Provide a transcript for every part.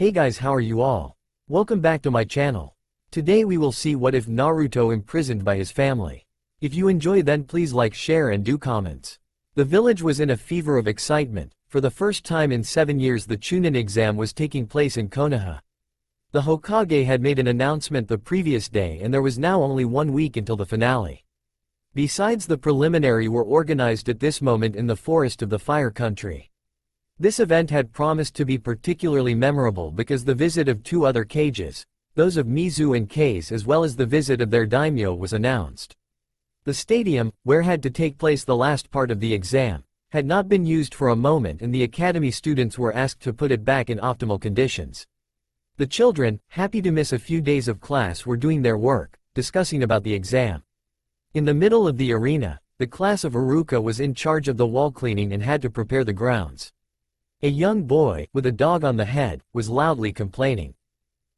Hey guys, how are you all? Welcome back to my channel. Today we will see what if Naruto imprisoned by his family. If you enjoy, then please like, share and do comments. The village was in a fever of excitement. For the first time in 7 years the chunin exam was taking place in Konoha. The Hokage had made an announcement the previous day and there was now only 1 week until the finale. Besides, the preliminary were organized at this moment in the forest of the Fire Country. This event had promised to be particularly memorable because the visit of 2 other Kages, those of Mizu and Kase as well as the visit of their daimyo was announced. The stadium, where had to take place the last part of the exam, had not been used for a moment and the academy students were asked to put it back in optimal conditions. The children, happy to miss a few days of class, were doing their work, discussing about the exam. In the middle of the arena, the class of Iruka was in charge of the wall cleaning and had to prepare the grounds. A young boy, with a dog on the head, was loudly complaining.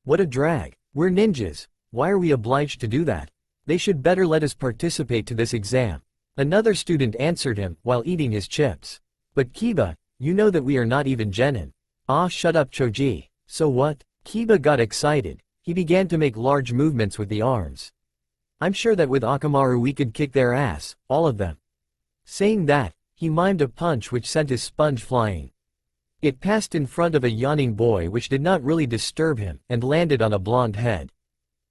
"What a drag. We're ninjas. Why are we obliged to do that? They should better let us participate to this exam." Another student answered him, while eating his chips. "But Kiba, you know that we are not even genin." "Ah, shut up Choji." "So what?" Kiba got excited. He began to make large movements with the arms. "I'm sure that with Orochimaru we could kick their ass, all of them." Saying that, he mimed a punch which sent his sponge flying. It passed in front of a yawning boy which did not really disturb him, and landed on a blonde head.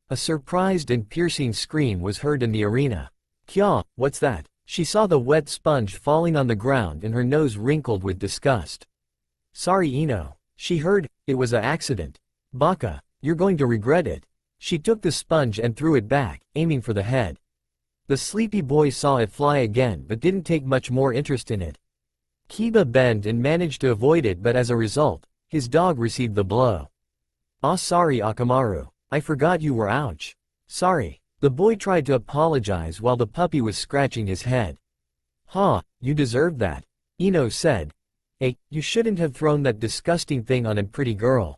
A surprised and piercing scream was heard in the arena. "Kya, what's that?" She saw the wet sponge falling on the ground and her nose wrinkled with disgust. "Sorry Ino." She heard, "It was a accident." "Baka, you're going to regret it." She took the sponge and threw it back, aiming for the head. The sleepy boy saw it fly again but didn't take much more interest in it. Kiba bent and managed to avoid it, but as a result, his dog received the blow. "Ah, sorry Orochimaru. I forgot you were. Ouch." "Sorry." The boy tried to apologize while the puppy was scratching his head. "Huh, you deserved that," Ino said. "Hey, you shouldn't have thrown that disgusting thing on a pretty girl."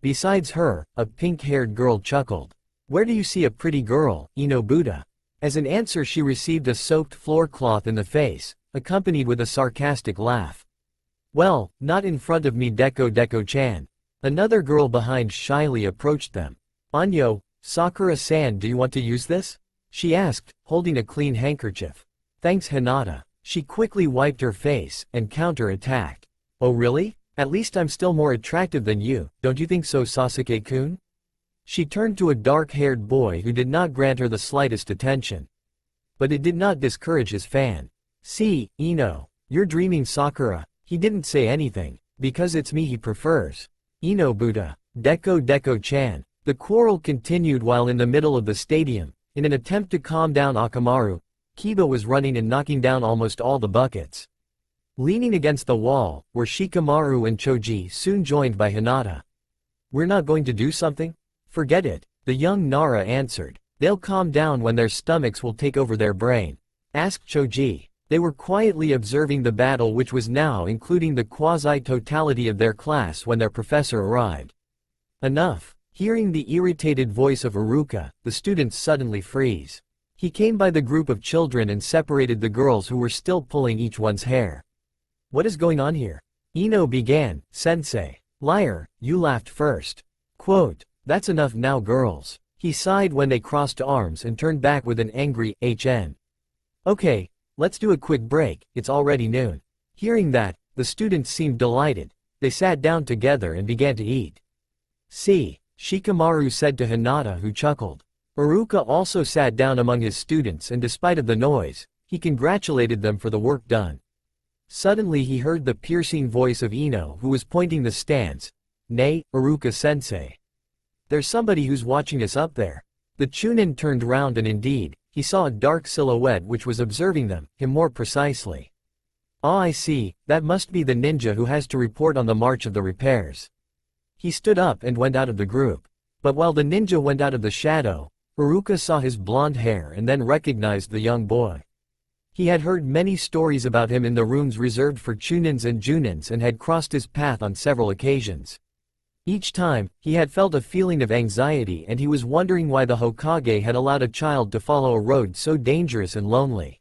Besides her, a pink-haired girl chuckled. "Where do you see a pretty girl, Ino Buddha?" As an answer she received a soaked floor cloth in the face, accompanied with a sarcastic laugh. "Well, not in front of me Deko-chan." Another girl behind shyly approached them. "Anyo, Sakura-san, do you want to use this?" she asked, holding a clean handkerchief. "Thanks Hinata." She quickly wiped her face, and counter-attacked. "Oh really? At least I'm still more attractive than you, don't you think so Sasuke-kun?" She turned to a dark-haired boy who did not grant her the slightest attention. But it did not discourage his fan. "See, Ino, you're dreaming Sakura." He didn't say anything, because it's me he prefers. "Ino Buddha, Deko-chan." The quarrel continued while in the middle of the stadium. In an attempt to calm down Orochimaru, Kiba was running and knocking down almost all the buckets. Leaning against the wall, were Shikamaru and Choji, soon joined by Hinata. "We're not going to do something?" "Forget it," the young Nara answered. "They'll calm down when their stomachs will take over their brain." Asked Choji. They were quietly observing the battle, which was now including the quasi-totality of their class, when their professor arrived. "Enough." Hearing the irritated voice of Iruka, the students suddenly freeze. He came by the group of children and separated the girls who were still pulling each one's hair. "What is going on here?" Ino began. "Sensei." "Liar, you laughed first." Quote, "That's enough now girls." He sighed when they crossed arms and turned back with an angry "HN." "Okay, let's do a quick break, it's already noon." Hearing that, the students seemed delighted. They sat down together and began to eat. "See," Shikamaru said to Hinata, who chuckled. Iruka also sat down among his students and despite of the noise, he congratulated them for the work done. Suddenly he heard the piercing voice of Ino, who was pointing the stands. "Nay, Iruka-sensei. There's somebody who's watching us up there." The chunin turned round and indeed, he saw a dark silhouette which was observing them, him more precisely. "Ah, I see, that must be the ninja who has to report on the march of the repairs." He stood up and went out of the group. But while the ninja went out of the shadow, Iruka saw his blonde hair and then recognized the young boy. He had heard many stories about him in the rooms reserved for chunins and junins and had crossed his path on several occasions. Each time, he had felt a feeling of anxiety and he was wondering why the Hokage had allowed a child to follow a road so dangerous and lonely.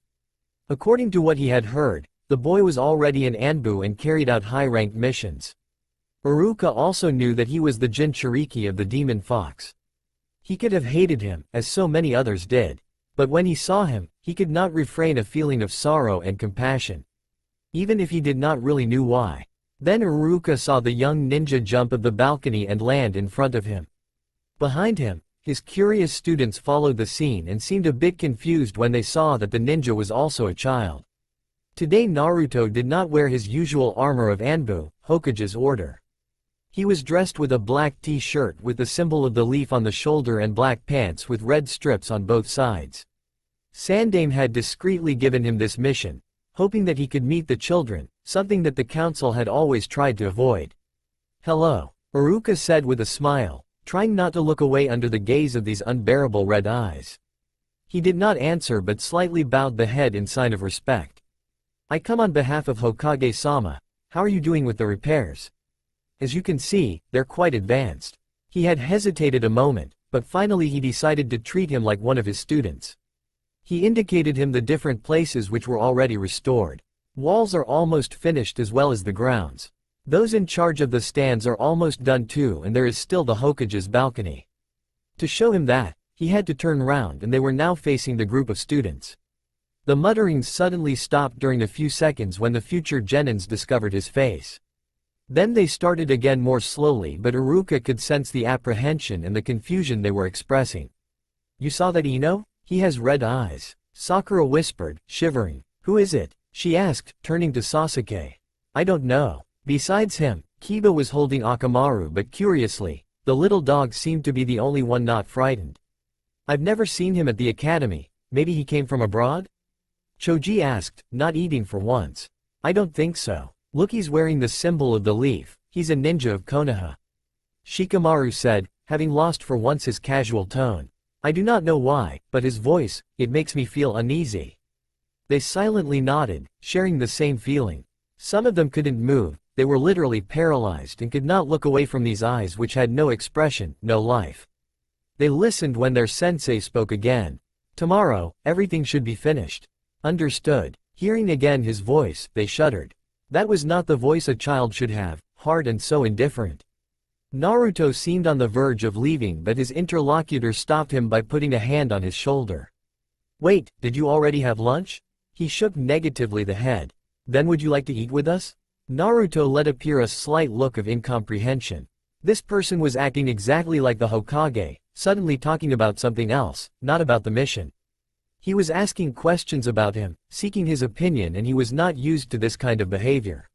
According to what he had heard, the boy was already an Anbu and carried out high-ranked missions. Iruka also knew that he was the Jinchuriki of the demon fox. He could have hated him, as so many others did. But when he saw him, he could not refrain a feeling of sorrow and compassion. Even if he did not really knew why. Then Iruka saw the young ninja jump of the balcony and land in front of him. Behind him, his curious students followed the scene and seemed a bit confused when they saw that the ninja was also a child. Today Naruto did not wear his usual armor of Anbu, Hokage's order. He was dressed with a black t-shirt with the symbol of the leaf on the shoulder and black pants with red strips on both sides. Sandaime had discreetly given him this mission, hoping that he could meet the children, something that the council had always tried to avoid. "Hello," Iruka said with a smile, trying not to look away under the gaze of these unbearable red eyes. He did not answer but slightly bowed the head in sign of respect. "I come on behalf of Hokage-sama. How are you doing with the repairs?" "As you can see, they're quite advanced." He had hesitated a moment, but finally he decided to treat him like one of his students. He indicated him the different places which were already restored. Walls are almost finished as well as the grounds. Those in charge of the stands are almost done too, and there is still the Hokage's balcony. To show him that, he had to turn round and they were now facing the group of students. The mutterings suddenly stopped during a few seconds when the future genins discovered his face. Then they started again more slowly, but Iruka could sense the apprehension and the confusion they were expressing. "You saw that Ino? He has red eyes," Sakura whispered, shivering. "Who is it?" she asked, turning to Sasuke. "I don't know." Besides him, Kiba was holding Akamaru, but curiously, the little dog seemed to be the only one not frightened. "I've never seen him at the academy. Maybe he came from abroad?" Choji asked, not eating for once. "I don't think so. Look, he's wearing the symbol of the leaf. He's a ninja of Konoha." Shikamaru said, having lost for once his casual tone. "I do not know why, but his voice, it makes me feel uneasy." They silently nodded, sharing the same feeling. Some of them couldn't move, they were literally paralyzed and could not look away from these eyes which had no expression, no life. They listened when their sensei spoke again. "Tomorrow, everything should be finished." "Understood." Hearing again his voice, they shuddered. That was not the voice a child should have, hard and so indifferent. Naruto seemed on the verge of leaving, but his interlocutor stopped him by putting a hand on his shoulder. "Wait, did you already have lunch?" He shook negatively the head. "Then would you like to eat with us?" Naruto let appear a slight look of incomprehension. This person was acting exactly like the Hokage, suddenly talking about something else, not about the mission. He was asking questions about him, seeking his opinion, and he was not used to this kind of behavior.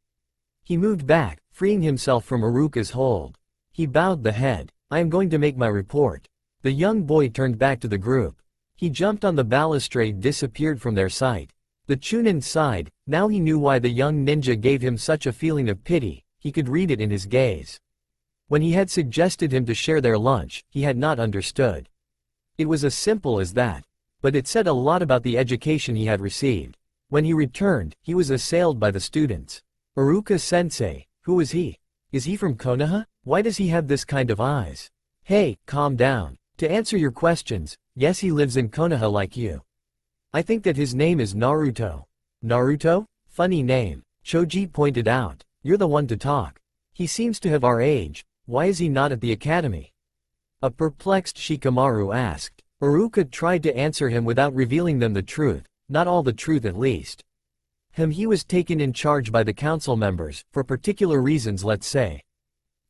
He moved back, freeing himself from Iruka's hold. He bowed the head. "I am going to make my report." The young boy turned back to the group. He jumped on the balustrade, disappeared from their sight. The chunin sighed. Now he knew why the young ninja gave him such a feeling of pity, he could read it in his gaze. When he had suggested him to share their lunch, he had not understood. It was as simple as that. But it said a lot about the education he had received. When he returned, he was assailed by the students. "Iruka-sensei, who is he? Is he from Konoha? Why does he have this kind of eyes?" "Hey, calm down. To answer your questions, yes, he lives in Konoha like you. I think that his name is Naruto." "Naruto? Funny name," Choji pointed out. "You're the one to talk. He seems to have our age. Why is he not at the academy?" A perplexed Shikamaru asked. Iruka tried to answer him without revealing them the truth, not all the truth at least. He was taken in charge by the council members, for particular reasons, let's say.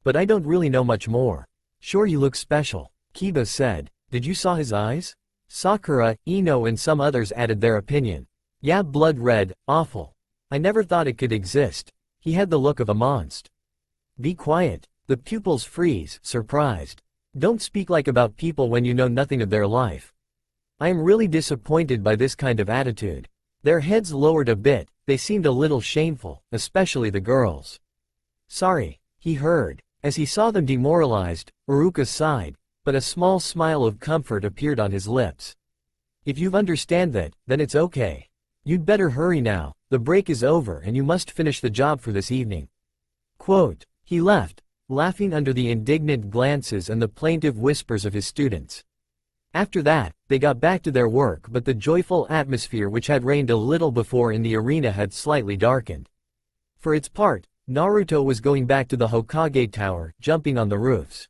"But I don't really know much more." "Sure, you look special," Kiba said. "Did you saw his eyes?" Sakura, Ino and some others added their opinion. "Yeah, blood red, awful. I never thought it could exist. He had the look of a monster." "Be quiet." The pupils freeze, surprised. "Don't speak like about people when you know nothing of their life." "I am really disappointed by this kind of attitude." Their heads lowered a bit, they seemed a little shameful, especially the girls. "Sorry," he heard. As he saw them demoralized, Iruka sighed, but a small smile of comfort appeared on his lips. "If you understand that, then it's okay. You'd better hurry now, the break is over and you must finish the job for this evening." Quote. He left, laughing under the indignant glances and the plaintive whispers of his students. After that, they got back to their work, but the joyful atmosphere which had reigned a little before in the arena had slightly darkened. For its part, Naruto was going back to the Hokage tower, jumping on the roofs.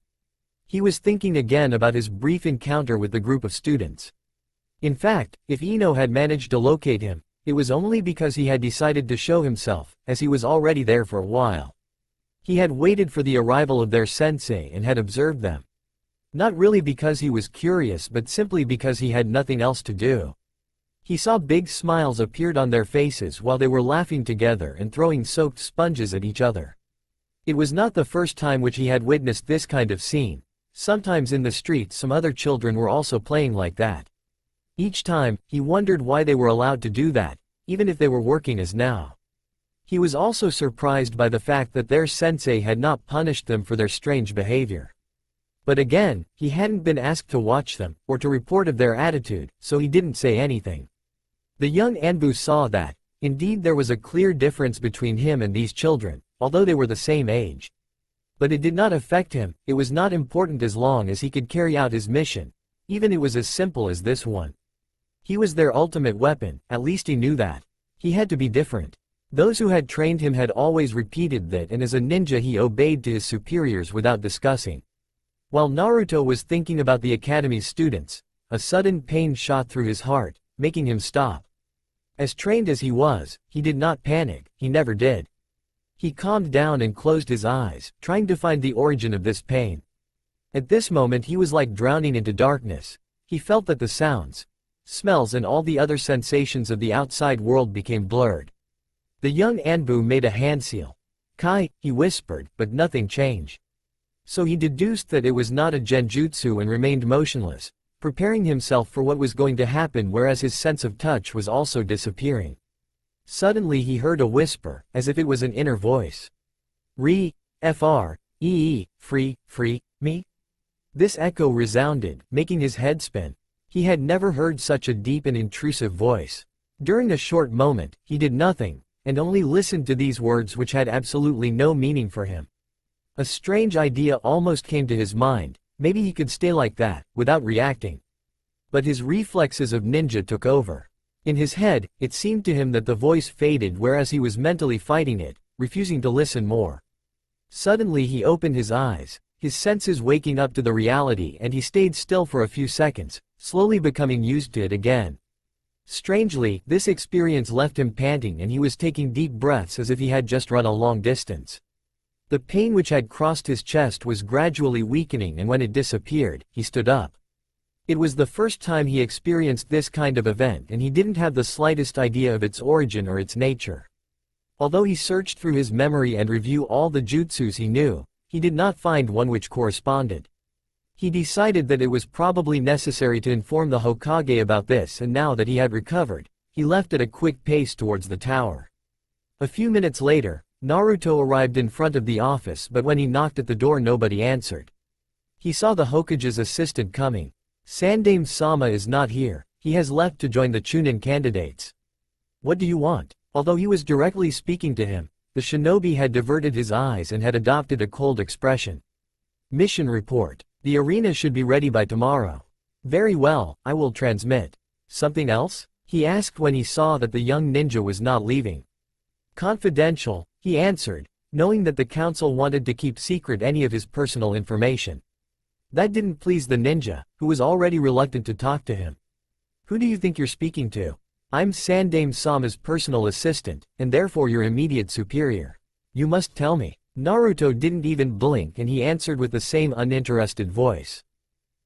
He was thinking again about his brief encounter with the group of students. In fact, if Ino had managed to locate him, it was only because he had decided to show himself, as he was already there for a while. He had waited for the arrival of their sensei and had observed them. Not really because he was curious but simply because he had nothing else to do. He saw big smiles appeared on their faces while they were laughing together and throwing soaked sponges at each other. It was not the first time which he had witnessed this kind of scene. Sometimes in the streets some other children were also playing like that. Each time, he wondered why they were allowed to do that, even if they were working as now. He was also surprised by the fact that their sensei had not punished them for their strange behavior. But again, he hadn't been asked to watch them, or to report of their attitude, so he didn't say anything. The young Anbu saw that, indeed there was a clear difference between him and these children, although they were the same age. But it did not affect him, it was not important as long as he could carry out his mission, even it was as simple as this one. He was their ultimate weapon, at least he knew that. He had to be different. Those who had trained him had always repeated that, and as a ninja he obeyed to his superiors without discussing. While Naruto was thinking about the academy's students, a sudden pain shot through his heart, making him stop. As trained as he was, he did not panic, he never did. He calmed down and closed his eyes, trying to find the origin of this pain. At this moment he was like drowning into darkness. He felt that the sounds, smells and all the other sensations of the outside world became blurred. The young Anbu made a hand seal. "Kai," he whispered, but nothing changed. So he deduced that it was not a genjutsu and remained motionless, preparing himself for what was going to happen, whereas his sense of touch was also disappearing. Suddenly he heard a whisper, as if it was an inner voice. Free, me? This echo resounded, making his head spin. He had never heard such a deep and intrusive voice. During a short moment, he did nothing, and only listened to these words which had absolutely no meaning for him. A strange idea almost came to his mind, maybe he could stay like that, without reacting. But his reflexes of ninja took over. In his head, it seemed to him that the voice faded whereas he was mentally fighting it, refusing to listen more. Suddenly he opened his eyes, his senses waking up to the reality, and he stayed still for a few seconds, slowly becoming used to it again. Strangely, this experience left him panting and he was taking deep breaths as if he had just run a long distance. The pain which had crossed his chest was gradually weakening, and when it disappeared, he stood up. It was the first time he experienced this kind of event and he didn't have the slightest idea of its origin or its nature. Although he searched through his memory and reviewed all the jutsus he knew, he did not find one which corresponded. He decided that it was probably necessary to inform the Hokage about this, and now that he had recovered, he left at a quick pace towards the tower. A few minutes later, Naruto arrived in front of the office, but when he knocked at the door nobody answered. He saw the Hokage's assistant coming. "Sandaime-sama is not here, he has left to join the chunin candidates." "What do you want?" Although he was directly speaking to him, the shinobi had diverted his eyes and had adopted a cold expression. "Mission report. The arena should be ready by tomorrow." "Very well, I will transmit." "Something else?" he asked when he saw that the young ninja was not leaving. "Confidential," he answered, knowing that the council wanted to keep secret any of his personal information. That didn't please the ninja, who was already reluctant to talk to him. "Who do you think you're speaking to?" "I'm Sandaime-sama's personal assistant, and therefore your immediate superior." "You must tell me." Naruto didn't even blink and he answered with the same uninterested voice.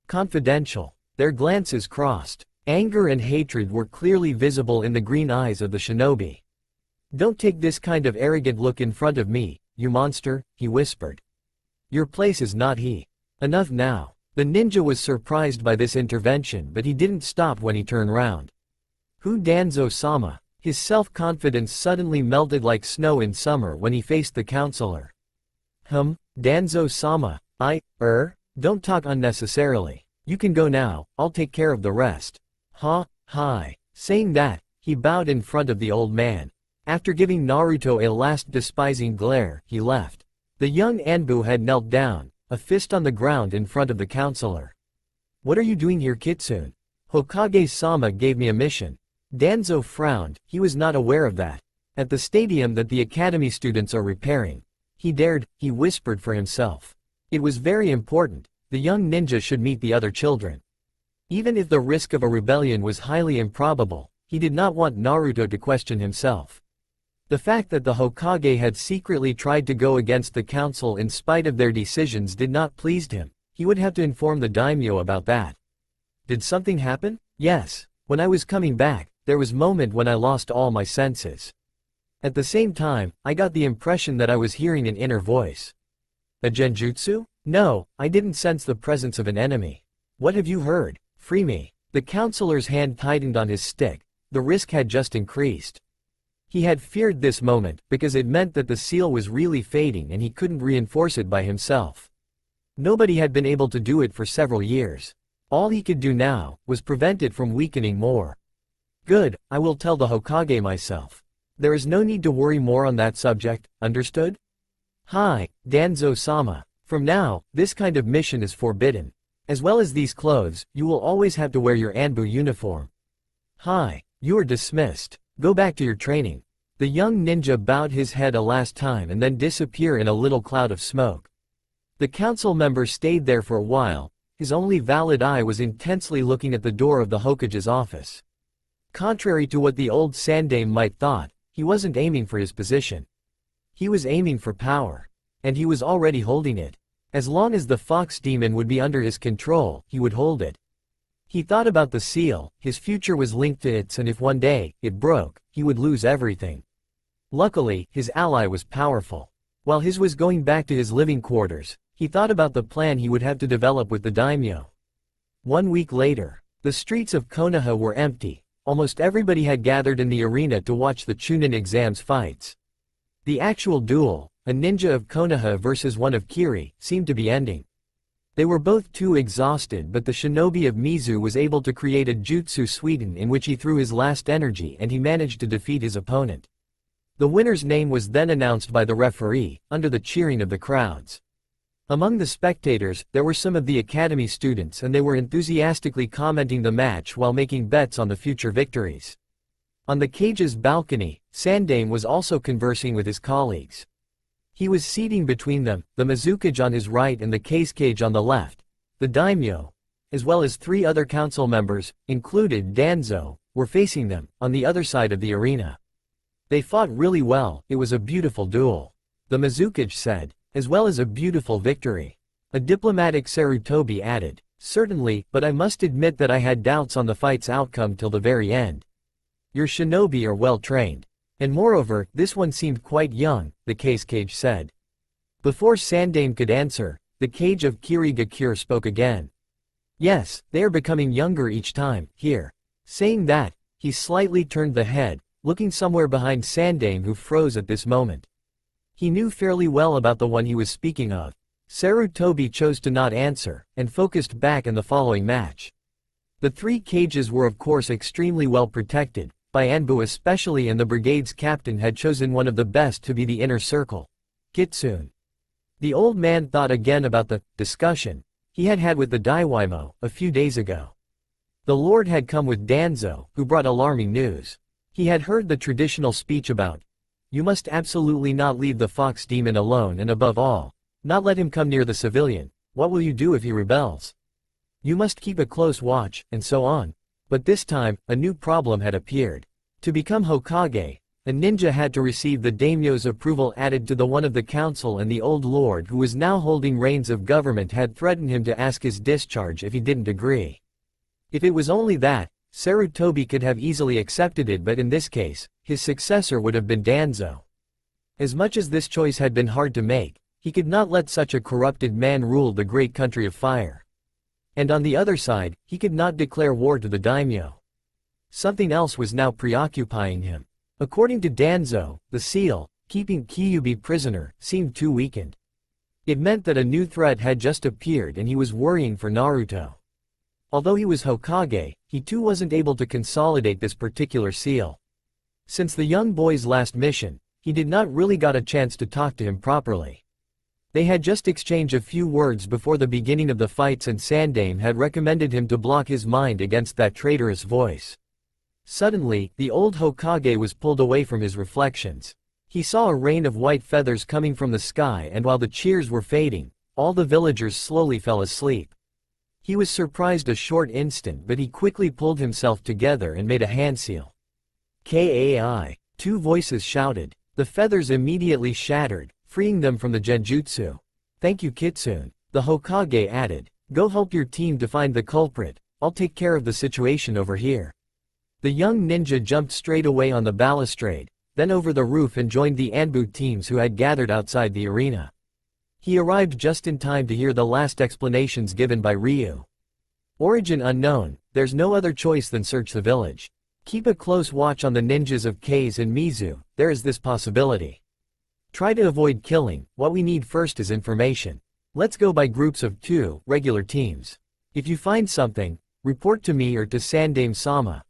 "Confidential." Their glances crossed. Anger and hatred were clearly visible in the green eyes of the shinobi. "Don't take this kind of arrogant look in front of me, you monster," he whispered. "Your place is not here. Enough now." The ninja was surprised by this intervention, but he didn't stop when he turned round. "Who Danzo-sama?" His self-confidence suddenly melted like snow in summer when he faced the counselor. Danzo-sama, don't talk unnecessarily. You can go now, I'll take care of the rest." Hi. Saying that, he bowed in front of the old man. After giving Naruto a last despising glare, he left. The young Anbu had knelt down, a fist on the ground in front of the counselor. "What are you doing here, Kitsune?" "Hokage-sama gave me a mission." Danzo frowned, he was not aware of that. At the stadium that the academy students are repairing, He whispered for himself. It was very important. The young ninja should meet the other children. Even if the risk of a rebellion was highly improbable, he did not want Naruto to question himself. The fact that the Hokage had secretly tried to go against the council in spite of their decisions did not please him. He would have to inform the daimyo about that. Did something happen? Yes. When I was coming back, there was a moment when I lost all my senses. At the same time, I got the impression that I was hearing an inner voice. A genjutsu? No, I didn't sense the presence of an enemy. What have you heard? Free me. The counselor's hand tightened on his stick. The risk had just increased. He had feared this moment, because it meant that the seal was really fading and he couldn't reinforce it by himself. Nobody had been able to do it for several years. All he could do now, was prevent it from weakening more. Good, I will tell the Hokage myself. There is no need to worry more on that subject, understood? Hi, Danzo-sama. From now, this kind of mission is forbidden. As well as these clothes, you will always have to wear your Anbu uniform. Hi, you are dismissed. Go back to your training. The young ninja bowed his head a last time and then disappeared in a little cloud of smoke. The council member stayed there for a while. His only valid eye was intensely looking at the door of the Hokage's office. Contrary to what the old Sandame might thought, he wasn't aiming for his position. He was aiming for power. And he was already holding it. As long as the fox demon would be under his control, he would hold it. He thought about the seal, his future was linked to its, and if one day, it broke, he would lose everything. Luckily, his ally was powerful. While his was going back to his living quarters, he thought about the plan he would have to develop with the daimyo. 1 week later, the streets of Konoha were empty. Almost everybody had gathered in the arena to watch the chunin exams fights. The actual duel, a ninja of Konoha versus one of Kiri, seemed to be ending. They were both too exhausted, but the shinobi of Mizu was able to create a jutsu suiten in which he threw his last energy and he managed to defeat his opponent. The winner's name was then announced by the referee, under the cheering of the crowds. Among the spectators, there were some of the academy students and they were enthusiastically commenting the match while making bets on the future victories. On the cage's balcony, Sandame was also conversing with his colleagues. He was seating between them, the Mizukage on his right and the cage on the left. The daimyo, as well as 3 other council members, included Danzo, were facing them, on the other side of the arena. They fought really well, it was a beautiful duel. The Mizukage said, as well as a beautiful victory. A diplomatic Sarutobi added, certainly, but I must admit that I had doubts on the fight's outcome till the very end. Your shinobi are well trained. And moreover, this one seemed quite young, the cage said. Before Sandame could answer, the cage of Kirigakure spoke again. Yes, they are becoming younger each time, here. Saying that, he slightly turned the head, looking somewhere behind Sandame who froze at this moment. He knew fairly well about the one he was speaking of. Sarutobi chose to not answer, and focused back in the following match. The 3 cages were of course extremely well protected, by Anbu especially, and the brigade's captain had chosen one of the best to be the inner circle. Kitsune. The old man thought again about the discussion he had had with the Daiwimo a few days ago. The Lord had come with Danzo, who brought alarming news. He had heard the traditional speech about, you must absolutely not leave the fox demon alone, and above all, not let him come near the civilian. What will you do if he rebels? You must keep a close watch, and so on. But this time, a new problem had appeared. To become Hokage, a ninja had to receive the daimyo's approval added to the one of the council, and the old lord who was now holding reins of government had threatened him to ask his discharge if he didn't agree. If it was only that, Sarutobi could have easily accepted it, but in this case, his successor would have been Danzo. As much as this choice had been hard to make, he could not let such a corrupted man rule the great country of fire. And on the other side, he could not declare war to the daimyo. Something else was now preoccupying him. According to Danzo, the seal, keeping Kyuubi prisoner, seemed too weakened. It meant that a new threat had just appeared and he was worrying for Naruto. Although he was Hokage, he too wasn't able to consolidate this particular seal. Since the young boy's last mission, he did not really got a chance to talk to him properly. They had just exchanged a few words before the beginning of the fights, and Sandame had recommended him to block his mind against that traitorous voice. Suddenly, the old Hokage was pulled away from his reflections. He saw a rain of white feathers coming from the sky, and while the cheers were fading, all the villagers slowly fell asleep. He was surprised a short instant, but he quickly pulled himself together and made a hand seal. "Kai!" Two voices shouted. The feathers immediately shattered, freeing them from the genjutsu. "Thank you, Kitsune," the Hokage added. "Go help your team to find the culprit, I'll take care of the situation over here." The young ninja jumped straight away on the balustrade, then over the roof and joined the Anbu teams who had gathered outside the arena. He arrived just in time to hear the last explanations given by Ryu. "Origin unknown, there's no other choice than search the village. Keep a close watch on the ninjas of Kase and Mizu, there is this possibility. Try to avoid killing, what we need first is information. Let's go by groups of 2, regular teams. If you find something, report to me or to Sandaime-sama.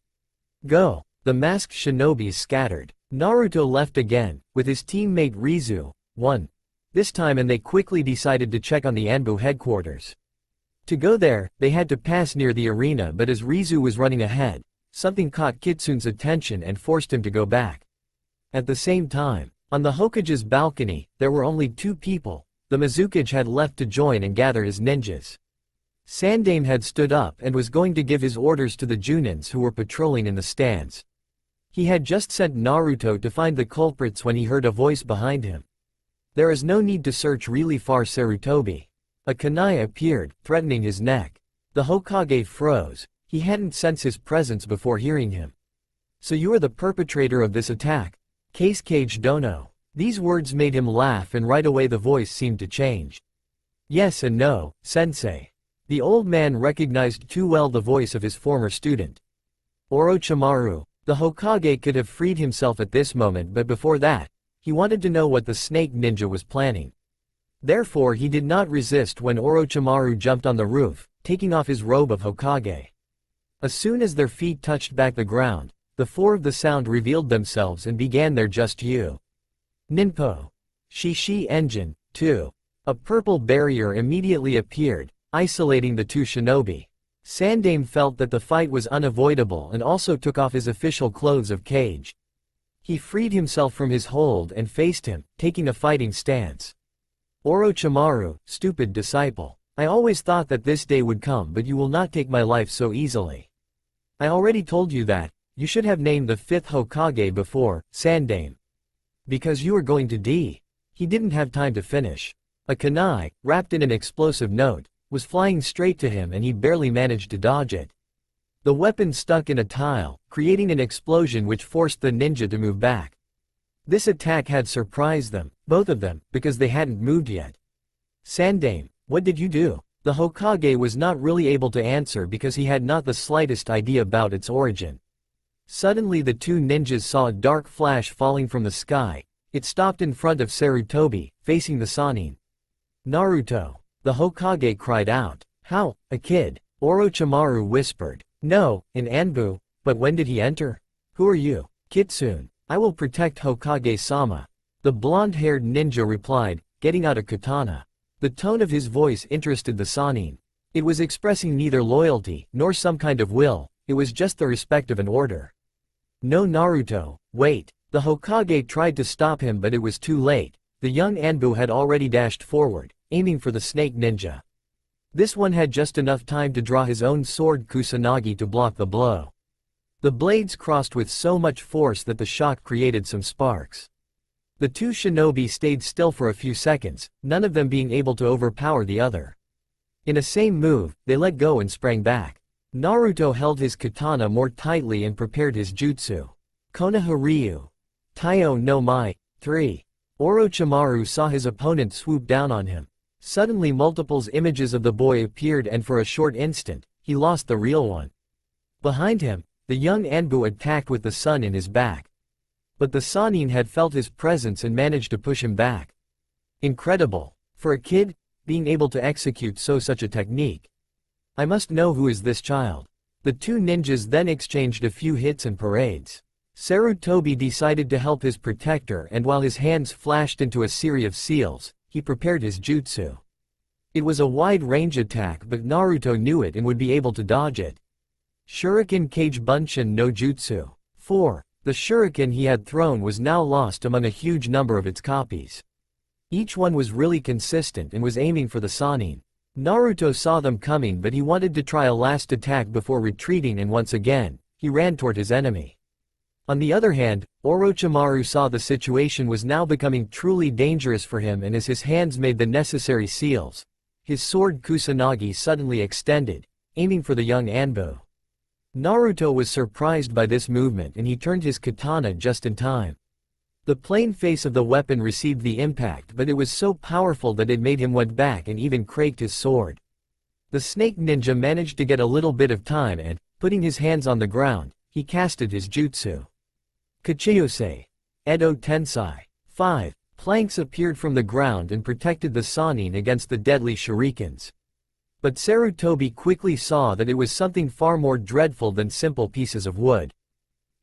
Go." The masked shinobis scattered. Naruto left again, with his teammate Rizu, this time, and they quickly decided to check on the Anbu headquarters. To go there, they had to pass near the arena, but as Rizu was running ahead, something caught Kitsune's attention and forced him to go back. At the same time, on the Hokage's balcony, there were only 2 people. The Mizukage had left to join and gather his ninjas. Sandaime had stood up and was going to give his orders to the Junins who were patrolling in the stands. He had just sent Naruto to find the culprits when he heard a voice behind him. "There is no need to search really far, Sarutobi." A kunai appeared, threatening his neck. The Hokage froze. He hadn't sensed his presence before hearing him. "So you are the perpetrator of this attack? Kage Dono." These words made him laugh, and right away the voice seemed to change. "Yes and no, sensei." The old man recognized too well the voice of his former student. Orochimaru. The Hokage could have freed himself at this moment, but before that, he wanted to know what the snake ninja was planning. Therefore he did not resist when Orochimaru jumped on the roof, taking off his robe of Hokage. As soon as their feet touched back the ground, the 4 of the sound revealed themselves and began their just you. Ninpo. Shishi engine, 2. A purple barrier immediately appeared, isolating the 2 shinobi. Sandaime felt that the fight was unavoidable and also took off his official clothes of Kage. He freed himself from his hold and faced him, taking a fighting stance. "Orochimaru, stupid disciple. I always thought that this day would come, but you will not take my life so easily. I already told you that, you should have named the 5th Hokage before, Sandaime. Because you are going to die." He didn't have time to finish. A kunai, wrapped in an explosive note, was flying straight to him, and he barely managed to dodge it. The weapon stuck in a tile, creating an explosion which forced the ninja to move back. This attack had surprised them, both of them, because they hadn't moved yet. "Sandaime, what did you do?" The Hokage was not really able to answer because he had not the slightest idea about its origin. Suddenly the 2 ninjas saw a dark flash falling from the sky. It stopped in front of Sarutobi, facing the Sannin. "Naruto!" The Hokage cried out. "How, a kid?" Orochimaru whispered. "No, in Anbu, but when did he enter?" "Who are you?" "Kitsune. I will protect Hokage-sama." The blonde-haired ninja replied, getting out a katana. The tone of his voice interested the Sannin. It was expressing neither loyalty, nor some kind of will, it was just the respect of an order. "No, Naruto, wait." The Hokage tried to stop him, but it was too late. The young Anbu had already dashed forward, aiming for the snake ninja. This one had just enough time to draw his own sword Kusanagi to block the blow. The blades crossed with so much force that the shock created some sparks. The 2 shinobi stayed still for a few seconds, none of them being able to overpower the other. In a same move, they let go and sprang back. Naruto held his katana more tightly and prepared his jutsu. Konoha-ryu. Taiyo no Mai, 3. Orochimaru saw his opponent swoop down on him. Suddenly multiple images of the boy appeared, and for a short instant, he lost the real one. Behind him, the young Anbu attacked with the sun in his back. But the Sannin had felt his presence and managed to push him back. Incredible. For a kid, being able to execute such a technique. I must know who is this child. The 2 ninjas then exchanged a few hits and parades. Sarutobi decided to help his protector, and while his hands flashed into a series of seals, he prepared his jutsu. It was a wide-range attack, but Naruto knew it and would be able to dodge it. Shuriken Kage Bunshin no Jutsu. 4. The shuriken he had thrown was now lost among a huge number of its copies. Each one was really consistent and was aiming for the Sannin. Naruto saw them coming, but he wanted to try a last attack before retreating, and once again, he ran toward his enemy. On the other hand, Orochimaru saw the situation was now becoming truly dangerous for him, and as his hands made the necessary seals, his sword Kusanagi suddenly extended, aiming for the young Anbu. Naruto was surprised by this movement and he turned his katana just in time. The plain face of the weapon received the impact, but it was so powerful that it made him went back and even cracked his sword. The snake ninja managed to get a little bit of time and, putting his hands on the ground, he casted his jutsu. Kachiyose. Edo Tensai. 5. Planks appeared from the ground and protected the Sannin against the deadly shurikens. But Sarutobi quickly saw that it was something far more dreadful than simple pieces of wood.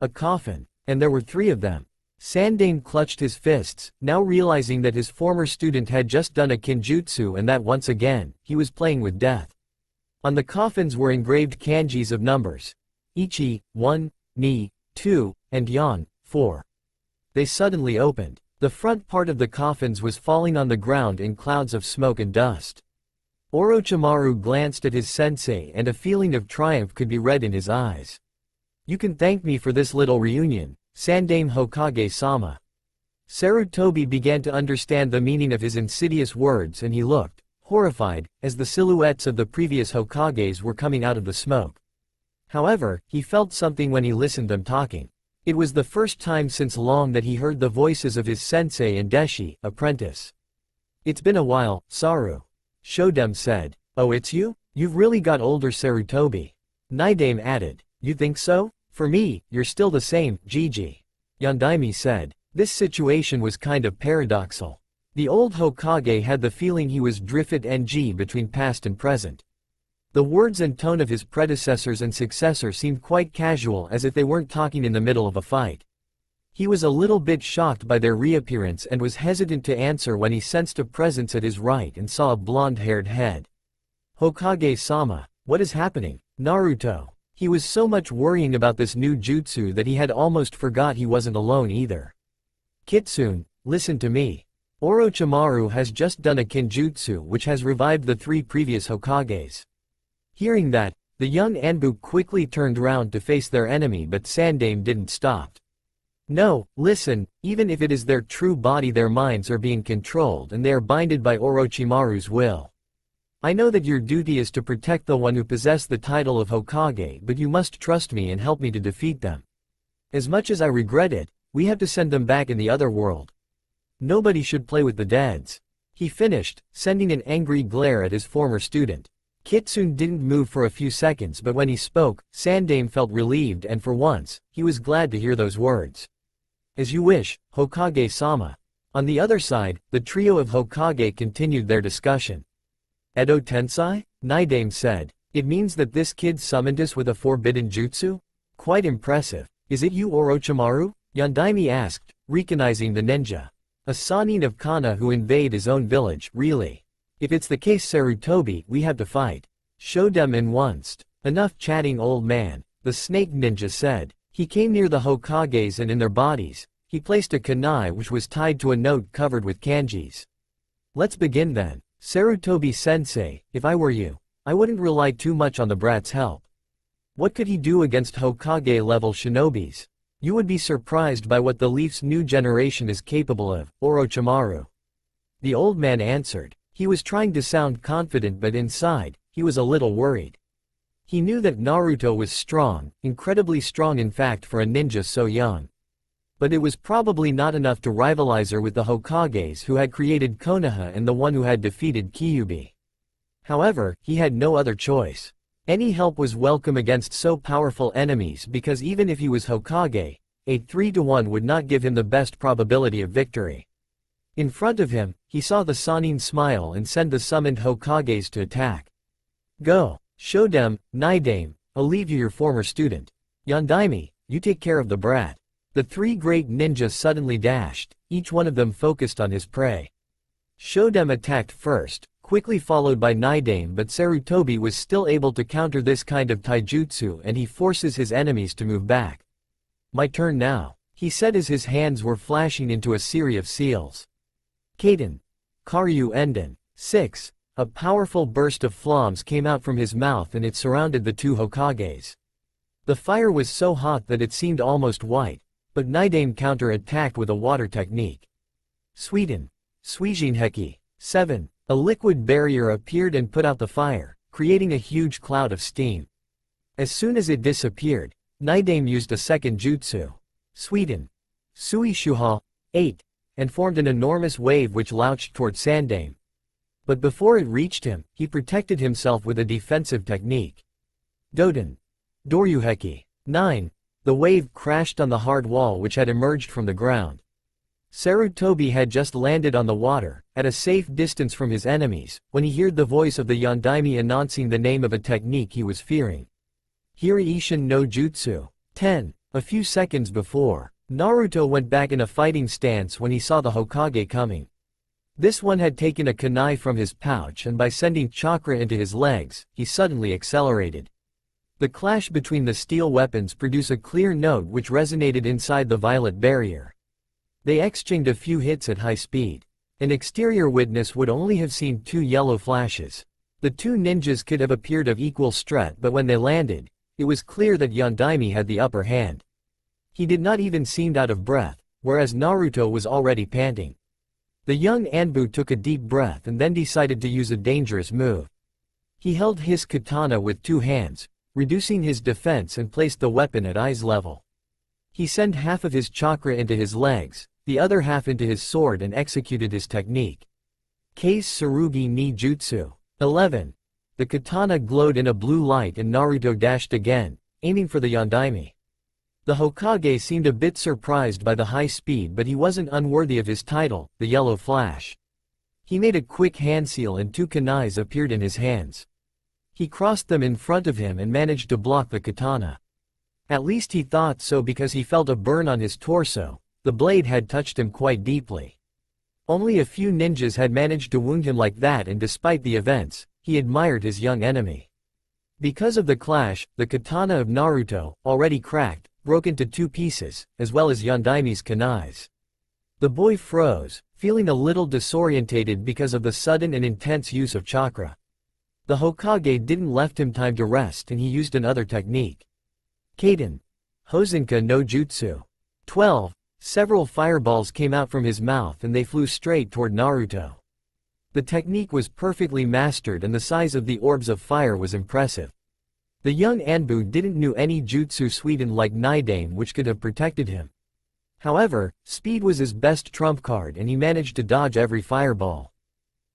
A coffin, and there were 3 of them. Sandaime clutched his fists, now realizing that his former student had just done a kinjutsu and that once again, he was playing with death. On the coffins were engraved kanjis of numbers. Ichi, 1, Ni, 2, and Yan, 4. They suddenly opened. The front part of the coffins was falling on the ground in clouds of smoke and dust. Orochimaru glanced at his sensei and a feeling of triumph could be read in his eyes. "You can thank me for this little reunion, Sandaime Hokage-sama." Sarutobi began to understand the meaning of his insidious words and he looked, horrified, as the silhouettes of the previous Hokages were coming out of the smoke. However, he felt something when he listened them talking. It was the first time since long that he heard the voices of his sensei and Deshi, apprentice. "It's been a while, Saru," Shodem said. "Oh, it's you? You've really got older." Sarutobi. Nidaime added. "You think so? For me, you're still the same, Gigi." Yandaime said. This situation was kind of paradoxical. The old Hokage had the feeling he was drifted ng between past and present. The words and tone of his predecessors and successor seemed quite casual, as if they weren't talking in the middle of a fight. He was a little bit shocked by their reappearance and was hesitant to answer when he sensed a presence at his right and saw a blonde-haired head. "Hokage-sama, what is happening?" Naruto. He was so much worrying about this new jutsu that he had almost forgot he wasn't alone either. "Kitsune, listen to me. Orochimaru has just done a kinjutsu which has revived the 3 previous Hokages." Hearing that, the young Anbu quickly turned round to face their enemy, but Sandaime didn't stop. "No, listen, even if it is their true body, their minds are being controlled and they are binded by Orochimaru's will. I know that your duty is to protect the one who possessed the title of Hokage, but you must trust me and help me to defeat them. As much as I regret it, we have to send them back in the other world. Nobody should play with the deads." He finished, sending an angry glare at his former student. Kitsune didn't move for a few seconds, but when he spoke, Sandaime felt relieved and for once, he was glad to hear those words. "As you wish, Hokage-sama." On the other side, the trio of Hokage continued their discussion. "Edo Tensai?" Nidaime said. "It means that this kid summoned us with a forbidden jutsu? Quite impressive. Is it you, Orochimaru?" Yandaime asked, recognizing the ninja. "A Sannin of Kana who invade his own village, really? If it's the case, Sarutobi, we have to fight." Shodem winced. "Enough chatting, old man," the snake ninja said. He came near the Hokages and in their bodies, he placed a kunai which was tied to a note covered with kanjis. "Let's begin then. Sarutobi-sensei, if I were you, I wouldn't rely too much on the brat's help. What could he do against Hokage-level shinobis? You would be surprised by what the Leaf's new generation is capable of, Orochimaru." The old man answered. He was trying to sound confident, but inside, he was a little worried. He knew that Naruto was strong, incredibly strong in fact for a ninja so young. But it was probably not enough to rivalize her with the Hokages who had created Konoha and the one who had defeated Kyuubi. However, he had no other choice. Any help was welcome against so powerful enemies because even if he was Hokage, a 3-to-1 would not give him the best probability of victory. In front of him, he saw the Sannin smile and send the summoned Hokages to attack. "Go, Shodem, Nidaime, I'll leave you your former student. Yandaime, you take care of the brat." The 3 great ninjas suddenly dashed, each one of them focused on his prey. Shodem attacked first, quickly followed by Nidaime, but Sarutobi was still able to counter this kind of taijutsu and he forces his enemies to move back. My turn now, he said as his hands were flashing into a series of seals. Kaden. Karyu Enden. 6. A powerful burst of flames came out from his mouth and it surrounded the two Hokages. The fire was so hot that it seemed almost white, but Nidame counter-attacked with a water technique. Sweden. Suijinheki. 7. A liquid barrier appeared and put out the fire, creating a huge cloud of steam. As soon as it disappeared, Nidame used a second jutsu. Sweden. Suishuha. 8. And formed an enormous wave which louched toward Sandame. But before it reached him, he protected himself with a defensive technique. Doden. Doryuheki. 9. The wave crashed on the hard wall which had emerged from the ground. Sarutobi had just landed on the water, at a safe distance from his enemies, when he heard the voice of the Yondaime announcing the name of a technique he was fearing. Hiri-Ishin no Jutsu. 10. A few seconds before, Naruto went back in a fighting stance when he saw the Hokage coming. This one had taken a kunai from his pouch and by sending chakra into his legs, he suddenly accelerated. The clash between the steel weapons produced a clear note which resonated inside the violet barrier. They exchanged a few hits at high speed. An exterior witness would only have seen 2 yellow flashes. The 2 ninjas could have appeared of equal strength, but when they landed, it was clear that Yondaime had the upper hand. He did not even seem out of breath, whereas Naruto was already panting. The young Anbu took a deep breath and then decided to use a dangerous move. He held his katana with 2 hands, reducing his defense and placed the weapon at eyes level. He sent half of his chakra into his legs, the other half into his sword and executed his technique. Case Tsurugi ni Jutsu. 11. The katana glowed in a blue light and Naruto dashed again, aiming for the Yondaime. The Hokage seemed a bit surprised by the high speed, but he wasn't unworthy of his title, the Yellow Flash. He made a quick hand seal and 2 kunais appeared in his hands. He crossed them in front of him and managed to block the katana. At least he thought so because he felt a burn on his torso. The blade had touched him quite deeply. Only a few ninjas had managed to wound him like that, and despite the events, he admired his young enemy. Because of the clash, the katana of Naruto, already cracked, broke into 2 pieces, as well as Yondaime's kunais. The boy froze, feeling a little disorientated because of the sudden and intense use of chakra. The Hokage didn't left him time to rest and he used another technique. Kaden. Hosenka no Jutsu. 12. Several fireballs came out from his mouth and they flew straight toward Naruto. The technique was perfectly mastered and the size of the orbs of fire was impressive. The young Anbu didn't know any jutsu Sweden like Nidame which could have protected him. However, speed was his best trump card and he managed to dodge every fireball.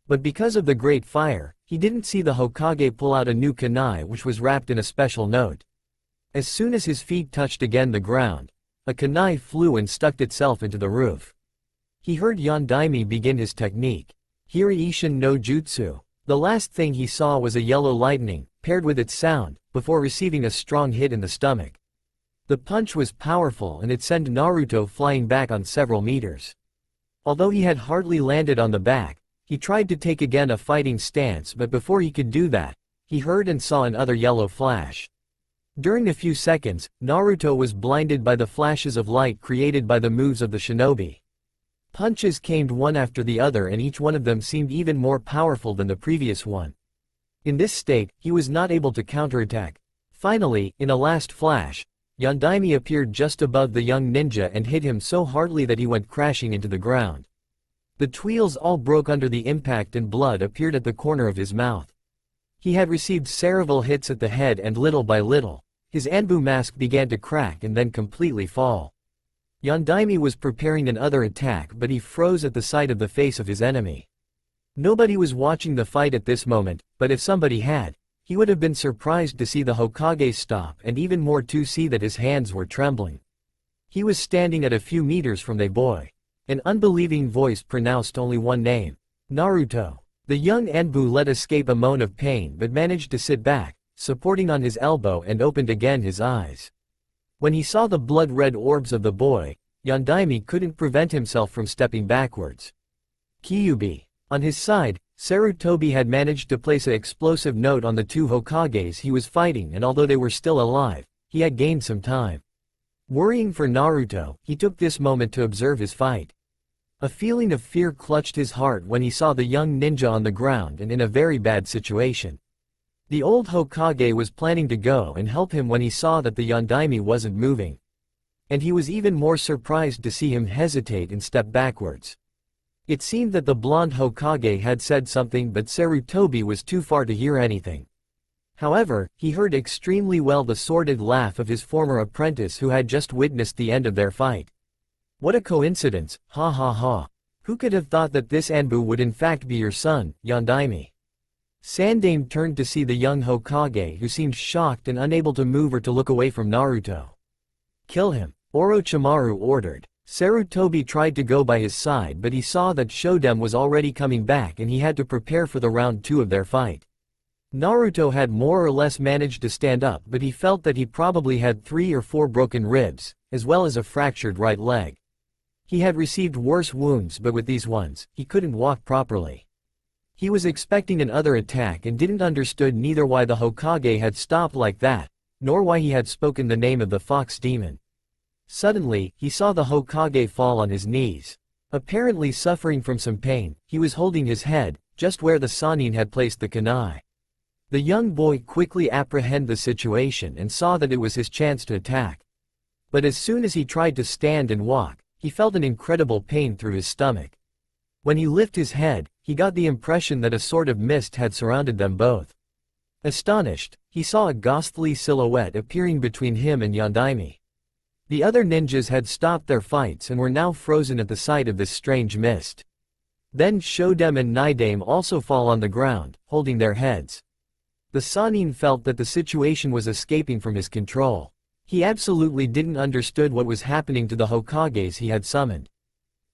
But because of the great fire, he didn't see the Hokage pull out a new kunai which was wrapped in a special note. As soon as his feet touched again the ground, a kunai flew and stuck itself into the roof. He heard Yondaime begin his technique. Hiri-Ishin no Jutsu. The last thing he saw was a yellow lightning, paired with its sound, before receiving a strong hit in the stomach. The punch was powerful and it sent Naruto flying back on several meters. Although he had hardly landed on the back, he tried to take again a fighting stance, but before he could do that, he heard and saw another yellow flash. During a few seconds, Naruto was blinded by the flashes of light created by the moves of the shinobi. Punches came one after the other and each one of them seemed even more powerful than the previous one. In this state, he was not able to counterattack. Finally, in a last flash, Yondaime appeared just above the young ninja and hit him so hardly that he went crashing into the ground. The tweels all broke under the impact and blood appeared at the corner of his mouth. He had received several hits at the head and little by little, his Anbu mask began to crack and then completely fall. Yondaime was preparing another attack but he froze at the sight of the face of his enemy. Nobody was watching the fight at this moment, but if somebody had, he would have been surprised to see the Hokage stop and even more to see that his hands were trembling. He was standing at a few meters from the boy. An unbelieving voice pronounced only one name. Naruto. The young Anbu let escape a moan of pain but managed to sit back, supporting on his elbow and opened again his eyes. When he saw the blood-red orbs of the boy, Yondaime couldn't prevent himself from stepping backwards. Kyuubi. On his side, Sarutobi had managed to place an explosive note on the 2 Hokages he was fighting and although they were still alive, he had gained some time. Worrying for Naruto, he took this moment to observe his fight. A feeling of fear clutched his heart when he saw the young ninja on the ground and in a very bad situation. The old Hokage was planning to go and help him when he saw that the Yondaime wasn't moving. And he was even more surprised to see him hesitate and step backwards. It seemed that the blonde Hokage had said something, but Sarutobi was too far to hear anything. However, he heard extremely well the sordid laugh of his former apprentice who had just witnessed the end of their fight. What a coincidence, ha ha ha. Who could have thought that this Anbu would in fact be your son, Yondaime? Sandaime turned to see the young Hokage who seemed shocked and unable to move or to look away from Naruto. Kill him, Orochimaru ordered. Sarutobi tried to go by his side, but he saw that Shodem was already coming back and he had to prepare for the round 2 of their fight. Naruto had more or less managed to stand up, but he felt that he probably had 3 or 4 broken ribs, as well as a fractured right leg. He had received worse wounds, but with these ones, he couldn't walk properly. He was expecting another attack and didn't understood neither why the Hokage had stopped like that, nor why he had spoken the name of the fox demon. Suddenly, he saw the Hokage fall on his knees. Apparently suffering from some pain, he was holding his head, just where the Sannin had placed the kunai. The young boy quickly apprehended the situation and saw that it was his chance to attack. But as soon as he tried to stand and walk, he felt an incredible pain through his stomach. When he lifted his head, he got the impression that a sort of mist had surrounded them both. Astonished, he saw a ghostly silhouette appearing between him and Yondaime. The other ninjas had stopped their fights and were now frozen at the sight of this strange mist. Then Shodem and Nidaime also fall on the ground, holding their heads. The Sannin felt that the situation was escaping from his control. He absolutely didn't understood what was happening to the Hokages he had summoned.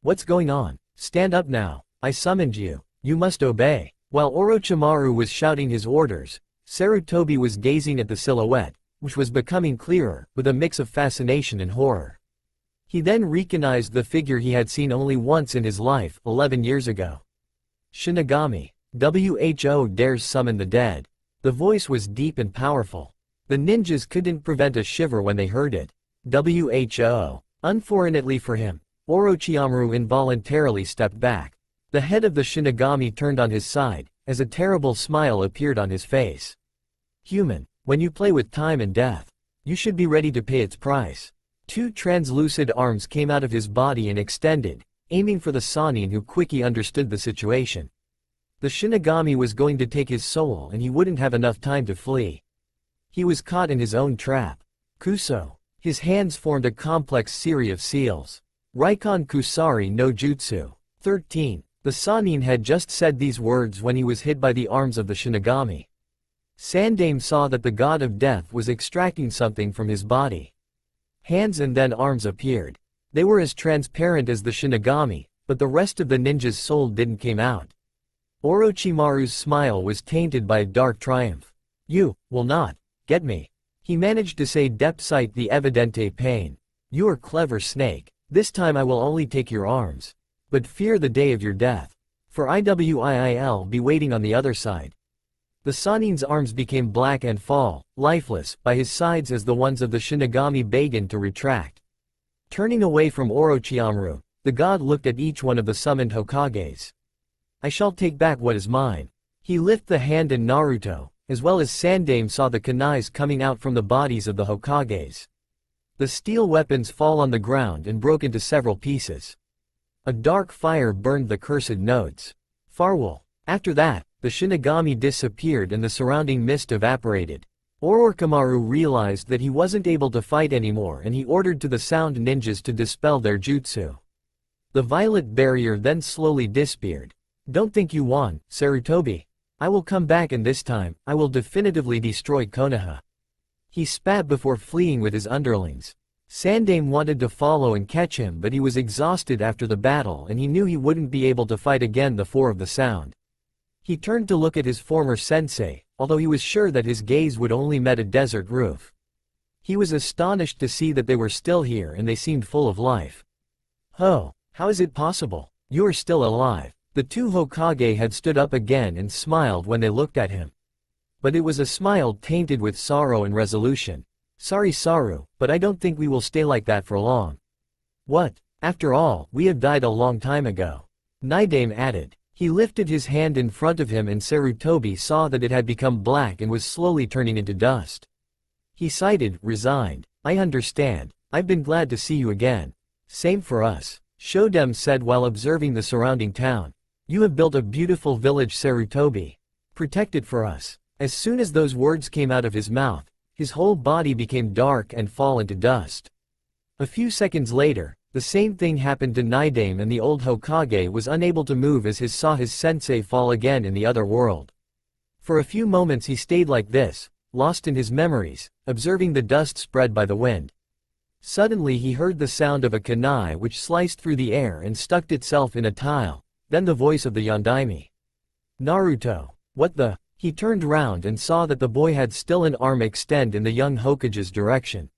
What's going on? Stand up now. I summoned you. You must obey. While Orochimaru was shouting his orders, Sarutobi was gazing at the silhouette, which was becoming clearer, with a mix of fascination and horror. He then recognized the figure he had seen only once in his life, 11 years ago. Shinigami. Who dares summon the dead? The voice was deep and powerful. The ninjas couldn't prevent a shiver when they heard it. Who. Unfortunately for him, Orochimaru involuntarily stepped back. The head of the Shinigami turned on his side, as a terrible smile appeared on his face. Human, when you play with time and death, you should be ready to pay its price. 2 translucid arms came out of his body and extended, aiming for the Sannin, who quickly understood the situation. The Shinigami was going to take his soul and he wouldn't have enough time to flee. He was caught in his own trap. Kuso. His hands formed a complex series of seals. Raikon Kusari no Jutsu. 13. The Sannin had just said these words when he was hit by the arms of the Shinigami. Sandaime saw that the god of death was extracting something from his body. Hands and then arms appeared. They were as transparent as the Shinigami, but the rest of the ninja's soul didn't come out. Orochimaru's smile was tainted by a dark triumph. You will not get me. He managed to say despite the evidente pain. You are clever, snake. This time I will only take your arms. But fear the day of your death. For IWIIL be waiting on the other side. The Sannin's arms became black and fall, lifeless, by his sides as the ones of the Shinigami began to retract. Turning away from Orochimaru, the god looked at each one of the summoned Hokages. I shall take back what is mine. He lifted the hand and Naruto, as well as Sandaime, saw the kunais coming out from the bodies of the Hokages. The steel weapons fall on the ground and broke into several pieces. A dark fire burned the cursed nodes. Farewell. After that, the Shinigami disappeared and the surrounding mist evaporated. Orochimaru realized that he wasn't able to fight anymore and he ordered to the sound ninjas to dispel their jutsu. The violet barrier then slowly disappeared. Don't think you won, Sarutobi. I will come back and this time, I will definitively destroy Konoha. He spat before fleeing with his underlings. Sandaime wanted to follow and catch him, but he was exhausted after the battle and he knew he wouldn't be able to fight again the four of the sound. He turned to look at his former sensei, although he was sure that his gaze would only met a desert roof. He was astonished to see that they were still here and they seemed full of life. Oh, how is it possible? You are still alive. The 2 Hokage had stood up again and smiled when they looked at him. But it was a smile tainted with sorrow and resolution. Sorry Saru, but I don't think we will stay like that for long. What? After all, we have died a long time ago. Naidame added. He lifted his hand in front of him and Sarutobi saw that it had become black and was slowly turning into dust. He sighed, resigned. I understand. I've been glad to see you again. Same for us, Shodem said while observing the surrounding town. You have built a beautiful village, Sarutobi. Protect it for us. As soon as those words came out of his mouth, his whole body became dark and fall into dust. A few seconds later, the same thing happened to Naidame and the old Hokage was unable to move as he saw his sensei fall again in the other world. For a few moments he stayed like this, lost in his memories, observing the dust spread by the wind. Suddenly he heard the sound of a kunai which sliced through the air and stuck itself in a tile, then the voice of the Yondaime. Naruto. What the? He turned round and saw that the boy had still an arm extend in the young Hokage's direction.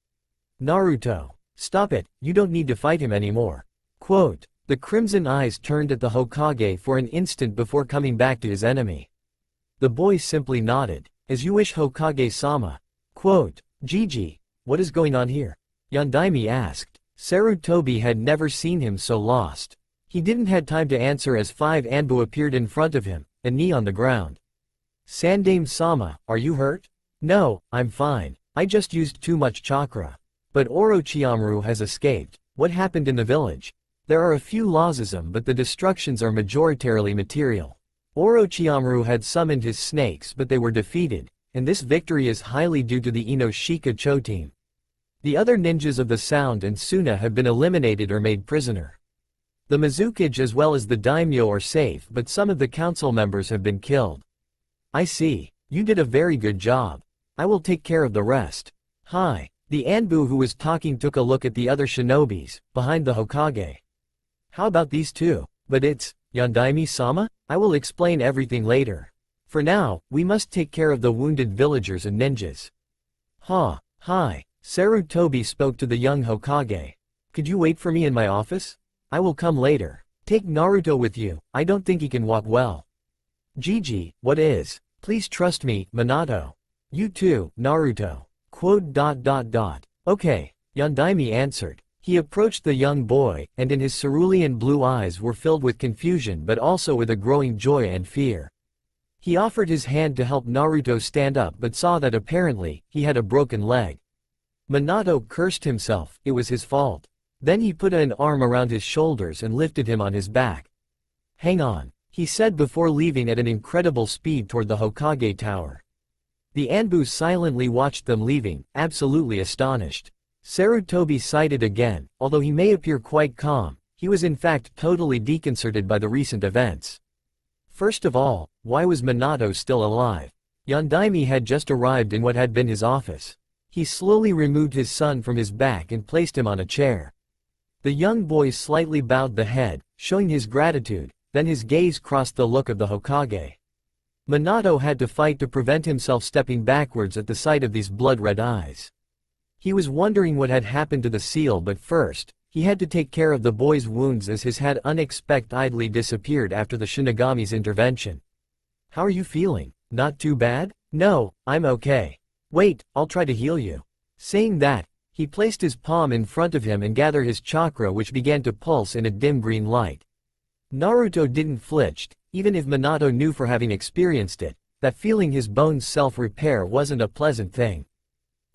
Naruto. Stop it, you don't need to fight him anymore. Quote. The crimson eyes turned at the Hokage for an instant before coming back to his enemy. The boy simply nodded. As you wish, Hokage-sama. Quote. Gigi. What is going on here? Yondaime asked. Sarutobi had never seen him so lost. He didn't have time to answer as 5 Anbu appeared in front of him, a knee on the ground. Sandaime-sama, are you hurt? No, I'm fine. I just used too much chakra. But Orochimaru has escaped. What happened in the village? There are a few losses but the destructions are majoritarily material. Orochimaru had summoned his snakes but they were defeated, and this victory is highly due to the Inoshika Cho team. The other ninjas of the Sound and Suna have been eliminated or made prisoner. The Mizukage as well as the daimyo are safe but some of the council members have been killed. I see. You did a very good job. I will take care of the rest. Hi. The Anbu who was talking took a look at the other shinobis, behind the Hokage. How about these two? But it's, Yondaime-sama? I will explain everything later. For now, we must take care of the wounded villagers and ninjas. Hi. Sarutobi spoke to the young Hokage. Could you wait for me in my office? I will come later. Take Naruto with you, I don't think he can walk well. Gigi, what is? Please trust me, Minato. You too, Naruto. Quote. Okay, Yondaime answered. He approached the young boy, and in his cerulean blue eyes were filled with confusion but also with a growing joy and fear. He offered his hand to help Naruto stand up but saw that apparently, he had a broken leg. Minato cursed himself, it was his fault. Then he put an arm around his shoulders and lifted him on his back. Hang on, he said before leaving at an incredible speed toward the Hokage tower. The Anbu silently watched them leaving, absolutely astonished. Sarutobi sighed again, although he may appear quite calm, he was in fact totally deconcerted by the recent events. First of all, why was Minato still alive? Yondaime had just arrived in what had been his office. He slowly removed his son from his back and placed him on a chair. The young boy slightly bowed the head, showing his gratitude, then his gaze crossed the look of the Hokage. Minato had to fight to prevent himself stepping backwards at the sight of these blood-red eyes. He was wondering what had happened to the seal but first, he had to take care of the boy's wounds as his had unexpectedly disappeared after the Shinigami's intervention. How are you feeling? Not too bad? No, I'm okay. Wait, I'll try to heal you. Saying that, he placed his palm in front of him and gathered his chakra which began to pulse in a dim green light. Naruto didn't flinch, even if Minato knew for having experienced it, that feeling his bones self-repair wasn't a pleasant thing.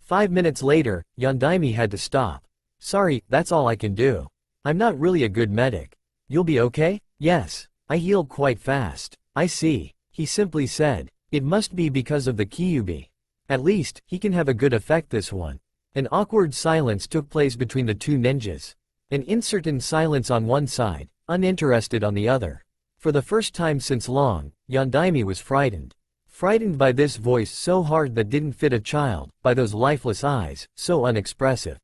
5 minutes later, Yondaime had to stop. Sorry, that's all I can do. I'm not really a good medic. You'll be okay? Yes. I healed quite fast. I see. He simply said. It must be because of the Kyuubi. At least, he can have a good effect this one. An awkward silence took place between the two ninjas. An uncertain silence on one side, uninterested on the other. For the first time since long, Yondaime was frightened. Frightened by this voice so hard that didn't fit a child, by those lifeless eyes, so unexpressive.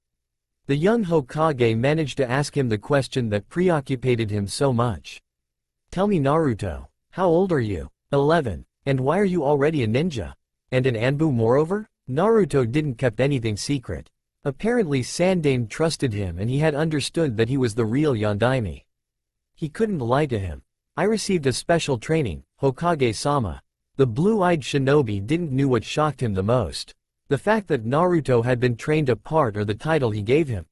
The young Hokage managed to ask him the question that preoccupied him so much. Tell me Naruto, how old are you? 11. And why are you already a ninja? And an Anbu moreover? Naruto didn't keep anything secret. Apparently Sandaime trusted him and he had understood that he was the real Yondaime. He couldn't lie to him. I received a special training, Hokage-sama. The blue-eyed shinobi didn't know what shocked him the most. The fact that Naruto had been trained apart or the title he gave him.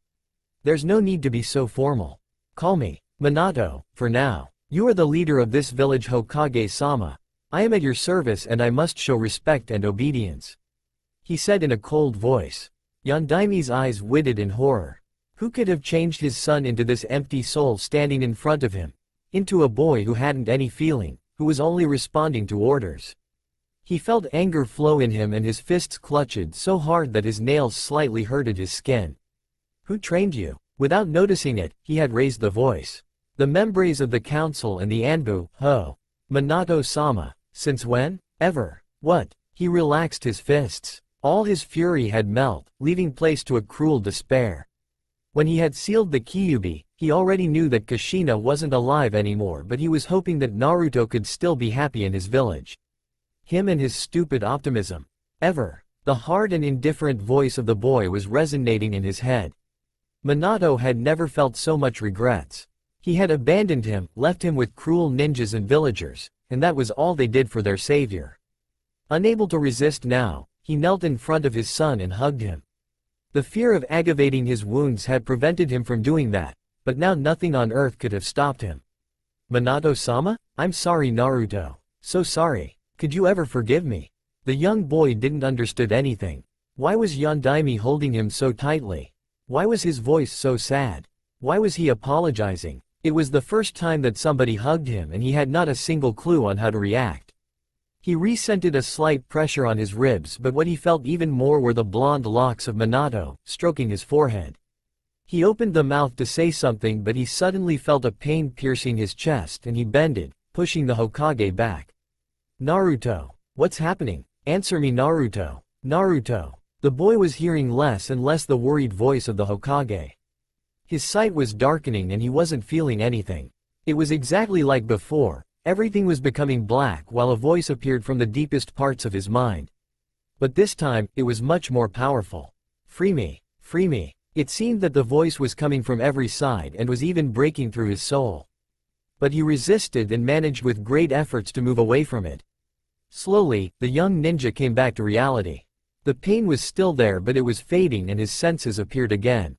There's no need to be so formal. Call me Minato, for now. You are the leader of this village, Hokage-sama. I am at your service and I must show respect and obedience," he said in a cold voice. Yondaimi's eyes widened in horror. Who could have changed his son into this empty soul standing in front of him? Into a boy who hadn't any feeling, who was only responding to orders. He felt anger flow in him and his fists clutched so hard that his nails slightly hurted his skin. "Who trained you?" Without noticing it, he had raised the voice. "The members of the council and the Anbu, ho. Minato-sama. Since when? Ever. What?" He relaxed his fists. All his fury had melted, leaving place to a cruel despair. When he had sealed the Kyuubi, he already knew that Kushina wasn't alive anymore, but he was hoping that Naruto could still be happy in his village. Him and his stupid optimism. Ever. The hard and indifferent voice of the boy was resonating in his head. Minato had never felt so much regrets. He had abandoned him, left him with cruel ninjas and villagers, and that was all they did for their savior. Unable to resist now, he knelt in front of his son and hugged him. The fear of aggravating his wounds had prevented him from doing that, but now nothing on earth could have stopped him. "Minato-sama? I'm sorry, Naruto. So sorry. Could you ever forgive me?" The young boy didn't understand anything. Why was Yondaime holding him so tightly? Why was his voice so sad? Why was he apologizing? It was the first time that somebody hugged him and he had not a single clue on how to react. He resented a slight pressure on his ribs, but what he felt even more were the blonde locks of Minato, stroking his forehead. He opened the mouth to say something, but he suddenly felt a pain piercing his chest and he bended, pushing the Hokage back. "Naruto. What's happening? Answer me, Naruto. Naruto." The boy was hearing less and less the worried voice of the Hokage. His sight was darkening and he wasn't feeling anything. It was exactly like before. Everything was becoming black while a voice appeared from the deepest parts of his mind. But this time, it was much more powerful. "Free me. Free me." It seemed that the voice was coming from every side and was even breaking through his soul. But he resisted and managed with great efforts to move away from it. Slowly, the young ninja came back to reality. The pain was still there, but it was fading and his senses appeared again.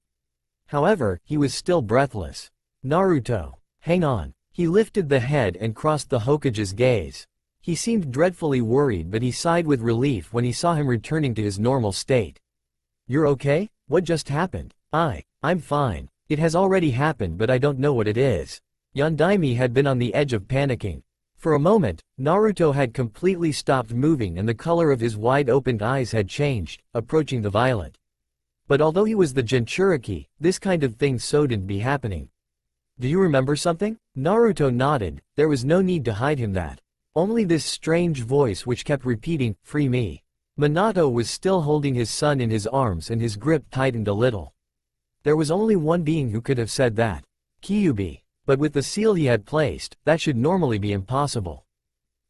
However, he was still breathless. "Naruto. Hang on." He lifted the head and crossed the Hokage's gaze. He seemed dreadfully worried, but he sighed with relief when he saw him returning to his normal state. "You're okay? What just happened?" I'm fine. It has already happened, but I don't know what it is." Yondaime had been on the edge of panicking. For a moment, Naruto had completely stopped moving and the color of his wide-opened eyes had changed, approaching the violet. But although he was the Jinchuriki, this kind of thing shouldn't be happening. "Do you remember something?" Naruto nodded. There was no need to hide him that. Only this strange voice which kept repeating, "Free me." Minato was still holding his son in his arms and his grip tightened a little. There was only one being who could have said that. Kyuubi. But with the seal he had placed, that should normally be impossible.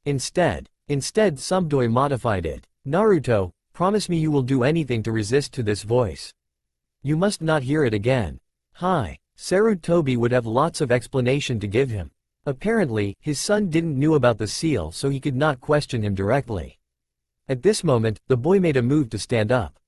Instead, Sumdoi modified it. "Naruto, promise me you will do anything to resist to this voice. You must not hear it again." Hi. Sarutobi would have lots of explanation to give him. Apparently, his son didn't know about the seal, so he could not question him directly. At this moment, the boy made a move to stand up.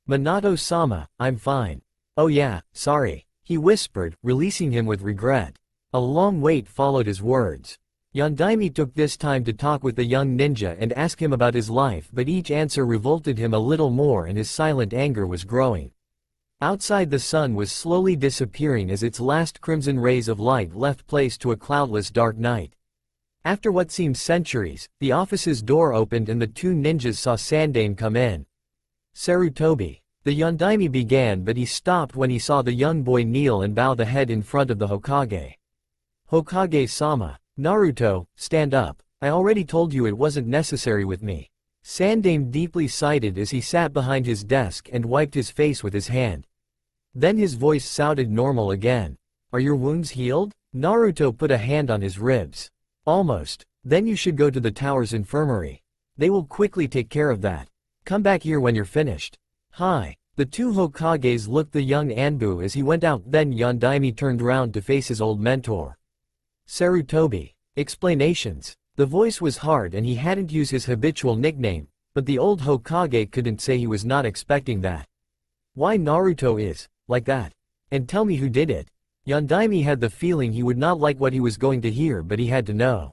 "Minato-sama, I'm fine." "Oh yeah, sorry," he whispered, releasing him with regret. A long wait followed his words. Yondaime took this time to talk with the young ninja and ask him about his life, but each answer revolted him a little more and his silent anger was growing. Outside, the sun was slowly disappearing as its last crimson rays of light left place to a cloudless dark night. After what seemed centuries, the office's door opened and the two ninjas saw Sandaime come in. "Sarutobi." The Yondaime began, but he stopped when he saw the young boy kneel and bow the head in front of the Hokage. "Hokage-sama. Naruto, stand up. I already told you it wasn't necessary with me." Sandaime deeply sighed as he sat behind his desk and wiped his face with his hand. Then his voice sounded normal again. "Are your wounds healed?" Naruto put a hand on his ribs. "Almost. Then you should go to the tower's infirmary. They will quickly take care of that. Come back here when you're finished." Hi. The two Hokages looked the young Anbu as he went out, then Yondaime turned round to face his old mentor. "Sarutobi. Explanations." The voice was hard and he hadn't used his habitual nickname, But the old Hokage couldn't say he was not expecting that. Why Naruto is like that? And tell me who did it. Yondaime had the feeling he would not like what he was going to hear, but he had to know.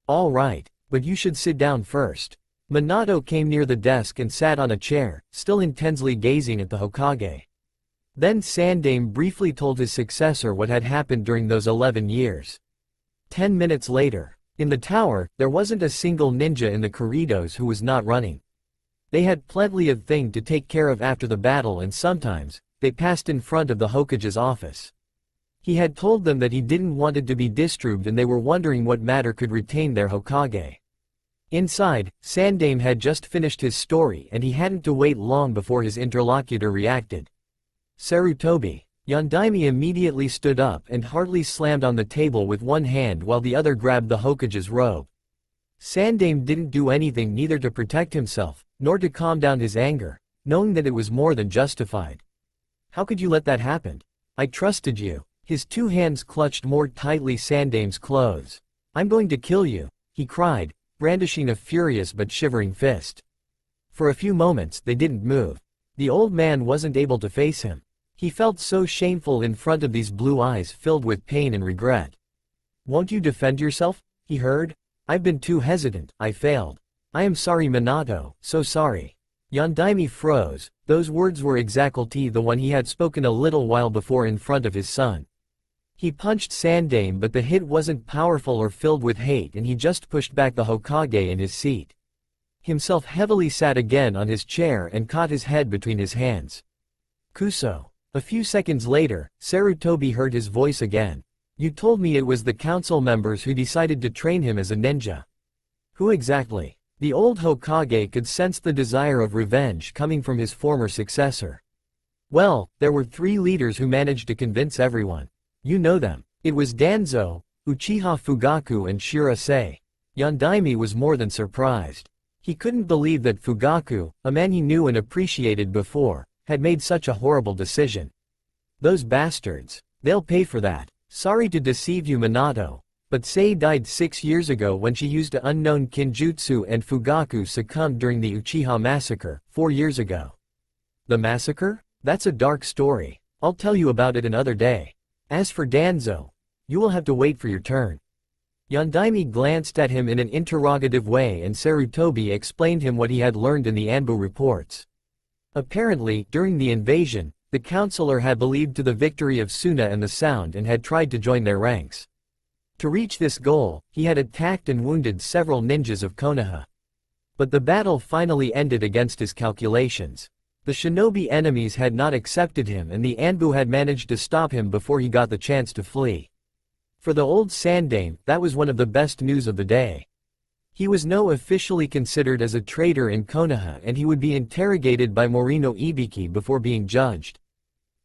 All right, but you should sit down first. Minato came near the desk and sat on a chair, still intensely gazing at the Hokage. Then Sandaime briefly told his successor what had happened during those 11 years. 10 minutes later, in the tower, there wasn't a single ninja in the corridors who was not running. They had plenty of things to take care of after the battle, and sometimes, they passed in front of the Hokage's office. He had told them that he didn't want it to be disturbed, and they were wondering what matter could retain their Hokage. Inside, Sandaime had just finished his story and he hadn't to wait long before his interlocutor reacted. Sarutobi. Yondaime immediately stood up and hardly slammed on the table with one hand while the other grabbed the Hokage's robe. Sandaime didn't do anything, neither to protect himself, nor to calm down his anger, knowing that it was more than justified. How could you let that happen? I trusted you. His two hands clutched more tightly Sandaime's clothes. I'm going to kill you, he cried, brandishing a furious but shivering fist. For a few moments they didn't move. The old man wasn't able to face him. He felt so shameful in front of these blue eyes filled with pain and regret. Won't you defend yourself? He heard. I've been too hesitant, I failed. I am sorry Minato, so sorry. Yondaime froze. Those words were exactly the one he had spoken a little while before in front of his son. He punched Sandaime, but the hit wasn't powerful or filled with hate, and he just pushed back the Hokage in his seat. Himself heavily sat again on his chair and caught his head between his hands. Kuso. A few seconds later, Sarutobi heard his voice again. You told me it was the council members who decided to train him as a ninja. Who exactly? The old Hokage could sense the desire of revenge coming from his former successor. Well, there were 3 leaders who managed to convince everyone. You know them. It was Danzo, Uchiha Fugaku and Shirase. Yondaime was more than surprised. He couldn't believe that Fugaku, a man he knew and appreciated before, had made such a horrible decision. Those bastards. They'll pay for that. Sorry to deceive you Minato, but Sei died 6 years ago when she used an unknown kinjutsu, and Fugaku succumbed during the Uchiha massacre, 4 years ago. The massacre? That's a dark story. I'll tell you about it another day. As for Danzo, you will have to wait for your turn. Yondaime glanced at him in an interrogative way, and Sarutobi explained him what he had learned in the Anbu reports. Apparently, during the invasion, the counselor had believed to the victory of Suna and the Sound and had tried to join their ranks. To reach this goal, he had attacked and wounded several ninjas of Konoha. But the battle finally ended against his calculations. The shinobi enemies had not accepted him, and the Anbu had managed to stop him before he got the chance to flee. For the old Sandaime, that was one of the best news of the day. He was now officially considered as a traitor in Konoha, and he would be interrogated by Morino Ibiki before being judged.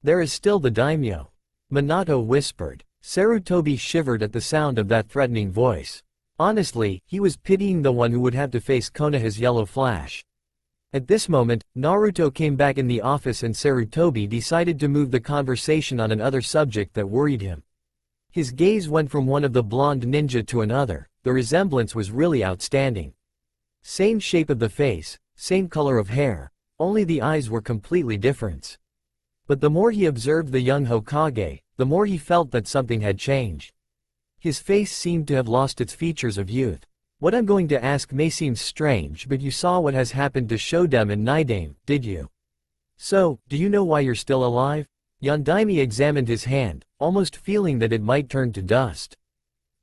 There is still the daimyo. Minato whispered. Sarutobi shivered at the sound of that threatening voice. Honestly, he was pitying the one who would have to face Konoha's yellow flash. At this moment, Naruto came back in the office, and Sarutobi decided to move the conversation on another subject that worried him. His gaze went from one of the blonde ninja to another. The resemblance was really outstanding. Same shape of the face, same color of hair, only the eyes were completely different. But the more he observed the young Hokage, the more he felt that something had changed. His face seemed to have lost its features of youth. What I'm going to ask may seem strange, but you saw what has happened to Shodem and Nidaime, did you? So, do you know why you're still alive? Yondaime examined his hand, almost feeling that it might turn to dust.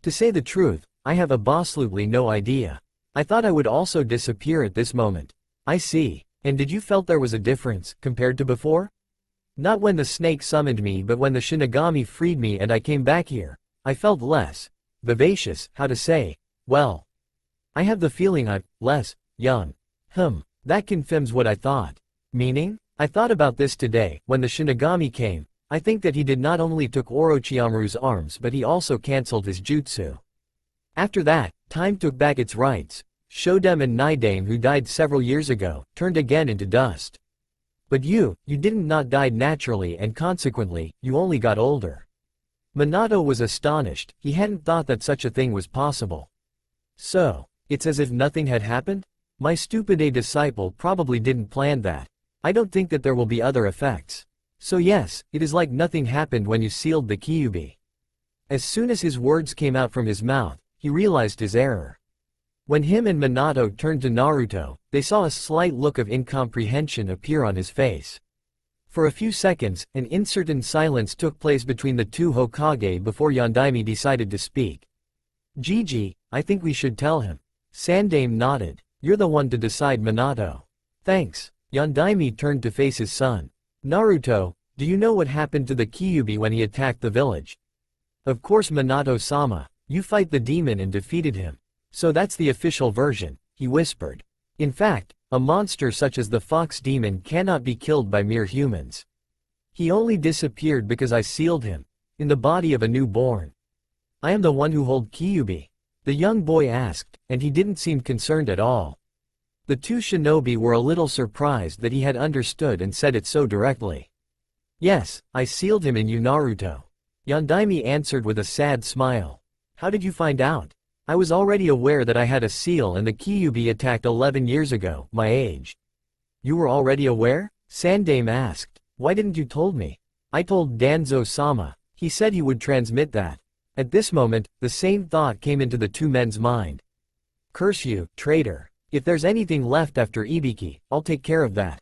To say the truth, I have absolutely no idea. I thought I would also disappear at this moment. I see. And did you felt there was a difference, compared to before? Not when the snake summoned me, but when the Shinigami freed me and I came back here. I felt less vivacious, how to say, well. I have the feeling I'm less young. That confirms what I thought. Meaning? I thought about this today, when the Shinigami came. I think that he did not only took Orochimaru's arms, but he also cancelled his jutsu. After that, time took back its rights. Shodem and Nidaime, who died several years ago, turned again into dust. But you didn't not died naturally, and consequently, you only got older. Minato was astonished. He hadn't thought that such a thing was possible. So, it's as if nothing had happened? My Tsunade disciple probably didn't plan that. I don't think that there will be other effects. So yes, it is like nothing happened when you sealed the Kyuubi. As soon as his words came out from his mouth, he realized his error. When him and Minato turned to Naruto, they saw a slight look of incomprehension appear on his face. For a few seconds, an uncertain silence took place between the two Hokage before Yondaime decided to speak. Gigi, I think we should tell him. Sandaime nodded. You're the one to decide, Minato. Thanks. Yondaime turned to face his son. Naruto, do you know what happened to the Kyuubi when he attacked the village? Of course, Minato-sama, you fight the demon and defeated him. So that's the official version, he whispered. In fact, a monster such as the fox demon cannot be killed by mere humans. He only disappeared because I sealed him, in the body of a newborn. I am the one who hold Kyuubi. The young boy asked, and he didn't seem concerned at all. The two shinobi were a little surprised that he had understood and said it so directly. Yes, I sealed him in you, Naruto. Yondaime answered with a sad smile. How did you find out? I was already aware that I had a seal and the Kyuubi attacked 11 years ago, my age. You were already aware? Sandaime asked. Why didn't you told me? I told Danzo-sama. He said he would transmit that. At this moment, the same thought came into the two men's mind. Curse you, traitor. If there's anything left after Ibiki, I'll take care of that.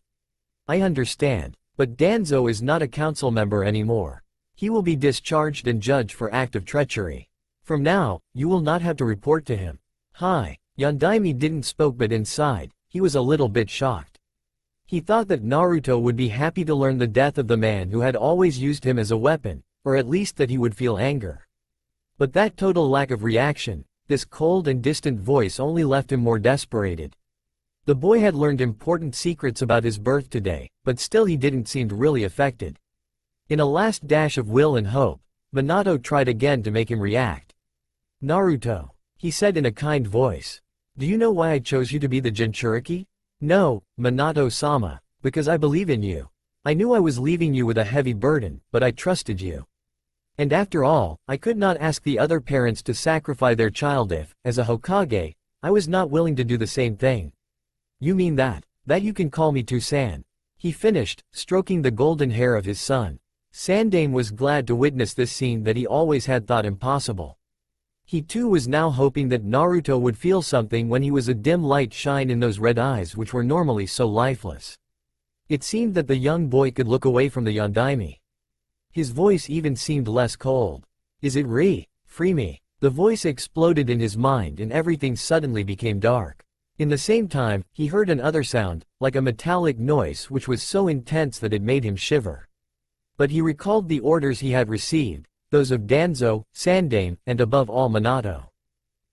I understand, but Danzo is not a council member anymore. He will be discharged and judged for act of treachery. From now, you will not have to report to him. Hi. Yondaime didn't spoke, but inside, he was a little bit shocked. He thought that Naruto would be happy to learn the death of the man who had always used him as a weapon, or at least that he would feel anger. But that total lack of reaction, this cold and distant voice only left him more desperated. The boy had learned important secrets about his birth today, but still he didn't seem really affected. In a last dash of will and hope, Minato tried again to make him react. Naruto, he said in a kind voice. Do you know why I chose you to be the Jinchuriki? No, Minato-sama, because I believe in you. I knew I was leaving you with a heavy burden, but I trusted you. And after all, I could not ask the other parents to sacrifice their child if, as a Hokage, I was not willing to do the same thing. You mean that you can call me Tsunade. He finished, stroking the golden hair of his son. Sandaime was glad to witness this scene that he always had thought impossible. He too was now hoping that Naruto would feel something when he was a dim light shine in those red eyes which were normally so lifeless. It seemed that the young boy could look away from the Yondaime. His voice even seemed less cold. Is it free me? The voice exploded in his mind and everything suddenly became dark. In the same time, he heard another sound, like a metallic noise which was so intense that it made him shiver. But he recalled the orders he had received, those of Danzo, Sandaime, and above all Minato.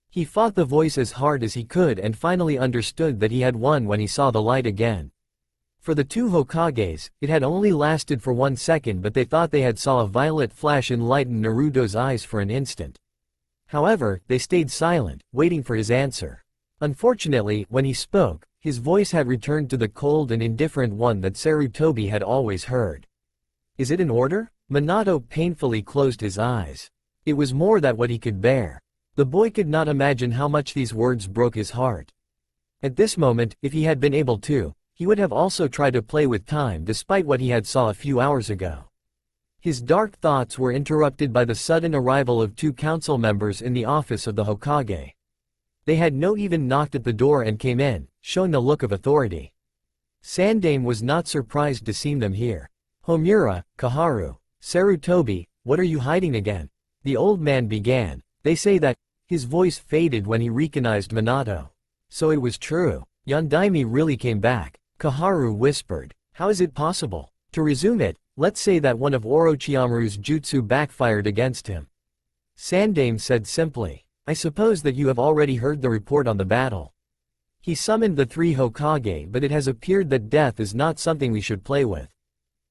He fought the voice as hard as he could and finally understood that he had won when he saw the light again. For the two Hokages, it had only lasted for 1 second, but they thought they had saw a violet flash enlighten Naruto's eyes for an instant. However, they stayed silent, waiting for his answer. Unfortunately, when he spoke, his voice had returned to the cold and indifferent one that Sarutobi had always heard. Is it an order? Minato painfully closed his eyes. It was more than what he could bear. The boy could not imagine how much these words broke his heart. At this moment, if he had been able to, he would have also tried to play with time despite what he had saw a few hours ago. His dark thoughts were interrupted by the sudden arrival of 2 council members in the office of the Hokage. They had not even knocked at the door and came in, showing a look of authority. Sandaime was not surprised to see them here. Homura, Kaharu, Sarutobi, what are you hiding again? The old man began. They say that. His voice faded when he recognized Minato. So it was true. Yondaime really came back. Kaharu whispered. How is it possible? To resume it, let's say that one of Orochimaru's jutsu backfired against him. Sandaime said simply. I suppose that you have already heard the report on the battle. He summoned the 3 Hokage, but it has appeared that death is not something we should play with.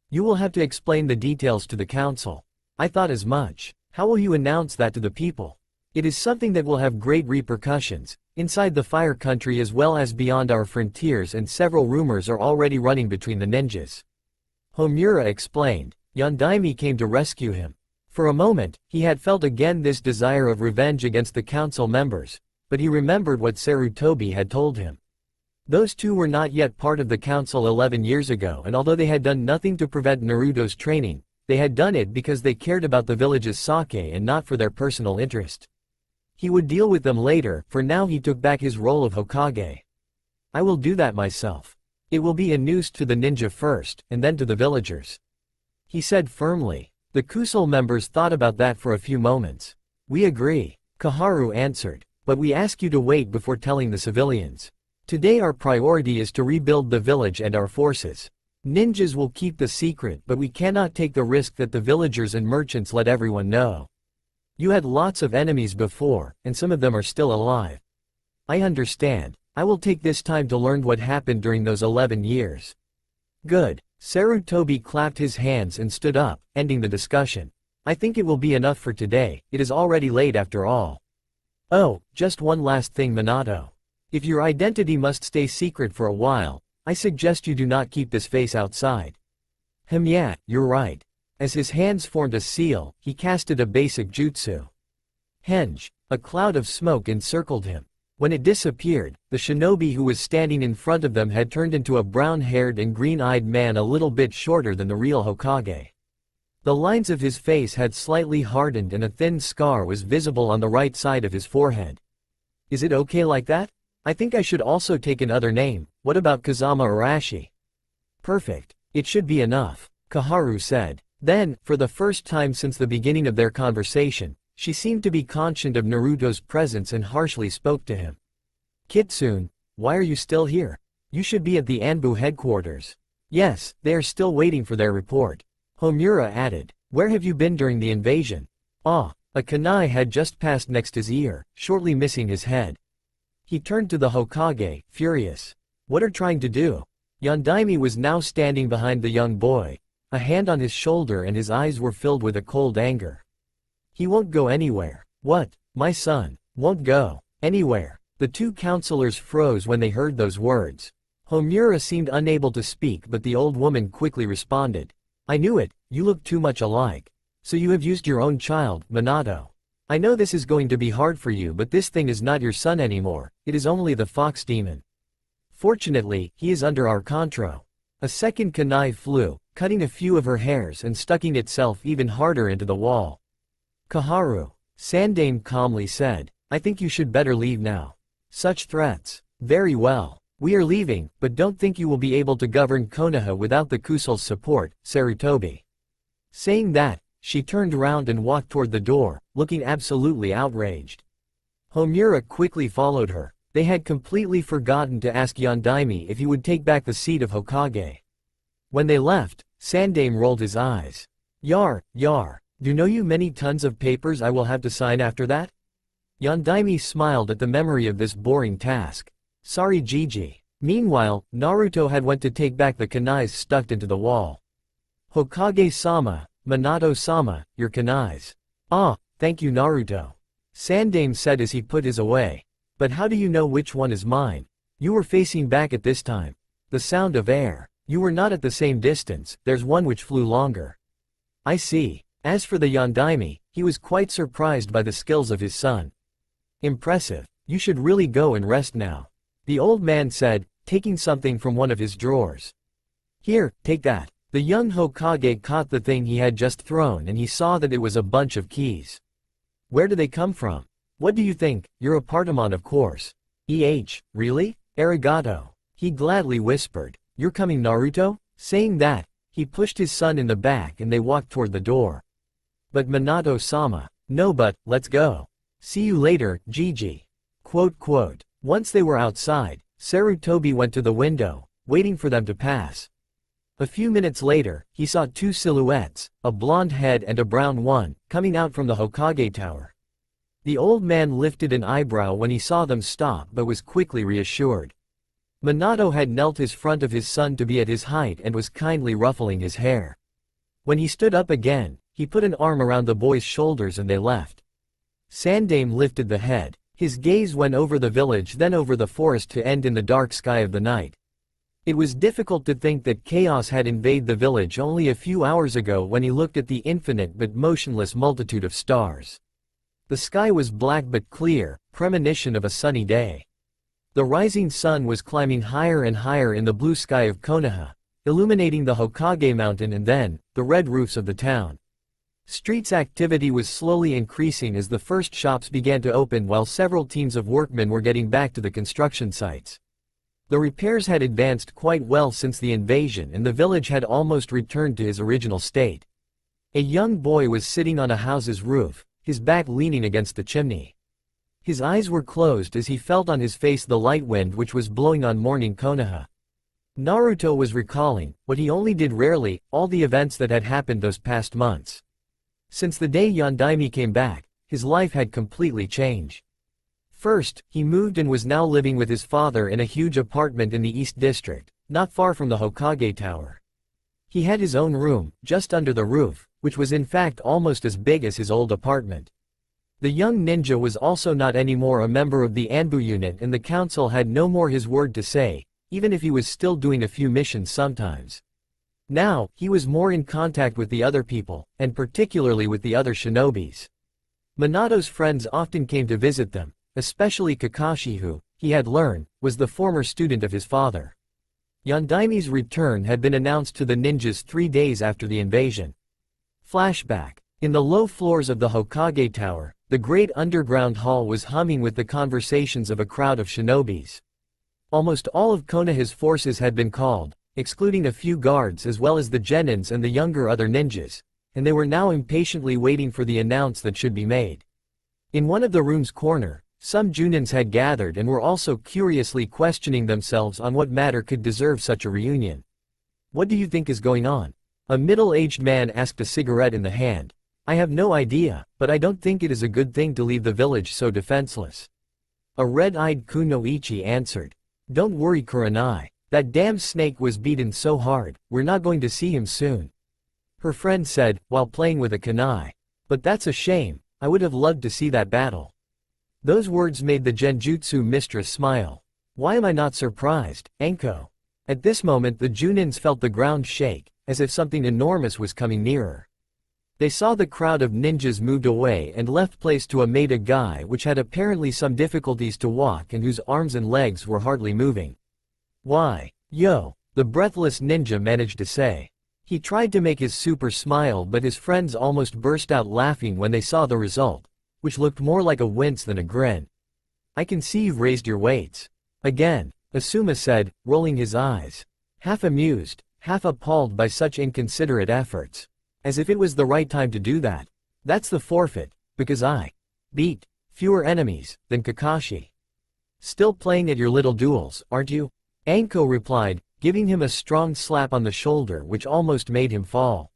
You will have to explain the details to the council. I thought as much. How will you announce that to the people? It is something that will have great repercussions, inside the Fire Country as well as beyond our frontiers, and several rumors are already running between the ninjas. Homura explained. Yondaime came to rescue him. For a moment, he had felt again this desire of revenge against the council members, but he remembered what Sarutobi had told him. Those two were not yet part of the council 11 years ago, and although they had done nothing to prevent Naruto's training, they had done it because they cared about the village's sake and not for their personal interest. He would deal with them later, for now he took back his role of Hokage. I will do that myself. It will be a noose to the ninja first, and then to the villagers, he said firmly. The council members thought about that for a few moments. We agree, Koharu answered, but we ask you to wait before telling the civilians. Today our priority is to rebuild the village and our forces. Ninjas will keep the secret, but we cannot take the risk that the villagers and merchants let everyone know. You had lots of enemies before, and some of them are still alive. I understand. I will take this time to learn what happened during those 11 years. Good. Sarutobi clapped his hands and stood up, ending the discussion. I think it will be enough for today, it is already late after all. Oh, just one last thing, Minato. If your identity must stay secret for a while, I suggest you do not keep this face outside. Yeah, you're right. As his hands formed a seal, he casted a basic jutsu. Henge. A cloud of smoke encircled him. When it disappeared, the shinobi who was standing in front of them had turned into a brown-haired and green-eyed man a little bit shorter than the real Hokage. The lines of his face had slightly hardened and a thin scar was visible on the right side of his forehead. Is it okay like that? I think I should also take another name. What about Kazama Arashi? Perfect. It should be enough, Koharu said. Then, for the first time since the beginning of their conversation, she seemed to be conscious of Naruto's presence and harshly spoke to him. Kitsune, why are you still here? You should be at the Anbu headquarters. Yes, they are still waiting for their report. Homura added. Where have you been during the invasion? Ah, a kunai had just passed next his ear, shortly missing his head. He turned to the Hokage, furious. What are trying to do? Yondaime was now standing behind the young boy, a hand on his shoulder, and his eyes were filled with a cold anger. He won't go anywhere. What? My son won't go anywhere. The two counselors froze when they heard those words. Homura seemed unable to speak, but the old woman quickly responded. I knew it, you look too much alike. So you have used your own child, Minato. I know this is going to be hard for you, but this thing is not your son anymore, it is only the fox demon. Fortunately, he is under our control. A second kunai flew, cutting a few of her hairs and stucking itself even harder into the wall. Koharu, Sandaime calmly said, I think you should better leave now. Such threats. Very well. We are leaving, but don't think you will be able to govern Konoha without the Kusal's support, Sarutobi. Saying that, she turned around and walked toward the door, looking absolutely outraged. Homura quickly followed her. They had completely forgotten to ask Yondaime if he would take back the seat of Hokage. When they left, Sandaime rolled his eyes. Yar. Do know you many tons of papers I will have to sign after that? Yondaime smiled at the memory of this boring task. Sorry Gigi. Meanwhile, Naruto had went to take back the kunais stuck into the wall. Hokage-sama, Minato-sama, your kunais. Ah, thank you Naruto. Sandaime said as he put his away. But how do you know which one is mine? You were facing back at this time. The sound of air. You were not at the same distance, there's one which flew longer. I see. As for the Yondaime, he was quite surprised by the skills of his son. Impressive. You should really go and rest now. The old man said, taking something from one of his drawers. Here, take that. The young Hokage caught the thing he had just thrown and he saw that it was a bunch of keys. Where do they come from? What do you think? You're a Partamon, of course. Really? Arigato. He gladly whispered. You're coming, Naruto? Saying that, he pushed his son in the back and they walked toward the door. But Minato-sama. No, but, let's go. See you later, Gigi. Once they were outside, Sarutobi went to the window, waiting for them to pass. A few minutes later, he saw two silhouettes, a blonde head and a brown one, coming out from the Hokage tower. The old man lifted an eyebrow when he saw them stop but was quickly reassured. Minato had knelt in front of his son to be at his height and was kindly ruffling his hair. When he stood up again, he put an arm around the boy's shoulders and they left. Sandaime lifted the head. His gaze went over the village, then over the forest to end in the dark sky of the night. It was difficult to think that chaos had invaded the village only a few hours ago when he looked at the infinite but motionless multitude of stars. The sky was black but clear, premonition of a sunny day. The rising sun was climbing higher and higher in the blue sky of Konoha, illuminating the Hokage mountain and then, the red roofs of the town. Streets activity was slowly increasing as the first shops began to open while several teams of workmen were getting back to the construction sites. The repairs had advanced quite well since the invasion and the village had almost returned to its original state. A young boy was sitting on a house's roof, his back leaning against the chimney. His eyes were closed as he felt on his face the light wind which was blowing on morning Konoha. Naruto was recalling, what he only did rarely, all the events that had happened those past months. Since the day Yondaime came back, his life had completely changed. First, he moved and was now living with his father in a huge apartment in the East District, not far from the Hokage Tower. He had his own room, just under the roof, which was in fact almost as big as his old apartment. The young ninja was also not anymore a member of the Anbu unit and the council had no more his word to say, even if he was still doing a few missions sometimes. Now, he was more in contact with the other people, and particularly with the other shinobis. Minato's friends often came to visit them, especially Kakashi who, he had learned, was the former student of his father. Yondaime's return had been announced to the ninjas 3 days after the invasion. Flashback. In the low floors of the Hokage Tower, the great underground hall was humming with the conversations of a crowd of shinobis. Almost all of Konoha's forces had been called, excluding a few guards as well as the genins and the younger other ninjas, and they were now impatiently waiting for the announce that should be made. In one of the room's corner, some junins had gathered and were also curiously questioning themselves on what matter could deserve such a reunion. "What do you think is going on?" a middle-aged man asked, a cigarette in the hand. "I have no idea, but I don't think it is a good thing to leave the village so defenseless." A red-eyed kunoichi answered. "Don't worry Kurenai. That damn snake was beaten so hard, we're not going to see him soon." Her friend said, while playing with a kunai. "But that's a shame, I would have loved to see that battle." Those words made the genjutsu mistress smile. "Why am I not surprised, Anko?" At this moment the junins felt the ground shake, as if something enormous was coming nearer. They saw the crowd of ninjas moved away and left place to a maida guy which had apparently some difficulties to walk and whose arms and legs were hardly moving. "Why, yo," the breathless ninja managed to say. He tried to make his super smile but his friends almost burst out laughing when they saw the result, which looked more like a wince than a grin. "I can see you've raised your weights." Again, Asuma said, rolling his eyes. Half amused, half appalled by such inconsiderate efforts. As if it was the right time to do that. "That's the forfeit, because I beat fewer enemies than Kakashi." "Still playing at your little duels, aren't you?" Anko replied, giving him a strong slap on the shoulder which almost made him fall.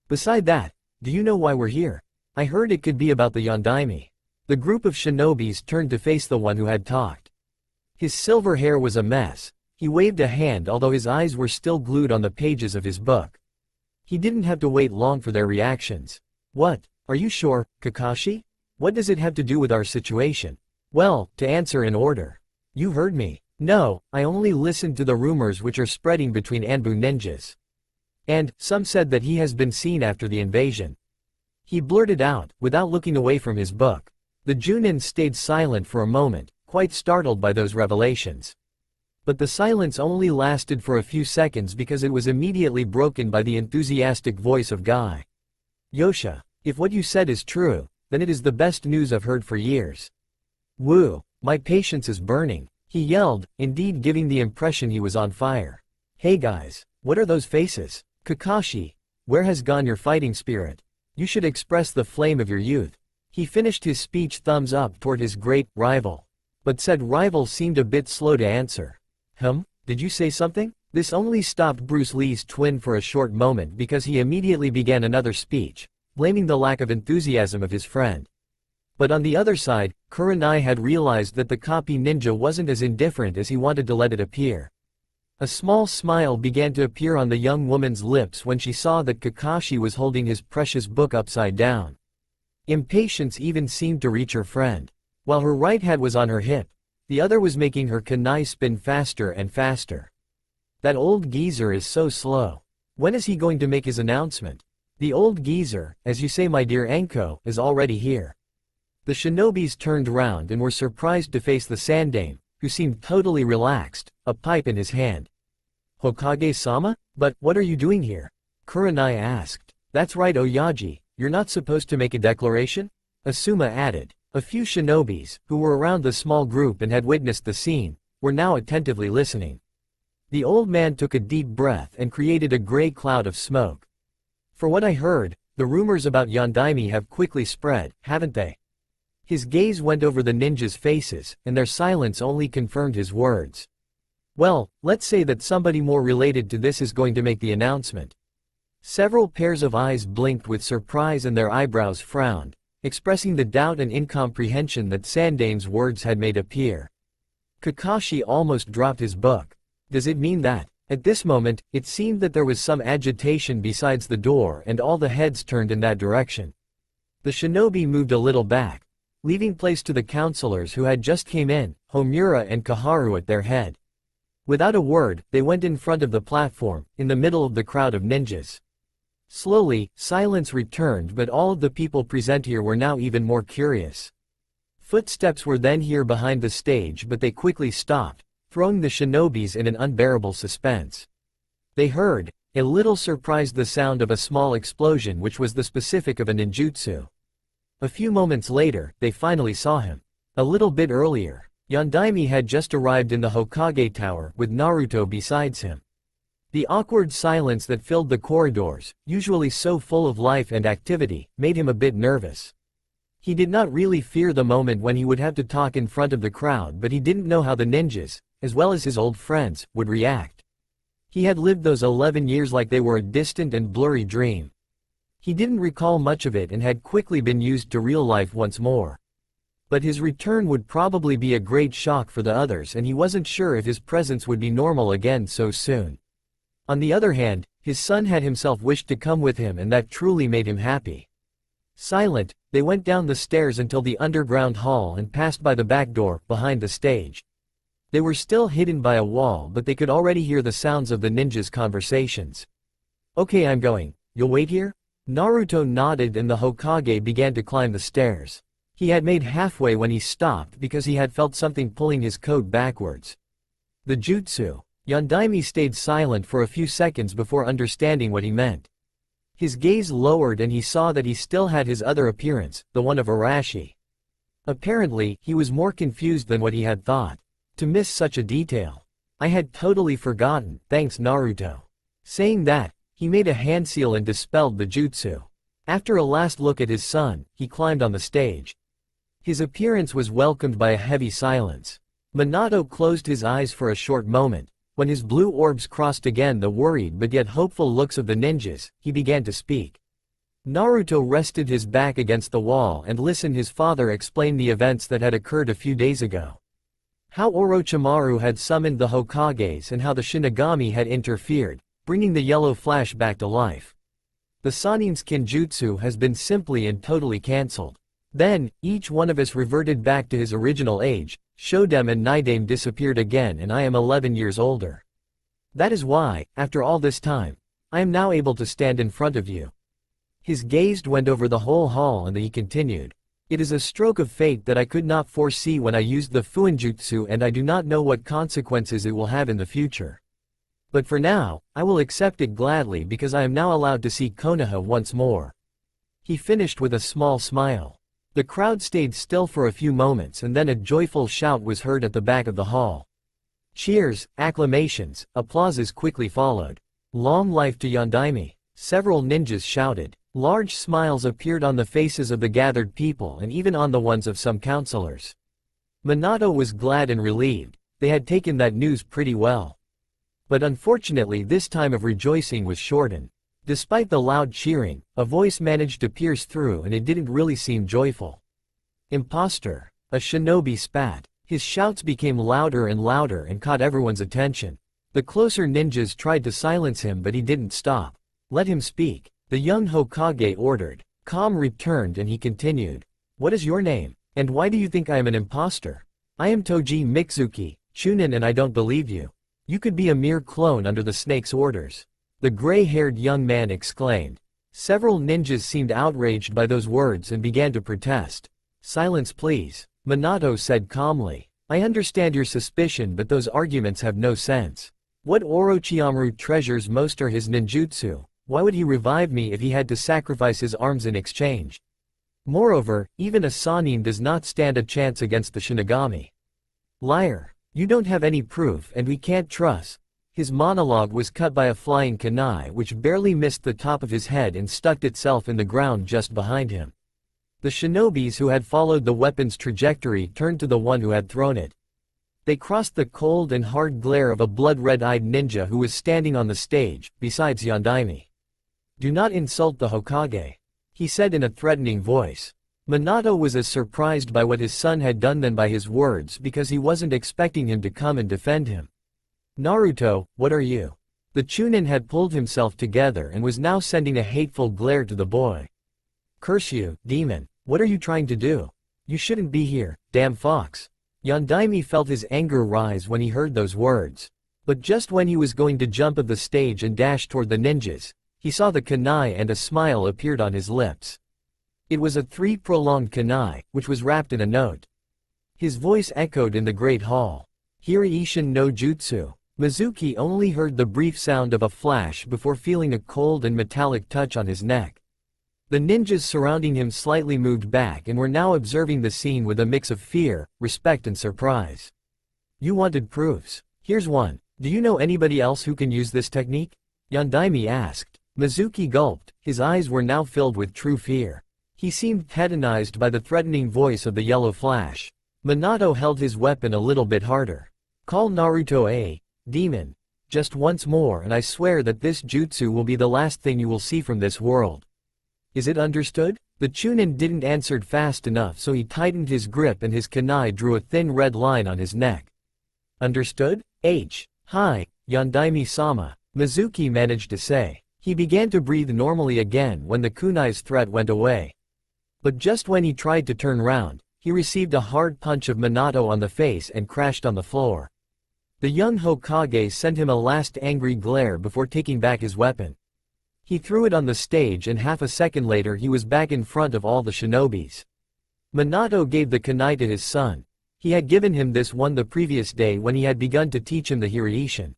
"Beside that, do you know why we're here? I heard it could be about the Yondaime." The group of shinobis turned to face the one who had talked. His silver hair was a mess. He waved a hand although his eyes were still glued on the pages of his book. He didn't have to wait long for their reactions. "What, are you sure, Kakashi? What does it have to do with our situation?" "Well, to answer in order. You heard me." "No, I only listened to the rumors which are spreading between Anbu ninjas. And, some said that he has been seen after the invasion." He blurted out, without looking away from his book. The Junin stayed silent for a moment, quite startled by those revelations. But the silence only lasted for a few seconds because it was immediately broken by the enthusiastic voice of Guy. "Yosha, if what you said is true, then it is the best news I've heard for years. Woo, my patience is burning," he yelled, indeed giving the impression he was on fire. "Hey guys, what are those faces? Kakashi, where has gone your fighting spirit? You should express the flame of your youth." He finished his speech thumbs up toward his great rival. But said rival seemed a bit slow to answer. Did you say something?" This only stopped Bruce Lee's twin for a short moment because he immediately began another speech, blaming the lack of enthusiasm of his friend. But on the other side, Kurenai had realized that the copy ninja wasn't as indifferent as he wanted to let it appear. A small smile began to appear on the young woman's lips when she saw that Kakashi was holding his precious book upside down. Impatience even seemed to reach her friend. While her right hand was on her hip, the other was making her kunai spin faster and faster. "That old geezer is so slow. When is he going to make his announcement?" "The old geezer, as you say my dear Anko, is already here." The shinobis turned round and were surprised to face the Sandame, who seemed totally relaxed, a pipe in his hand. "Hokage-sama? But, what are you doing here?" Kurenai asked. "That's right, Oyaji, you're not supposed to make a declaration?" Asuma added. A few shinobis, who were around the small group and had witnessed the scene, were now attentively listening. The old man took a deep breath and created a gray cloud of smoke. "For what I heard, the rumors about Yondaime have quickly spread, haven't they?" His gaze went over the ninjas' faces, and their silence only confirmed his words. "Well, let's say that somebody more related to this is going to make the announcement." Several pairs of eyes blinked with surprise and their eyebrows frowned, expressing the doubt and incomprehension that Sandame's words had made appear. Kakashi almost dropped his book. Does it mean that? At this moment, it seemed that there was some agitation besides the door and all the heads turned in that direction. The shinobi moved a little back, leaving place to the counselors who had just came in, Homura and Kaharu at their head. Without a word, they went in front of the platform, in the middle of the crowd of ninjas. Slowly, silence returned, but all of the people present here were now even more curious. Footsteps were then here behind the stage, but they quickly stopped, throwing the shinobis in an unbearable suspense. They heard, a little surprised, the sound of a small explosion which was the specific of a ninjutsu. A few moments later, they finally saw him. A little bit earlier, Yondaime had just arrived in the Hokage Tower, with Naruto besides him. The awkward silence that filled the corridors, usually so full of life and activity, made him a bit nervous. He did not really fear the moment when he would have to talk in front of the crowd, but he didn't know how the ninjas, as well as his old friends, would react. He had lived those 11 years like they were a distant and blurry dream. He didn't recall much of it and had quickly been used to real life once more. But his return would probably be a great shock for the others, and he wasn't sure if his presence would be normal again so soon. On the other hand, his son had himself wished to come with him, and that truly made him happy. Silent, they went down the stairs until the underground hall and passed by the back door, behind the stage. They were still hidden by a wall, but they could already hear the sounds of the ninjas' conversations. "Okay, I'm going. You'll wait here?" Naruto nodded and the Hokage began to climb the stairs. He had made halfway when he stopped because he had felt something pulling his coat backwards. The jutsu. Yondaime stayed silent for a few seconds before understanding what he meant. His gaze lowered and he saw that he still had his other appearance, the one of Arashi. Apparently, he was more confused than what he had thought. To miss such a detail. "I had totally forgotten, thanks Naruto." Saying that, he made a hand seal and dispelled the jutsu. After a last look at his son, he climbed on the stage. His appearance was welcomed by a heavy silence. Minato closed his eyes for a short moment. When his blue orbs crossed again the worried but yet hopeful looks of the ninjas, he began to speak. Naruto rested his back against the wall and listened his father explain the events that had occurred a few days ago. How Orochimaru had summoned the Hokages and how the Shinigami had interfered, bringing the yellow flash back to life. The Sannin's Kinjutsu has been simply and totally cancelled. Then, each one of us reverted back to his original age, Shodem and Nidame disappeared again, and I am 11 years older. That is why, after all this time, I am now able to stand in front of you. His gaze went over the whole hall and he continued. It is a stroke of fate that I could not foresee when I used the Fuinjutsu, and I do not know what consequences it will have in the future. But for now, I will accept it gladly because I am now allowed to see Konoha once more. He finished with a small smile. The crowd stayed still for a few moments and then a joyful shout was heard at the back of the hall. Cheers, acclamations, applauses quickly followed. "Long life to Yondaime," several ninjas shouted. Large smiles appeared on the faces of the gathered people and even on the ones of some counselors. Minato was glad and relieved. They had taken that news pretty well. But unfortunately this time of rejoicing was shortened. Despite the loud cheering, a voice managed to pierce through and it didn't really seem joyful. "Imposter!" A shinobi spat. His shouts became louder and caught everyone's attention. The closer ninjas tried to silence him but he didn't stop. "Let him speak," the young Hokage ordered. Calm returned and he continued. "What is your name? And why do you think I am an imposter?" "I am Toji Mitsuki, chunin, and I don't believe you. You could be a mere clone under the snake's orders," the gray-haired young man exclaimed. Several ninjas seemed outraged by those words and began to protest. "Silence please," Minato said calmly. I understand your suspicion, but those arguments have no sense. What Orochimaru treasures most are his ninjutsu. Why would he revive me if he had to sacrifice his arms in exchange? Moreover, even a Sannin does not stand a chance against the Shinigami. Liar. You don't have any proof and we can't trust. His monologue was cut by a flying kunai which barely missed the top of his head and stuck itself in the ground just behind him. The shinobis who had followed the weapon's trajectory turned to the one who had thrown it. They crossed the cold and hard glare of a blood-red-eyed ninja who was standing on the stage, besides Yondaime. Do not insult the Hokage, he said in a threatening voice. Minato was as surprised by what his son had done than by his words because he wasn't expecting him to come and defend him. Naruto, what are you? The chunin had pulled himself together and was now sending a hateful glare to the boy. Curse you, demon. What are you trying to do? You shouldn't be here, damn fox. Yondaime felt his anger rise when he heard those words. But just when he was going to jump off the stage and dash toward the ninjas, he saw the kunai and a smile appeared on his lips. It was a prolonged kunai, which was wrapped in a note. His voice echoed in the great hall. Hiraishin no jutsu. Mizuki only heard the brief sound of a flash before feeling a cold and metallic touch on his neck. The ninjas surrounding him slightly moved back and were now observing the scene with a mix of fear, respect and surprise. You wanted proofs. Here's one. Do you know anybody else who can use this technique? Yondaime asked. Mizuki gulped, his eyes were now filled with true fear. He seemed tetanized by the threatening voice of the yellow flash. Minato held his weapon a little bit harder. Call Naruto a demon. Just once more and I swear that this jutsu will be the last thing you will see from this world. Is it understood? The chunin didn't answer fast enough, so he tightened his grip and his kunai drew a thin red line on his neck. Understood? Hi, Yondaime-sama, Mizuki managed to say. He began to breathe normally again when the kunai's threat went away. But just when he tried to turn round, he received a hard punch of Minato on the face and crashed on the floor. The young Hokage sent him a last angry glare before taking back his weapon. He threw it on the stage and half a second later he was back in front of all the shinobis. Minato gave the kunai to his son. He had given him this one the previous day when he had begun to teach him the Hiraishin.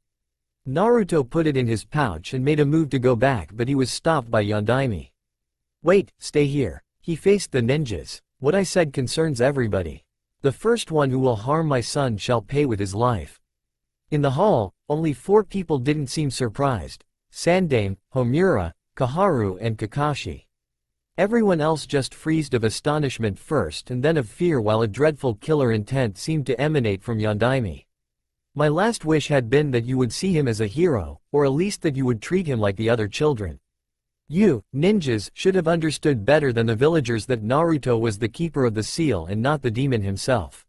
Naruto put it in his pouch and made a move to go back, but he was stopped by Yondaime. Wait, stay here. He faced the ninjas. What I said concerns everybody. The first one who will harm my son shall pay with his life. In the hall, only 4 people didn't seem surprised. Sandaime, Homura, Kaharu and Kakashi. Everyone else just freezed of astonishment first and then of fear while a dreadful killer intent seemed to emanate from Yondaime. My last wish had been that you would see him as a hero, or at least that you would treat him like the other children. You, ninjas, should have understood better than the villagers that Naruto was the keeper of the seal and not the demon himself.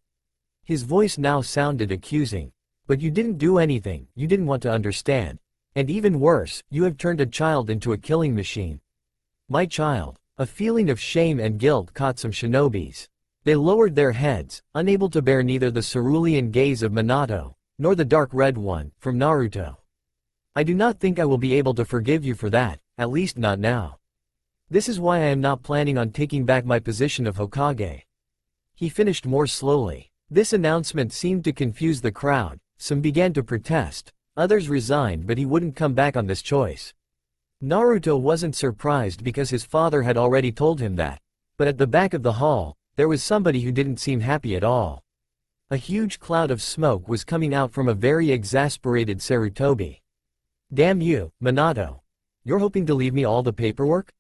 His voice now sounded accusing. But you didn't do anything, you didn't want to understand. And even worse, you have turned a child into a killing machine. My child. A feeling of shame and guilt caught some shinobis. They lowered their heads, unable to bear neither the cerulean gaze of Minato, nor the dark red one, from Naruto. I do not think I will be able to forgive you for that, at least not now. This is why I am not planning on taking back my position of Hokage. He finished more slowly. This announcement seemed to confuse the crowd. Some began to protest. Others resigned, but he wouldn't come back on this choice. Naruto wasn't surprised because his father had already told him that. But at the back of the hall, there was somebody who didn't seem happy at all. A huge cloud of smoke was coming out from a very exasperated Sarutobi. Damn you, Minato. You're hoping to leave me all the paperwork?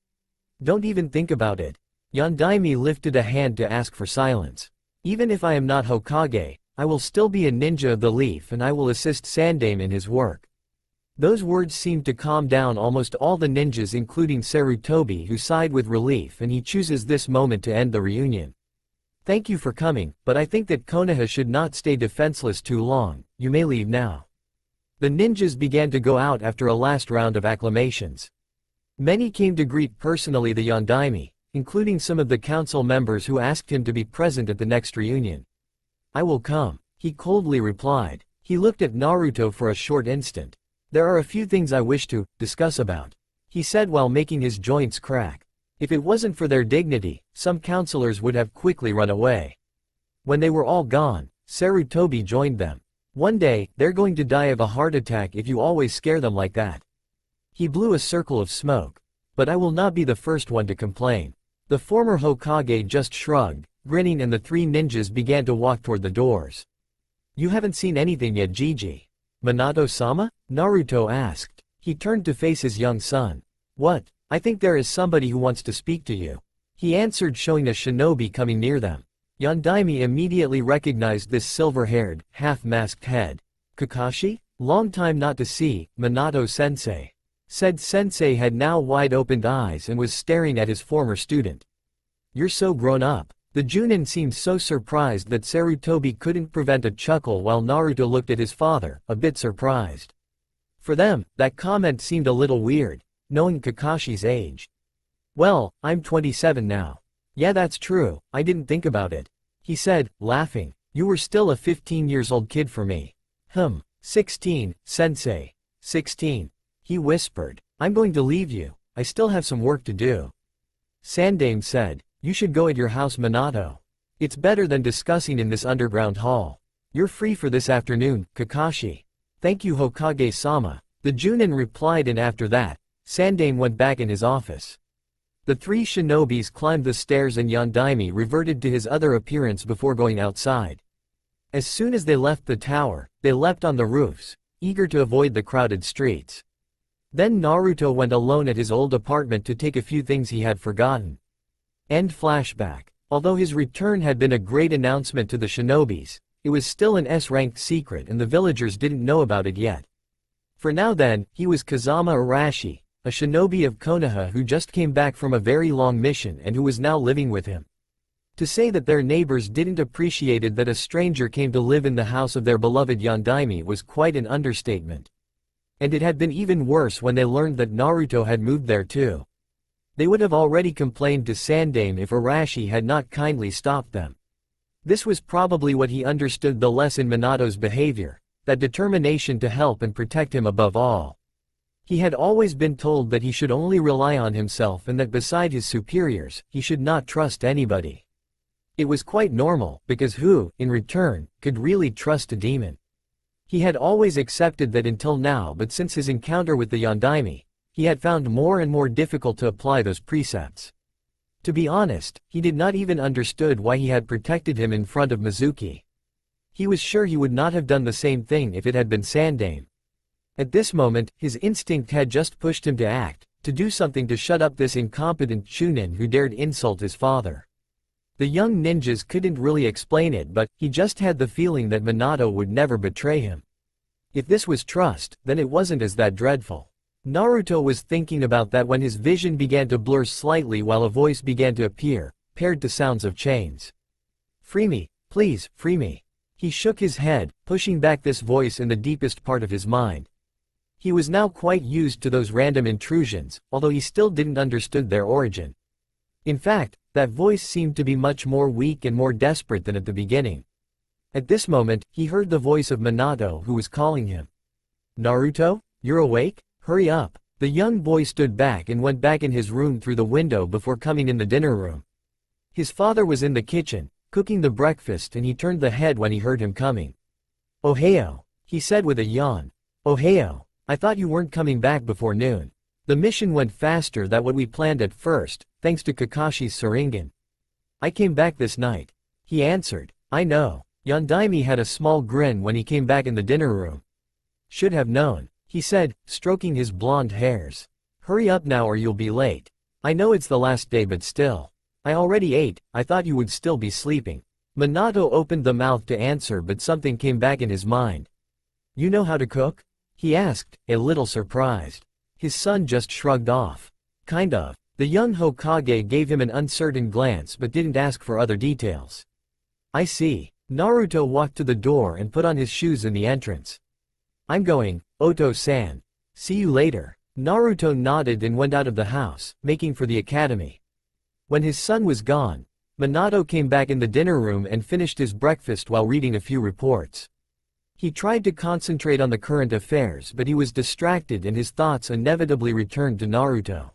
Don't even think about it. Yondaime lifted a hand to ask for silence. Even if I am not Hokage, I will still be a ninja of the leaf and I will assist Sandaime in his work. Those words seemed to calm down almost all the ninjas, including Sarutobi, who sighed with relief, and he chooses this moment to end the reunion. Thank you for coming, but I think that Konoha should not stay defenseless too long. You may leave now. The ninjas began to go out after a last round of acclamations. Many came to greet personally the Yondaime, including some of the council members who asked him to be present at the next reunion. I will come, he coldly replied. He looked at Naruto for a short instant. There are a few things I wish to discuss about, he said while making his joints crack. If it wasn't for their dignity, some counselors would have quickly run away. When they were all gone, Sarutobi joined them. One day, they're going to die of a heart attack if you always scare them like that. He blew a circle of smoke. But I will not be the first one to complain. The former Hokage just shrugged, grinning, and the three ninjas began to walk toward the doors. You haven't seen anything yet, Gigi? Minato-sama? Naruto asked. He turned to face his young son. What? I think there is somebody who wants to speak to you. He answered, showing a shinobi coming near them. Yondaime immediately recognized this silver-haired, half-masked head. Kakashi? Long time not to see, Minato-sensei. Said sensei had now wide-opened eyes and was staring at his former student. You're so grown up. The Chunin seemed so surprised that Sarutobi couldn't prevent a chuckle while Naruto looked at his father, a bit surprised. For them, that comment seemed a little weird, knowing Kakashi's age. Well, I'm 27 now. Yeah, that's true, I didn't think about it. He said, laughing. You were still a 15-years-old kid for me. 16, sensei. 16. He whispered. I'm going to leave you, I still have some work to do. Sandaime said. You should go at your house, Minato. It's better than discussing in this underground hall. You're free for this afternoon, Kakashi. Thank you, Hokage-sama. The Chunin replied, and after that, Sandaime went back in his office. The three shinobis climbed the stairs and Yondaime reverted to his other appearance before going outside. As soon as they left the tower, they leapt on the roofs, eager to avoid the crowded streets. Then Naruto went alone at his old apartment to take a few things he had forgotten. End flashback. Although his return had been a great announcement to the shinobis, it was still an S-ranked secret and the villagers didn't know about it yet. For now then, he was Kazama Arashi, a shinobi of Konoha who just came back from a very long mission and who was now living with him. To say that their neighbors didn't appreciate that a stranger came to live in the house of their beloved Yondaime was quite an understatement. And it had been even worse when they learned that Naruto had moved there too. They would have already complained to Sandaime if Arashi had not kindly stopped them. This was probably what he understood the less in Minato's behavior, that determination to help and protect him above all. He had always been told that he should only rely on himself and that beside his superiors, he should not trust anybody. It was quite normal, because who, in return, could really trust a demon? He had always accepted that until now, but since his encounter with the Yondaime, he had found more and more difficult to apply those precepts. To be honest, he did not even understood why he had protected him in front of Mizuki. He was sure he would not have done the same thing if it had been Sandaime. At this moment, his instinct had just pushed him to act, to do something to shut up this incompetent Chunin who dared insult his father. The young ninjas couldn't really explain it, but he just had the feeling that Minato would never betray him. If this was trust, then it wasn't as that dreadful. Naruto was thinking about that when his vision began to blur slightly while a voice began to appear, paired to sounds of chains. Free me, please, free me. He shook his head, pushing back this voice in the deepest part of his mind. He was now quite used to those random intrusions, although he still didn't understand their origin. In fact, that voice seemed to be much more weak and more desperate than at the beginning. At this moment, he heard the voice of Minato who was calling him. Naruto, you're awake? Hurry up. The young boy stood back and went back in his room through the window before coming in the dinner room. His father was in the kitchen, cooking the breakfast, and he turned the head when he heard him coming. Ohio, he said with a yawn. Ohio, I thought you weren't coming back before noon. The mission went faster than what we planned at first, thanks to Kakashi's Sharingan. I came back this night. He answered. I know. Yondaime had a small grin when he came back in the dinner room. Should have known, he said, stroking his blonde hairs. Hurry up now or you'll be late. I know it's the last day but still. I already ate, I thought you would still be sleeping. Minato opened the mouth to answer but something came back in his mind. You know how to cook? He asked, a little surprised. His son just shrugged off. Kind of. The young Hokage gave him an uncertain glance but didn't ask for other details. I see. Naruto walked to the door and put on his shoes in the entrance. I'm going, Oto-san. See you later. Naruto nodded and went out of the house, making for the academy. When his son was gone, Minato came back in the dinner room and finished his breakfast while reading a few reports. He tried to concentrate on the current affairs but he was distracted and his thoughts inevitably returned to Naruto.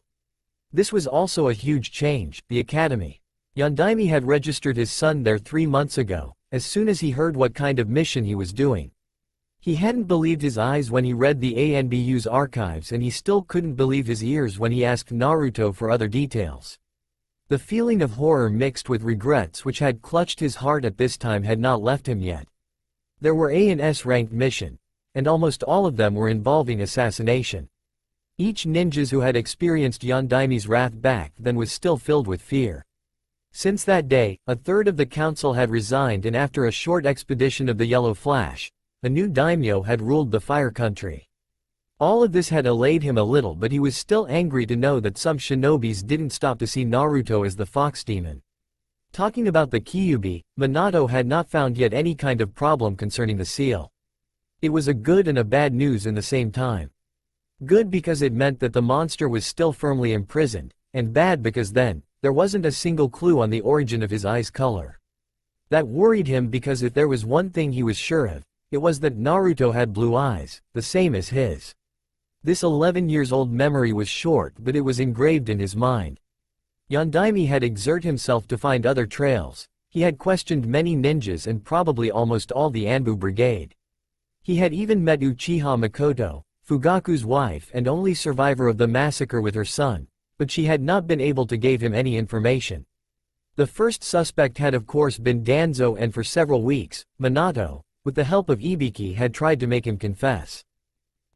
This was also a huge change, the academy. Yondaime had registered his son there 3 months ago, as soon as he heard what kind of mission he was doing. He hadn't believed his eyes when he read the ANBU's archives, and he still couldn't believe his ears when he asked Naruto for other details. The feeling of horror mixed with regrets which had clutched his heart at this time had not left him yet. There were A and S ranked missions, and almost all of them were involving assassination. Each ninjas who had experienced Yondaimi's wrath back then was still filled with fear. Since that day, a third of the council had resigned, and after a short expedition of the Yellow Flash, a new daimyo had ruled the Fire Country. All of this had allayed him a little, but he was still angry to know that some shinobis didn't stop to see Naruto as the fox demon. Talking about the Kyuubi, Minato had not found yet any kind of problem concerning the seal. It was a good and a bad news in the same time. Good because it meant that the monster was still firmly imprisoned, and bad because then, there wasn't a single clue on the origin of his eye's color. That worried him because if there was one thing he was sure of, it was that Naruto had blue eyes, the same as his. This 11-years-old memory was short, but it was engraved in his mind. Yondaime had exerted himself to find other trails. He had questioned many ninjas and probably almost all the Anbu brigade. He had even met Uchiha Makoto, Fugaku's wife and only survivor of the massacre with her son, but she had not been able to give him any information. The first suspect had of course been Danzo, and for several weeks, Minato, with the help of Ibiki, had tried to make him confess.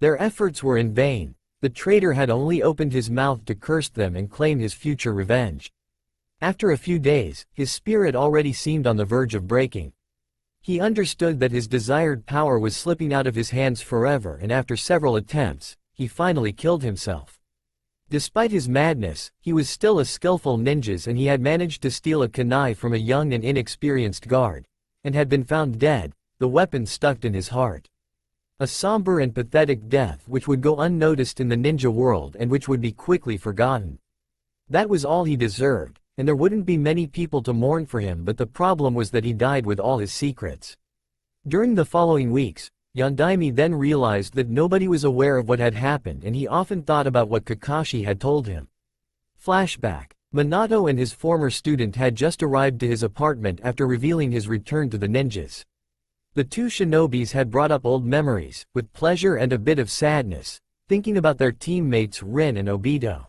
Their efforts were in vain. The traitor had only opened his mouth to curse them and claim his future revenge. After a few days, his spirit already seemed on the verge of breaking. He understood that his desired power was slipping out of his hands forever, and after several attempts, he finally killed himself. Despite his madness, he was still a skillful ninja, and he had managed to steal a kunai from a young and inexperienced guard, and had been found dead, the weapon stuck in his heart. A somber and pathetic death which would go unnoticed in the ninja world and which would be quickly forgotten. That was all he deserved, and there wouldn't be many people to mourn for him, but the problem was that he died with all his secrets. During the following weeks, Yondaime then realized that nobody was aware of what had happened, and he often thought about what Kakashi had told him. Flashback. Minato and his former student had just arrived to his apartment after revealing his return to the ninjas. The two shinobis had brought up old memories, with pleasure and a bit of sadness, thinking about their teammates Rin and Obito.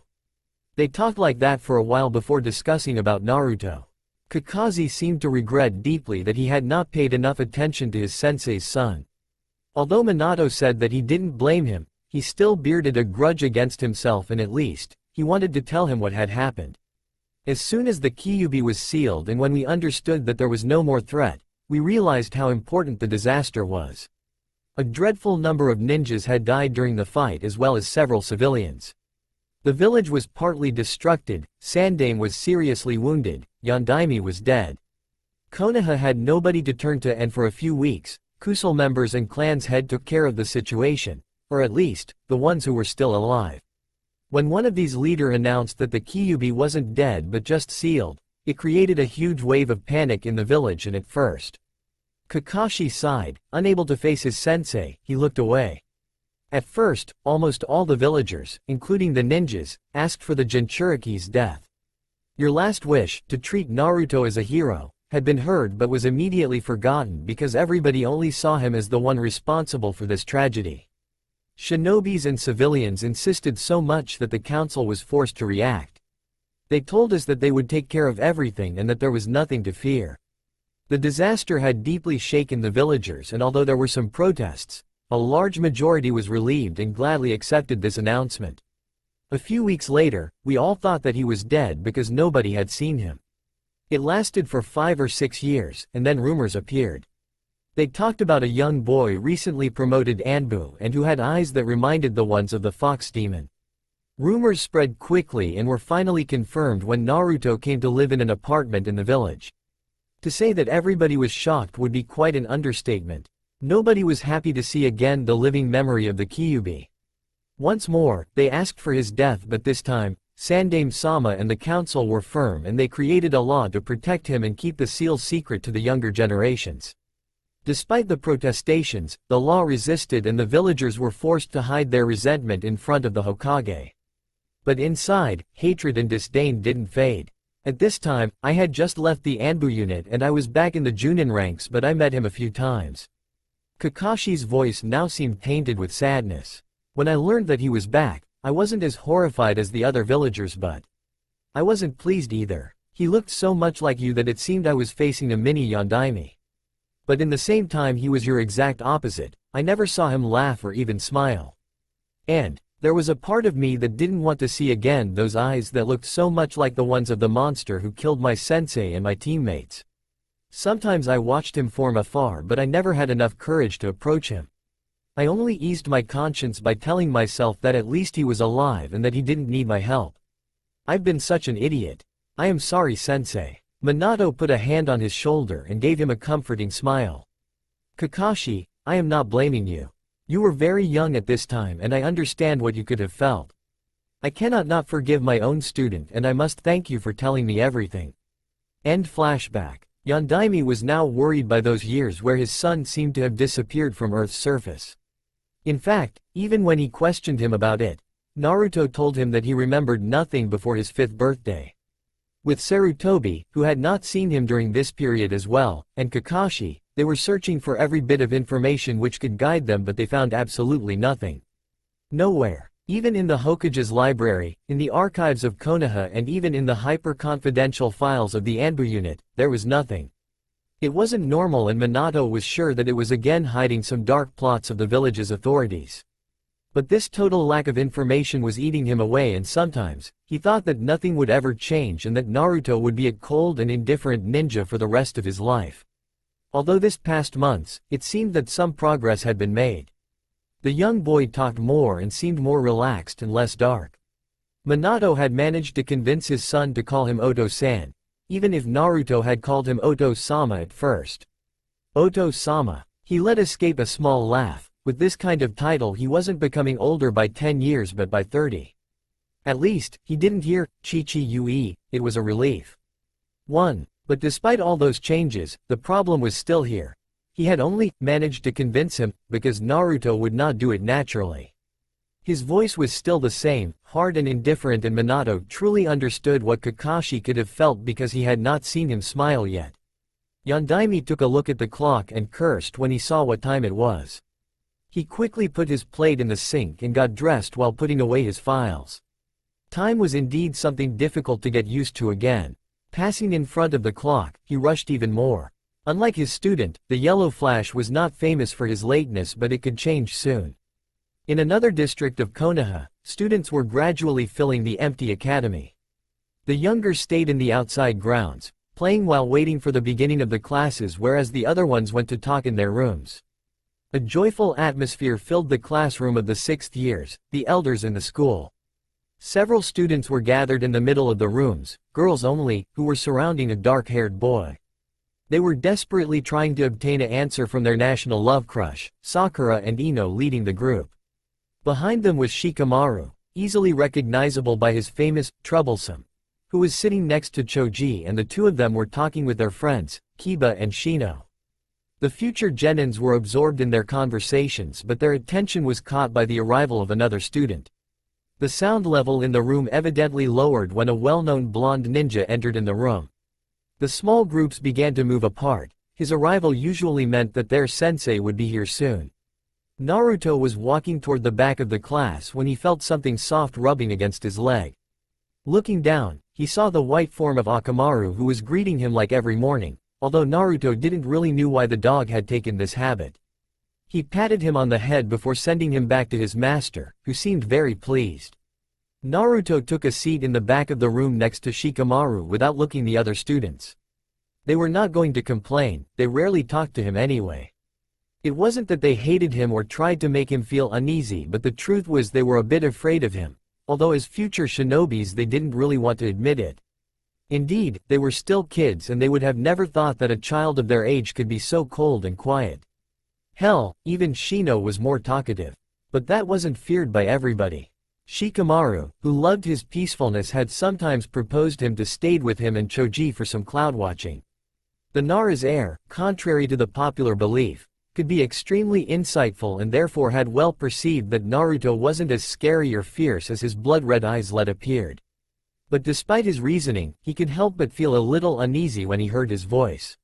They talked like that for a while before discussing about Naruto. Kakashi seemed to regret deeply that he had not paid enough attention to his sensei's son. Although Minato said that he didn't blame him, he still bearded a grudge against himself, and at least, he wanted to tell him what had happened. As soon as the Kyuubi was sealed and when we understood that there was no more threat, we realized how important the disaster was. A dreadful number of ninjas had died during the fight, as well as several civilians. The village was partly destructed, Sandaime was seriously wounded, Yondaime was dead. Konoha had nobody to turn to, and for a few weeks, Kusal members and clan's head took care of the situation, or at least, the ones who were still alive. When one of these leaders announced that the Kyuubi wasn't dead but just sealed, it created a huge wave of panic in the village, and at first, Kakashi sighed, unable to face his sensei, he looked away. At first, almost all the villagers, including the ninjas, asked for the Jinchuriki's death. Your last wish, to treat Naruto as a hero, had been heard but was immediately forgotten because everybody only saw him as the one responsible for this tragedy. Shinobis and civilians insisted so much that the council was forced to react. They told us that they would take care of everything and that there was nothing to fear. The disaster had deeply shaken the villagers, and although there were some protests, a large majority was relieved and gladly accepted this announcement. A few weeks later, we all thought that he was dead because nobody had seen him. It lasted for 5 or 6 years, and then rumors appeared. They talked about a young boy recently promoted Anbu and who had eyes that reminded the ones of the fox demon. Rumors spread quickly and were finally confirmed when Naruto came to live in an apartment in the village. To say that everybody was shocked would be quite an understatement. Nobody was happy to see again the living memory of the Kyuubi. Once more, they asked for his death, but this time, Sandaime-sama and the council were firm, and they created a law to protect him and keep the seal secret to the younger generations. Despite the protestations, the law resisted and the villagers were forced to hide their resentment in front of the Hokage. But inside, hatred and disdain didn't fade. At this time, I had just left the Anbu unit and I was back in the Junin ranks, but I met him a few times. Kakashi's voice now seemed tainted with sadness. When I learned that he was back, I wasn't as horrified as the other villagers, but I wasn't pleased either. He looked so much like you that it seemed I was facing a mini Yondaime. But in the same time he was your exact opposite. I never saw him laugh or even smile. And there was a part of me that didn't want to see again those eyes that looked so much like the ones of the monster who killed my sensei and my teammates. Sometimes I watched him from afar, but I never had enough courage to approach him. I only eased my conscience by telling myself that at least he was alive and that he didn't need my help. I've been such an idiot. I am sorry, sensei. Minato put a hand on his shoulder and gave him a comforting smile. Kakashi, I am not blaming you. You were very young at this time and I understand what you could have felt. I cannot not forgive my own student and I must thank you for telling me everything. End flashback. Yondaime was now worried by those years where his son seemed to have disappeared from Earth's surface. In fact, even when he questioned him about it, Naruto told him that he remembered nothing before his 5th birthday. With Sarutobi, who had not seen him during this period as well, and Kakashi, they were searching for every bit of information which could guide them, but they found absolutely nothing. Nowhere. Even in the Hokage's library, in the archives of Konoha, and even in the hyper-confidential files of the Anbu unit, there was nothing. It wasn't normal, and Minato was sure that it was again hiding some dark plots of the village's authorities. But this total lack of information was eating him away, and sometimes, he thought that nothing would ever change and that Naruto would be a cold and indifferent ninja for the rest of his life. Although this past months, it seemed that some progress had been made. The young boy talked more and seemed more relaxed and less dark. Minato had managed to convince his son to call him Oto-san, even if Naruto had called him Oto-sama at first. Oto-sama. He let escape a small laugh. With this kind of title he wasn't becoming older by 10 years but by 30. At least, he didn't hear Chi-Chi-Ue, it was a relief. 1. But despite all those changes, the problem was still here. He had only managed to convince him, because Naruto would not do it naturally. His voice was still the same, hard and indifferent, and Minato truly understood what Kakashi could have felt because he had not seen him smile yet. Yondaime took a look at the clock and cursed when he saw what time it was. He quickly put his plate in the sink and got dressed while putting away his files. Time was indeed something difficult to get used to again. Passing in front of the clock, he rushed even more. Unlike his student, the Yellow Flash was not famous for his lateness, but it could change soon. In another district of Konoha, students were gradually filling the empty academy. The younger stayed in the outside grounds, playing while waiting for the beginning of the classes, whereas the other ones went to talk in their rooms. A joyful atmosphere filled the classroom of the 6th years, the elders in the school. Several students were gathered in the middle of the rooms, girls only, who were surrounding a dark-haired boy. They were desperately trying to obtain an answer from their national love crush, Sakura and Ino leading the group. Behind them was Shikamaru, easily recognizable by his famous, troublesome, who was sitting next to Choji, and the two of them were talking with their friends, Kiba and Shino. The future genins were absorbed in their conversations, but their attention was caught by the arrival of another student. The sound level in the room evidently lowered when a well-known blonde ninja entered in the room. The small groups began to move apart. His arrival usually meant that their sensei would be here soon. Naruto was walking toward the back of the class when he felt something soft rubbing against his leg. Looking down, he saw the white form of Orochimaru, who was greeting him like every morning, although Naruto didn't really know why the dog had taken this habit. He patted him on the head before sending him back to his master, who seemed very pleased. Naruto took a seat in the back of the room next to Shikamaru without looking at the other students. They were not going to complain, they rarely talked to him anyway. It wasn't that they hated him or tried to make him feel uneasy, but the truth was they were a bit afraid of him, although as future shinobis they didn't really want to admit it. Indeed, they were still kids and they would have never thought that a child of their age could be so cold and quiet. Hell, even Shino was more talkative. But that wasn't feared by everybody. Shikamaru, who loved his peacefulness, had sometimes proposed him to stay with him and Choji for some cloud watching. The Nara's heir, contrary to the popular belief, could be extremely insightful and therefore had well perceived that Naruto wasn't as scary or fierce as his blood-red eyes let appeared. But despite his reasoning, he could help but feel a little uneasy when he heard his voice.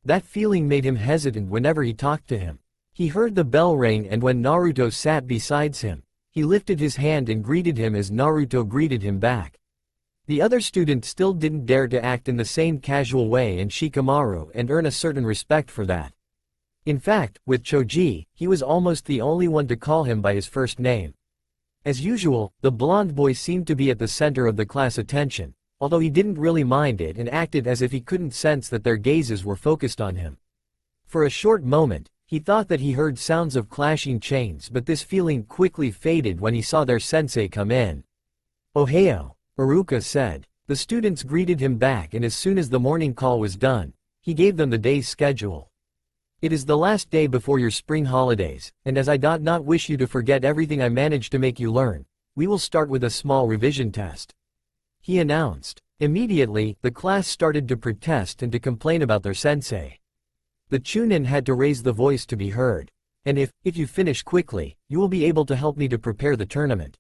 That feeling made him hesitant whenever he talked to him. He heard the bell ring, and when Naruto sat beside him, he lifted his hand and greeted him as Naruto greeted him back. The other student still didn't dare to act in the same casual way in Shikamaru and earn a certain respect for that. In fact, with Choji, he was almost the only one to call him by his first name. As usual, the blonde boy seemed to be at the center of the class attention, although he didn't really mind it and acted as if he couldn't sense that their gazes were focused on him. For a short moment, he thought that he heard sounds of clashing chains, but this feeling quickly faded when he saw their sensei come in. "Ohio," Iruka said. The students greeted him back, and as soon as the morning call was done, he gave them the day's schedule. "It is the last day before your spring holidays, and as I do not wish you to forget everything I managed to make you learn, we will start with a small revision test," he announced. Immediately, the class started to protest and to complain about their sensei. The chunin had to raise the voice to be heard. "And if you finish quickly, you will be able to help me to prepare the tournament."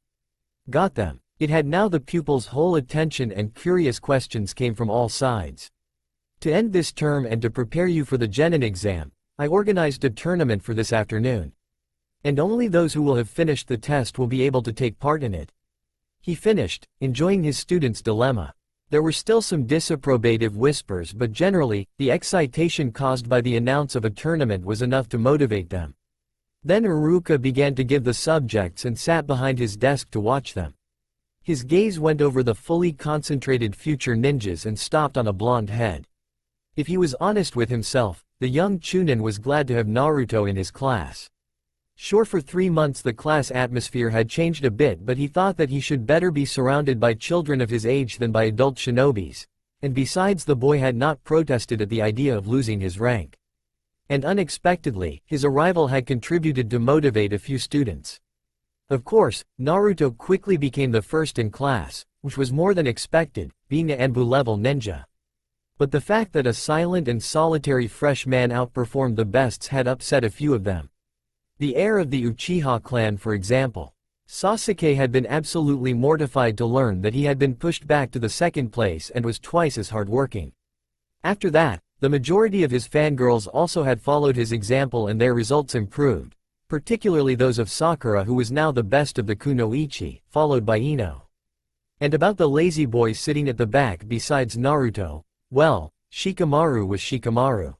Got them. It had now the pupils' whole attention, and curious questions came from all sides. "To end this term and to prepare you for the genin exam, I organized a tournament for this afternoon. And only those who will have finished the test will be able to take part in it." He finished, enjoying his students' dilemma. There were still some disapprobative whispers, but generally, the excitation caused by the announce of a tournament was enough to motivate them. Then Iruka began to give the subjects and sat behind his desk to watch them. His gaze went over the fully concentrated future ninjas and stopped on a blonde head. If he was honest with himself, the young chunin was glad to have Naruto in his class. Sure, for 3 months the class atmosphere had changed a bit, but he thought that he should better be surrounded by children of his age than by adult shinobis, and besides, the boy had not protested at the idea of losing his rank. And unexpectedly, his arrival had contributed to motivate a few students. Of course, Naruto quickly became the first in class, which was more than expected, being a Anbu level ninja. But the fact that a silent and solitary fresh man outperformed the bests had upset a few of them. The heir of the Uchiha clan, for example. Sasuke had been absolutely mortified to learn that he had been pushed back to the second place and was twice as hardworking. After that, the majority of his fangirls also had followed his example, and their results improved, particularly those of Sakura, who was now the best of the kunoichi, followed by Ino. And about the lazy boy sitting at the back besides Naruto, well, Shikamaru was Shikamaru.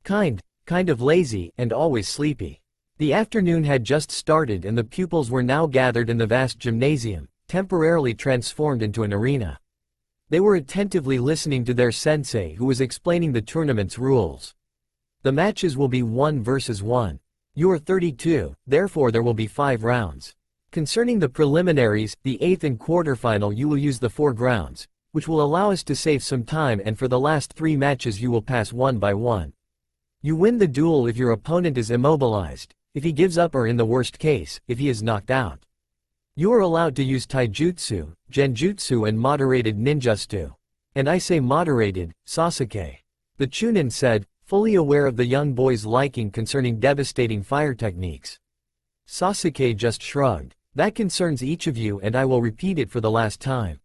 Kind of lazy, and always sleepy. The afternoon had just started, and the pupils were now gathered in the vast gymnasium, temporarily transformed into an arena. They were attentively listening to their sensei, who was explaining the tournament's rules. "The matches will be 1 versus 1. You are 32, therefore there will be 5 rounds. Concerning the preliminaries, the 8th and quarterfinal, you will use the 4 grounds, which will allow us to save some time, and for the last 3 matches you will pass 1 by 1. You win the duel if your opponent is immobilized, if he gives up, or in the worst case, if he is knocked out. You are allowed to use taijutsu, genjutsu, and moderated ninjutsu. And I say moderated, Sasuke," the chunin said, fully aware of the young boy's liking concerning devastating fire techniques. Sasuke just shrugged. "That concerns each of you, and I will repeat it for the last time.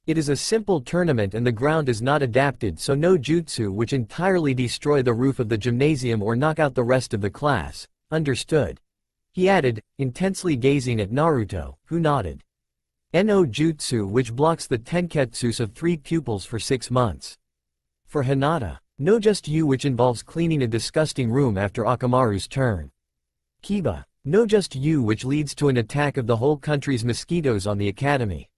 It is a simple tournament, and the ground is not adapted, so no jutsu which entirely destroy the roof of the gymnasium or knock out the rest of the class. Understood?" he added, intensely gazing at Naruto, who nodded. "No jutsu which blocks the tenketsus of 3 pupils for 6 months. For Hinata, no just you which involves cleaning a disgusting room after Akamaru's turn. Kiba, no just you which leads to an attack of the whole country's mosquitoes on the academy.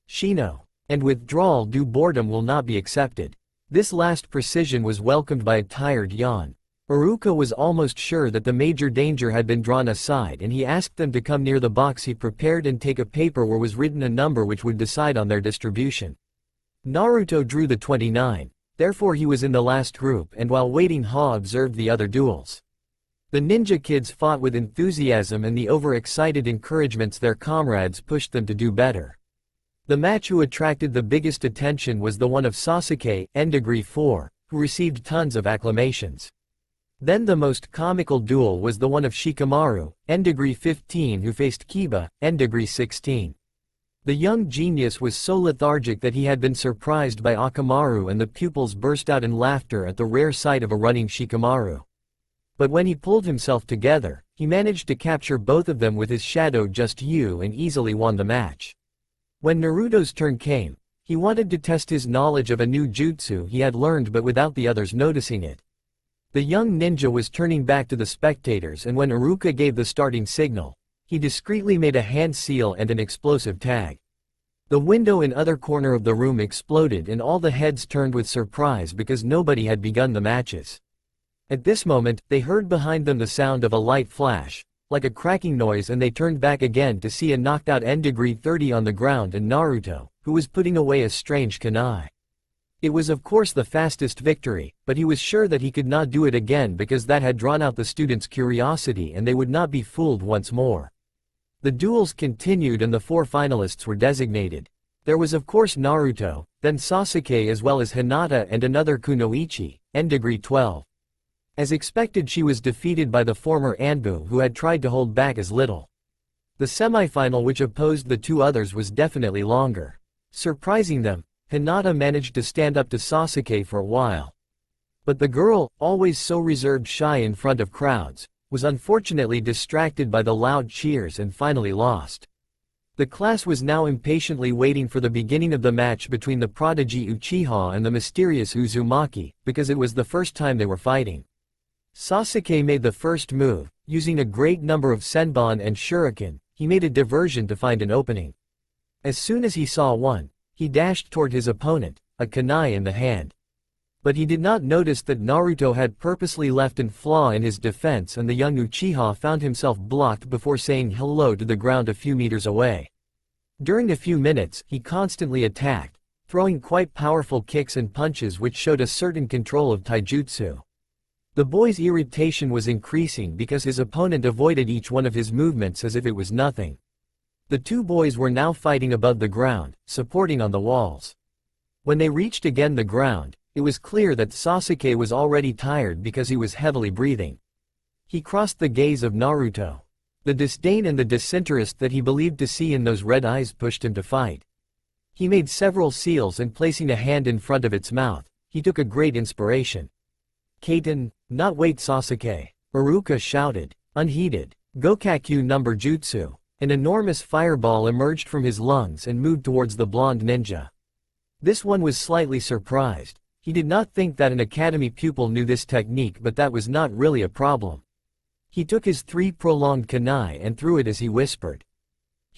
Shino, and withdrawal due boredom will not be accepted." This last precision was welcomed by a tired yawn. Iruka was almost sure that the major danger had been drawn aside, and he asked them to come near the box he prepared and take a paper where was written a number which would decide on their distribution. Naruto drew the 29, therefore he was in the last group, and while waiting observed the other duels. The ninja kids fought with enthusiasm, and the overexcited encouragements their comrades pushed them to do better. The match who attracted the biggest attention was the one of Sasuke, Degree 4, who received tons of acclamations. Then the most comical duel was the one of Shikamaru, Degree 15, who faced Kiba, Degree 16. The young genius was so lethargic that he had been surprised by Orochimaru, and the pupils burst out in laughter at the rare sight of a running Shikamaru. But when he pulled himself together, he managed to capture both of them with his shadow just and easily won the match. When Naruto's turn came, he wanted to test his knowledge of a new jutsu he had learned, but without the others noticing it. The young ninja was turning back to the spectators, and when Iruka gave the starting signal, he discreetly made a hand seal and an explosive tag. The window in other corner of the room exploded and all the heads turned with surprise because nobody had begun the matches. At this moment, they heard behind them the sound of a light flash, like a cracking noise, and they turned back again to see a knocked out N-30 on the ground and Naruto, who was putting away a strange kunai. It was of course the fastest victory, but he was sure that he could not do it again because that had drawn out the students' curiosity and they would not be fooled once more. The duels continued and the 4 finalists were designated. There was of course Naruto, then Sasuke, as well as Hinata and another kunoichi, N-12. As expected, she was defeated by the former Anbu, who had tried to hold back as little. The semifinal, which opposed the 2 others, was definitely longer. Surprising them, Hinata managed to stand up to Sasuke for a while. But the girl, always so reserved, shy in front of crowds, was unfortunately distracted by the loud cheers and finally lost. The class was now impatiently waiting for the beginning of the match between the prodigy Uchiha and the mysterious Uzumaki, because it was the first time they were fighting. Sasuke made the first move. Using a great number of senbon and shuriken, he made a diversion to find an opening. As soon as he saw one, he dashed toward his opponent, a kunai in the hand. But he did not notice that Naruto had purposely left a flaw in his defense, and the young Uchiha found himself blocked before saying hello to the ground a few meters away. During a few minutes, he constantly attacked, throwing quite powerful kicks and punches which showed a certain control of taijutsu. The boy's irritation was increasing because his opponent avoided each one of his movements as if it was nothing. The 2 boys were now fighting above the ground, supporting on the walls. When they reached again the ground, it was clear that Sasuke was already tired because he was heavily breathing. He crossed the gaze of Naruto. The disdain and the disinterest that he believed to see in those red eyes pushed him to fight. He made several seals, and placing a hand in front of its mouth, he took a great inspiration. "Kaiten, not wait Sasuke," Iruka shouted. Unheeded, Gokakyu number jutsu. An enormous fireball emerged from his lungs and moved towards the blonde ninja. This one was slightly surprised. He did not think that an academy pupil knew this technique, but that was not really a problem. He took his 3 prolonged kunai and threw it as he whispered.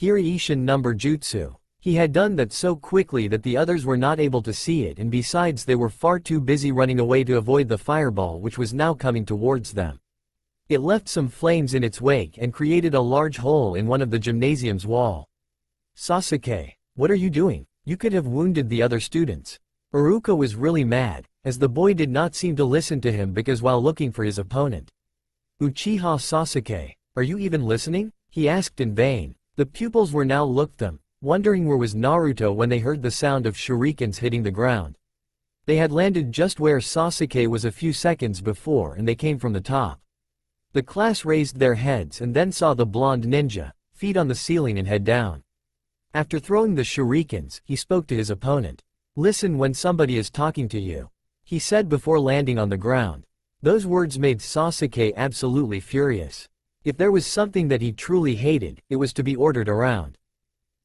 Hiraishin number jutsu. He had done that so quickly that the others were not able to see it, and besides they were far too busy running away to avoid the fireball which was now coming towards them. It left some flames in its wake and created a large hole in one of the gymnasium's wall. "Sasuke, what are you doing? You could have wounded the other students." Iruka was really mad, as the boy did not seem to listen to him because while looking for his opponent. "Uchiha Sasuke, are you even listening?" he asked in vain. The pupils were now looked them, wondering where was Naruto when they heard the sound of shurikens hitting the ground. They had landed just where Sasuke was a few seconds before, and they came from the top. The class raised their heads and then saw the blonde ninja, feet on the ceiling and head down. After throwing the shurikens, he spoke to his opponent. "Listen when somebody is talking to you," he said before landing on the ground. Those words made Sasuke absolutely furious. If there was something that he truly hated, it was to be ordered around.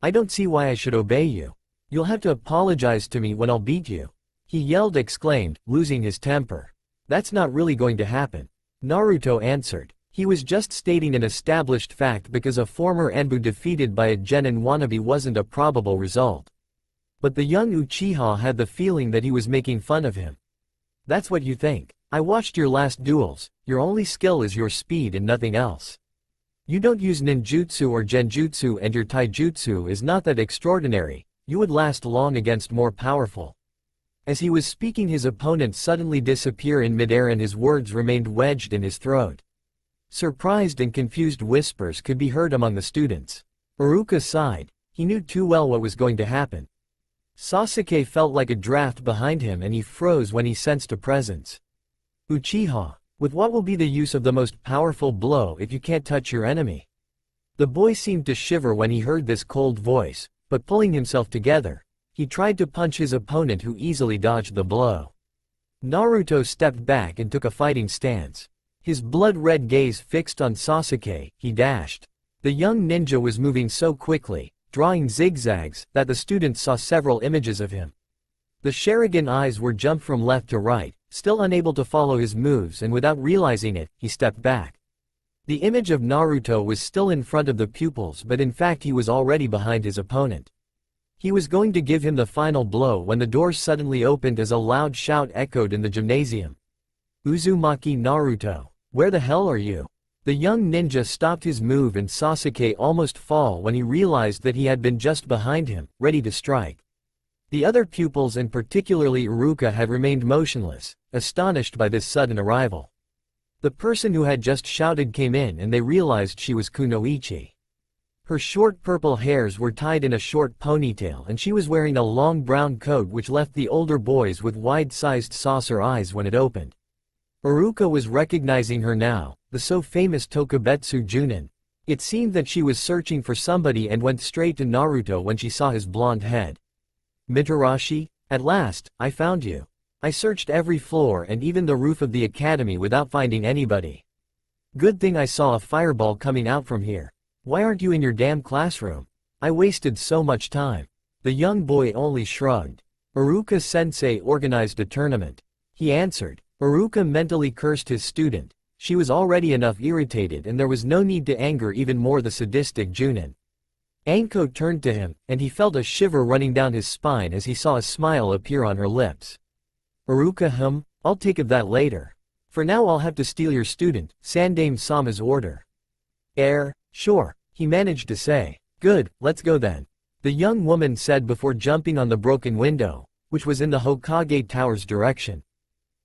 "I don't see why I should obey you. You'll have to apologize to me when I'll beat you," he exclaimed, losing his temper. "That's not really going to happen," Naruto answered. He was just stating an established fact because a former Enbu defeated by a genin wannabe wasn't a probable result. But the young Uchiha had the feeling that he was making fun of him. "That's what you think. I watched your last duels. Your only skill is your speed and nothing else. You don't use ninjutsu or genjutsu, and your taijutsu is not that extraordinary. You would last long against more powerful." As he was speaking, his opponent suddenly disappeared in midair and his words remained wedged in his throat. Surprised and confused whispers could be heard among the students. Iruka sighed. He knew too well what was going to happen. Sasuke felt like a draft behind him and he froze when he sensed a presence. "Uchiha, with what will be the use of the most powerful blow if you can't touch your enemy?" The boy seemed to shiver when he heard this cold voice, but pulling himself together, he tried to punch his opponent who easily dodged the blow. Naruto stepped back and took a fighting stance. His blood-red gaze fixed on Sasuke, he dashed. The young ninja was moving so quickly, drawing zigzags, that the students saw several images of him. The Sharingan eyes were jumped from left to right, still unable to follow his moves, and without realizing it, he stepped back. The image of Naruto was still in front of the pupils, but in fact he was already behind his opponent. He was going to give him the final blow when the door suddenly opened as a loud shout echoed in the gymnasium. "Uzumaki Naruto, where the hell are you?" The young ninja stopped his move and Sasuke almost fell when he realized that he had been just behind him, ready to strike. The other pupils and particularly Iruka had remained motionless, astonished by this sudden arrival. The person who had just shouted came in and they realized she was Kunoichi. Her short purple hairs were tied in a short ponytail and she was wearing a long brown coat which left the older boys with wide-sized saucer eyes when it opened. Iruka was recognizing her now, the so famous Tokubetsu Junin. It seemed that she was searching for somebody and went straight to Naruto when she saw his blonde head. "Mitarashi, at last, I found you. I searched every floor and even the roof of the academy without finding anybody. Good thing I saw a fireball coming out from here. Why aren't you in your damn classroom? I wasted so much time." The young boy only shrugged. "Iruka-sensei organized a tournament," he answered. Iruka mentally cursed his student. She was already enough irritated and there was no need to anger even more the sadistic Junin. Anko turned to him, and he felt a shiver running down his spine as he saw a smile appear on her lips. "Iruka, I'll take of that later. For now I'll have to steal your student, Sandaime-sama's order." Sure," he managed to say. "Good, let's go then," the young woman said before jumping on the broken window, which was in the Hokage Tower's direction.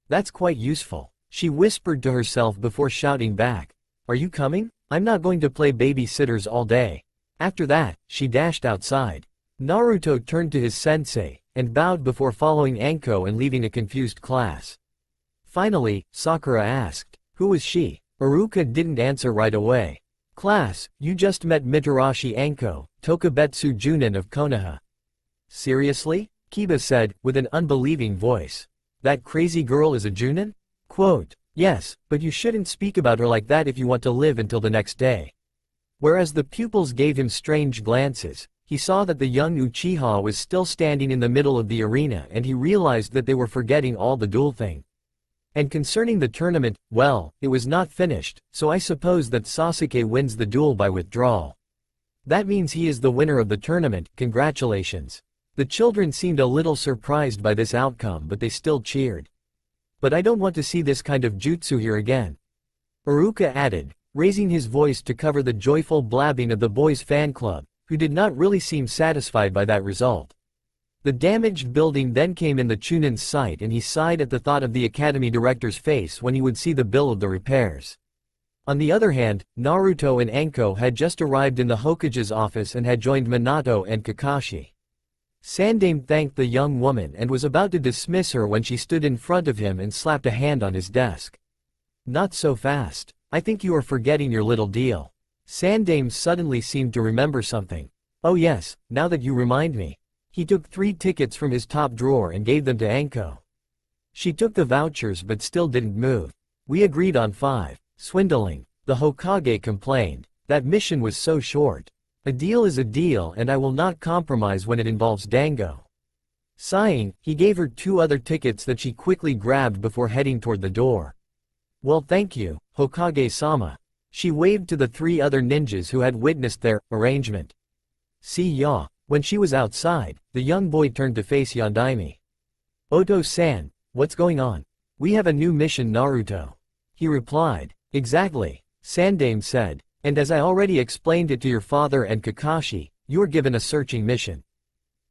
"That's quite useful," she whispered to herself before shouting back. "Are you coming? I'm not going to play babysitters all day." After that, she dashed outside. Naruto turned to his sensei, and bowed before following Anko and leaving a confused class. Finally, Sakura asked, "Who was she?" Iruka didn't answer right away. "Class, you just met Mitarashi Anko, Tokubetsu Junin of Konoha." "Seriously?" Kiba said, with an unbelieving voice. "That crazy girl is a Junin?" Quote, "Yes, but you shouldn't speak about her like that if you want to live until the next day." Whereas the pupils gave him strange glances, he saw that the young Uchiha was still standing in the middle of the arena and he realized that they were forgetting all the duel thing. And concerning the tournament, well, it was not finished, so I suppose that Sasuke wins the duel by withdrawal. That means he is the winner of the tournament, congratulations. The children seemed a little surprised by this outcome but they still cheered. "But I don't want to see this kind of jutsu here again," Iruka added, raising his voice to cover the joyful blabbing of the boys' fan club, who did not really seem satisfied by that result. The damaged building then came in the chunin's sight and he sighed at the thought of the academy director's face when he would see the bill of the repairs. On the other hand, Naruto and Anko had just arrived in the Hokage's office and had joined Minato and Kakashi. Sandaime thanked the young woman and was about to dismiss her when she stood in front of him and slapped a hand on his desk. "Not so fast. I think you are forgetting your little deal." Sandaime suddenly seemed to remember something. "Oh yes, now that you remind me." He took 3 tickets from his top drawer and gave them to Anko. She took the vouchers but still didn't move. "We agreed on 5. Swindling," the Hokage complained. "That mission was so short. A deal is a deal and I will not compromise when it involves Dango." Sighing, he gave her 2 other tickets that she quickly grabbed before heading toward the door. "Well, thank you, Hokage-sama." She waved to the 3 other ninjas who had witnessed their arrangement. "See ya." When she was outside, the young boy turned to face Yandaime. "Oto-san, what's going on?" "We have a new mission, Naruto," he replied. "Exactly," Sandaime said, "and as I already explained it to your father and Kakashi, you are given a searching mission."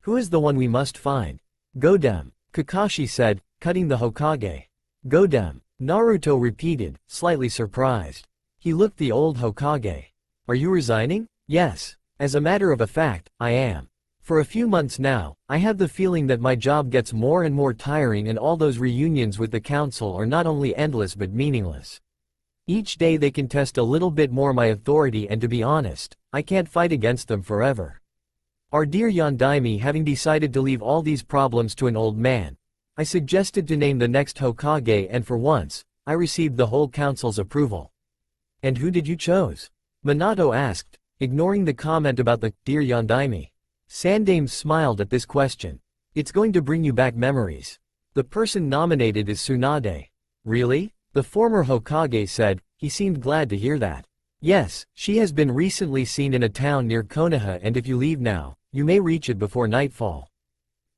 "Who is the one we must find?" "Godem," Kakashi said, cutting the Hokage. "Godem," Naruto repeated, slightly surprised. He looked the old Hokage. "Are you resigning?" "Yes. As a matter of a fact, I am. For a few months now, I have the feeling that my job gets more and more tiring and all those reunions with the council are not only endless but meaningless. Each day they can test a little bit more my authority and to be honest, I can't fight against them forever." Our dear Yondaime having decided to leave all these problems to an old man, I suggested to name the next Hokage and for once, I received the whole council's approval. And who did you choose? Minato asked, ignoring the comment about the dear Yondaime. Sandaime smiled at this question. It's going to bring you back memories. The person nominated is Tsunade. Really? The former Hokage said. He seemed glad to hear that. Yes, she has been recently seen in a town near Konoha, and if you leave now, you may reach it before nightfall.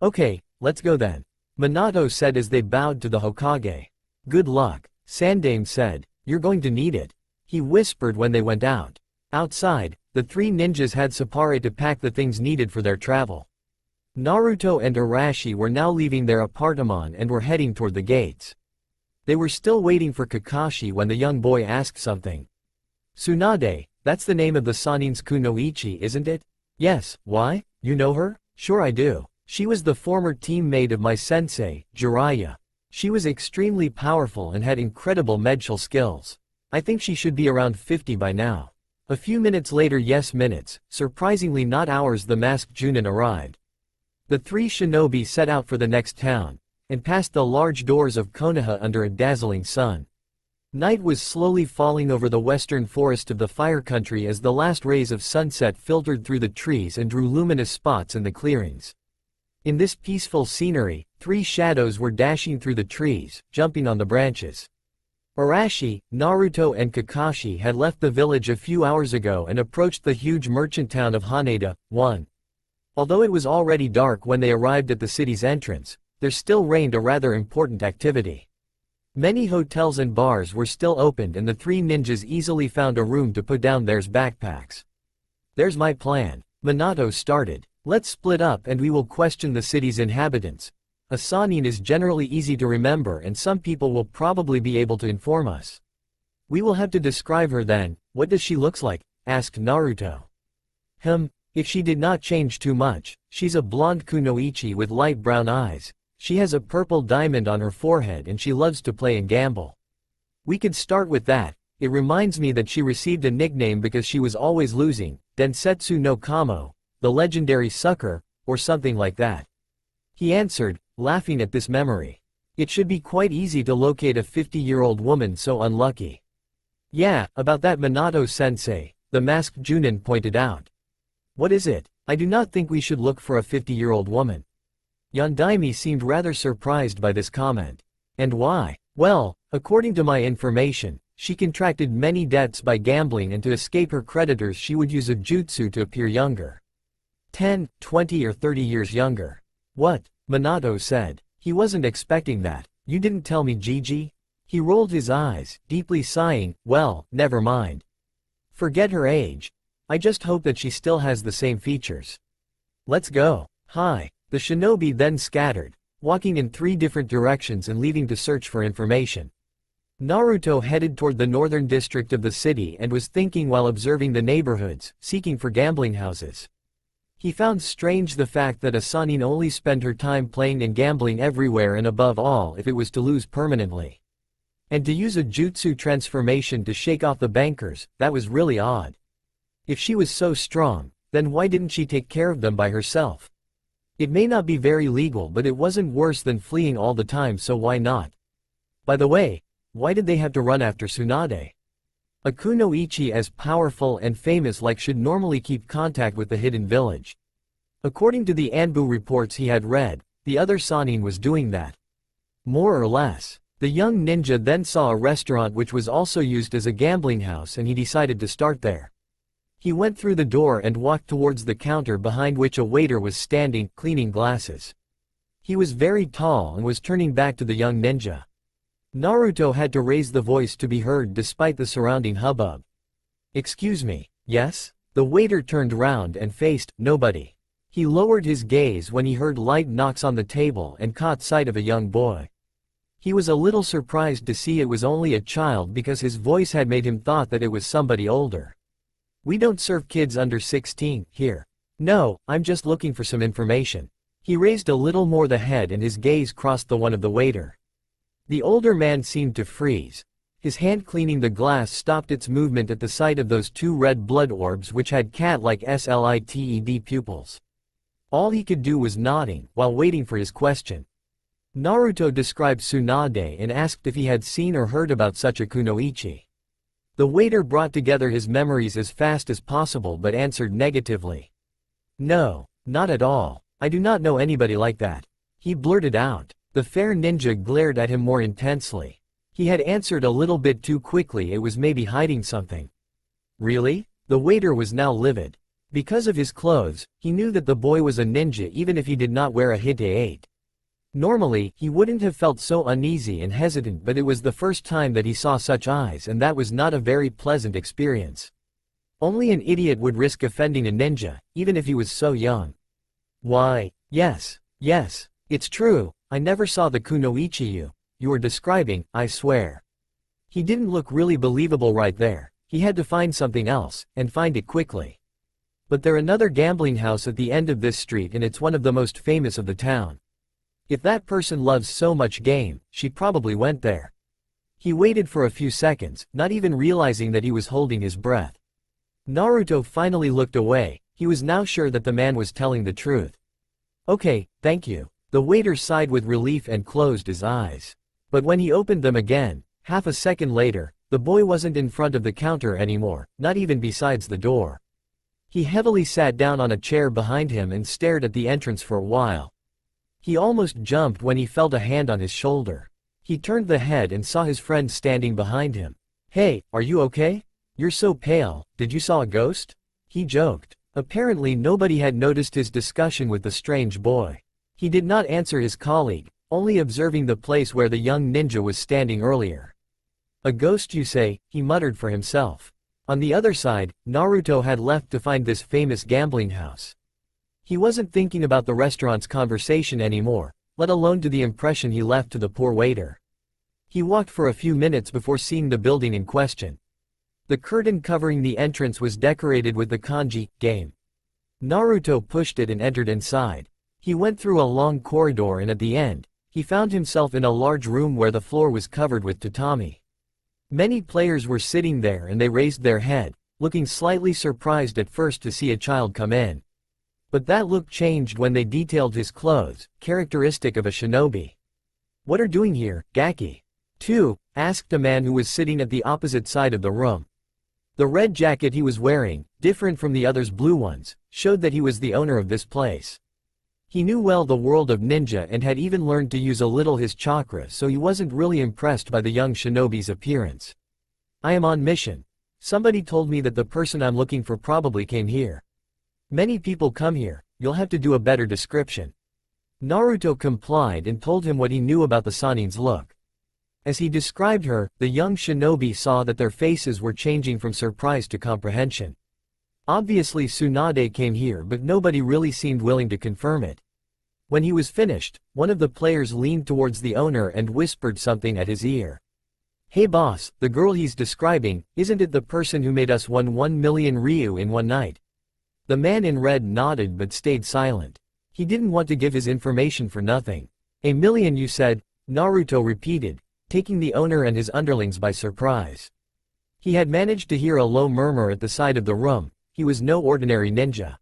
Okay, let's go then. Minato said as they bowed to the Hokage. Good luck, Sandaime said. You're going to need it. He whispered when they went out. Outside, the three ninjas had Sapare to pack the things needed for their travel. Naruto and Arashi were now leaving their apartment and were heading toward the gates. They were still waiting for Kakashi when the young boy asked something. Tsunade, that's the name of the Sanin's kunoichi, isn't it? Yes, why? You know her? Sure I do. She was the former teammate of my sensei, Jiraiya. She was extremely powerful and had incredible medical skills. I think she should be around 50 by now. A few minutes later, yes minutes, surprisingly not hours, the masked chunin arrived. The three shinobi set out for the next town, and passed the large doors of Konoha under a dazzling sun. Night was slowly falling over the western forest of the Fire Country as the last rays of sunset filtered through the trees and drew luminous spots in the clearings. In this peaceful scenery, three shadows were dashing through the trees, jumping on the branches. Arashi, Naruto and Kakashi had left the village a few hours ago and approached the huge merchant town of Haneda. 1. Although it was already dark when they arrived at the city's entrance, there still reigned a rather important activity. Many hotels and bars were still opened and the three ninjas easily found a room to put down their backpacks. There's my plan, Minato started. Let's split up and we will question the city's inhabitants. A Sanin is generally easy to remember and some people will probably be able to inform us. We will have to describe her then. What does she look like? Asked Naruto. If she did not change too much, she's a blonde kunoichi with light brown eyes. She has a purple diamond on her forehead and she loves to play and gamble. We could start with that. It reminds me that she received a nickname because she was always losing, Densetsu no Kamo, the legendary sucker, or something like that. He answered, laughing at this memory. It should be quite easy to locate a 50-year-old woman so unlucky. Yeah, about that Minato-sensei, the masked chunin pointed out. What is it? I do not think we should look for a 50-year-old woman. Yondaime seemed rather surprised by this comment. And why? Well, according to my information, she contracted many debts by gambling and to escape her creditors she would use a jutsu to appear younger. 10, 20 or 30 years younger. What? Minato said. He wasn't expecting that. You didn't tell me, Gigi? He rolled his eyes, deeply sighing. Well, never mind. Forget her age. I just hope that she still has the same features. Let's go. Hi. The shinobi then scattered, walking in three different directions and leaving to search for information. Naruto headed toward the northern district of the city and was thinking while observing the neighborhoods, seeking for gambling houses. He found strange the fact that a Sanin only spent her time playing and gambling everywhere and above all if it was to lose permanently. And to use a jutsu transformation to shake off the bankers, that was really odd. If she was so strong, then why didn't she take care of them by herself? It may not be very legal but it wasn't worse than fleeing all the time, so why not? By the way, why did they have to run after Tsunade? A kunoichi as powerful and famous like should normally keep contact with the hidden village. According to the Anbu reports he had read, the other Sanin was doing that. More or less. The young ninja then saw a restaurant which was also used as a gambling house and he decided to start there. He went through the door and walked towards the counter behind which a waiter was standing, cleaning glasses. He was very tall and was turning back to the young ninja. Naruto had to raise the voice to be heard despite the surrounding hubbub. Excuse me, yes? The waiter turned round and faced nobody. He lowered his gaze when he heard light knocks on the table and caught sight of a young boy. He was a little surprised to see it was only a child because his voice had made him thought that it was somebody older. We don't serve kids under 16, here. No, I'm just looking for some information. He raised a little more the head and his gaze crossed the one of the waiter. The older man seemed to freeze. His hand cleaning the glass stopped its movement at the sight of those two red blood orbs which had cat-like slited pupils. All he could do was nodding, while waiting for his question. Naruto described Tsunade and asked if he had seen or heard about such a kunoichi. The waiter brought together his memories as fast as possible but answered negatively. No, not at all. I do not know anybody like that. He blurted out. The fair ninja glared at him more intensely. He had answered a little bit too quickly. It was maybe hiding something. Really? The waiter was now livid. Because of his clothes, he knew that the boy was a ninja even if he did not wear a hite. Normally, he wouldn't have felt so uneasy and hesitant, but it was the first time that he saw such eyes, and that was not a very pleasant experience. Only an idiot would risk offending a ninja, even if he was so young. Why, yes, it's true, I never saw the kunoichi you were describing, I swear. He didn't look really believable right there. He had to find something else, and find it quickly. But there's another gambling house at the end of this street, and it's one of the most famous of the town. If that person loves so much game, she probably went there. He waited for a few seconds, not even realizing that he was holding his breath. Naruto finally looked away. He was now sure that the man was telling the truth. Okay, thank you. The waiter sighed with relief and closed his eyes. But when he opened them again, half a second later, the boy wasn't in front of the counter anymore, not even besides the door. He heavily sat down on a chair behind him and stared at the entrance for a while. He almost jumped when he felt a hand on his shoulder. He turned the head and saw his friend standing behind him. Hey, are you okay? You're so pale, did you saw a ghost? He joked. Apparently nobody had noticed his discussion with the strange boy. He did not answer his colleague, only observing the place where the young ninja was standing earlier. A ghost, you say, he muttered for himself. On the other side, Naruto had left to find this famous gambling house. He wasn't thinking about the restaurant's conversation anymore, let alone to the impression he left to the poor waiter. He walked for a few minutes before seeing the building in question. The curtain covering the entrance was decorated with the kanji game. Naruto pushed it and entered inside. He went through a long corridor, and at the end, he found himself in a large room where the floor was covered with tatami. Many players were sitting there, and they raised their head, looking slightly surprised at first to see a child come in. But that look changed when they detailed his clothes, characteristic of a shinobi. What are doing here, Gaki? 2, asked a man who was sitting at the opposite side of the room. The red jacket he was wearing, different from the others' blue ones, showed that he was the owner of this place. He knew well the world of ninja and had even learned to use a little his chakra, so he wasn't really impressed by the young shinobi's appearance. I am on mission. Somebody told me that the person I'm looking for probably came here. Many people come here, you'll have to do a better description. Naruto complied and told him what he knew about the Sanin's look. As he described her, the young shinobi saw that their faces were changing from surprise to comprehension. Obviously Tsunade came here, but nobody really seemed willing to confirm it. When he was finished, one of the players leaned towards the owner and whispered something at his ear. Hey boss, the girl he's describing, isn't it the person who made us won 1 million ryu in one night? The man in red nodded but stayed silent. He didn't want to give his information for nothing. A million, you said? Naruto repeated, taking the owner and his underlings by surprise. He had managed to hear a low murmur at the side of the room. He was no ordinary ninja.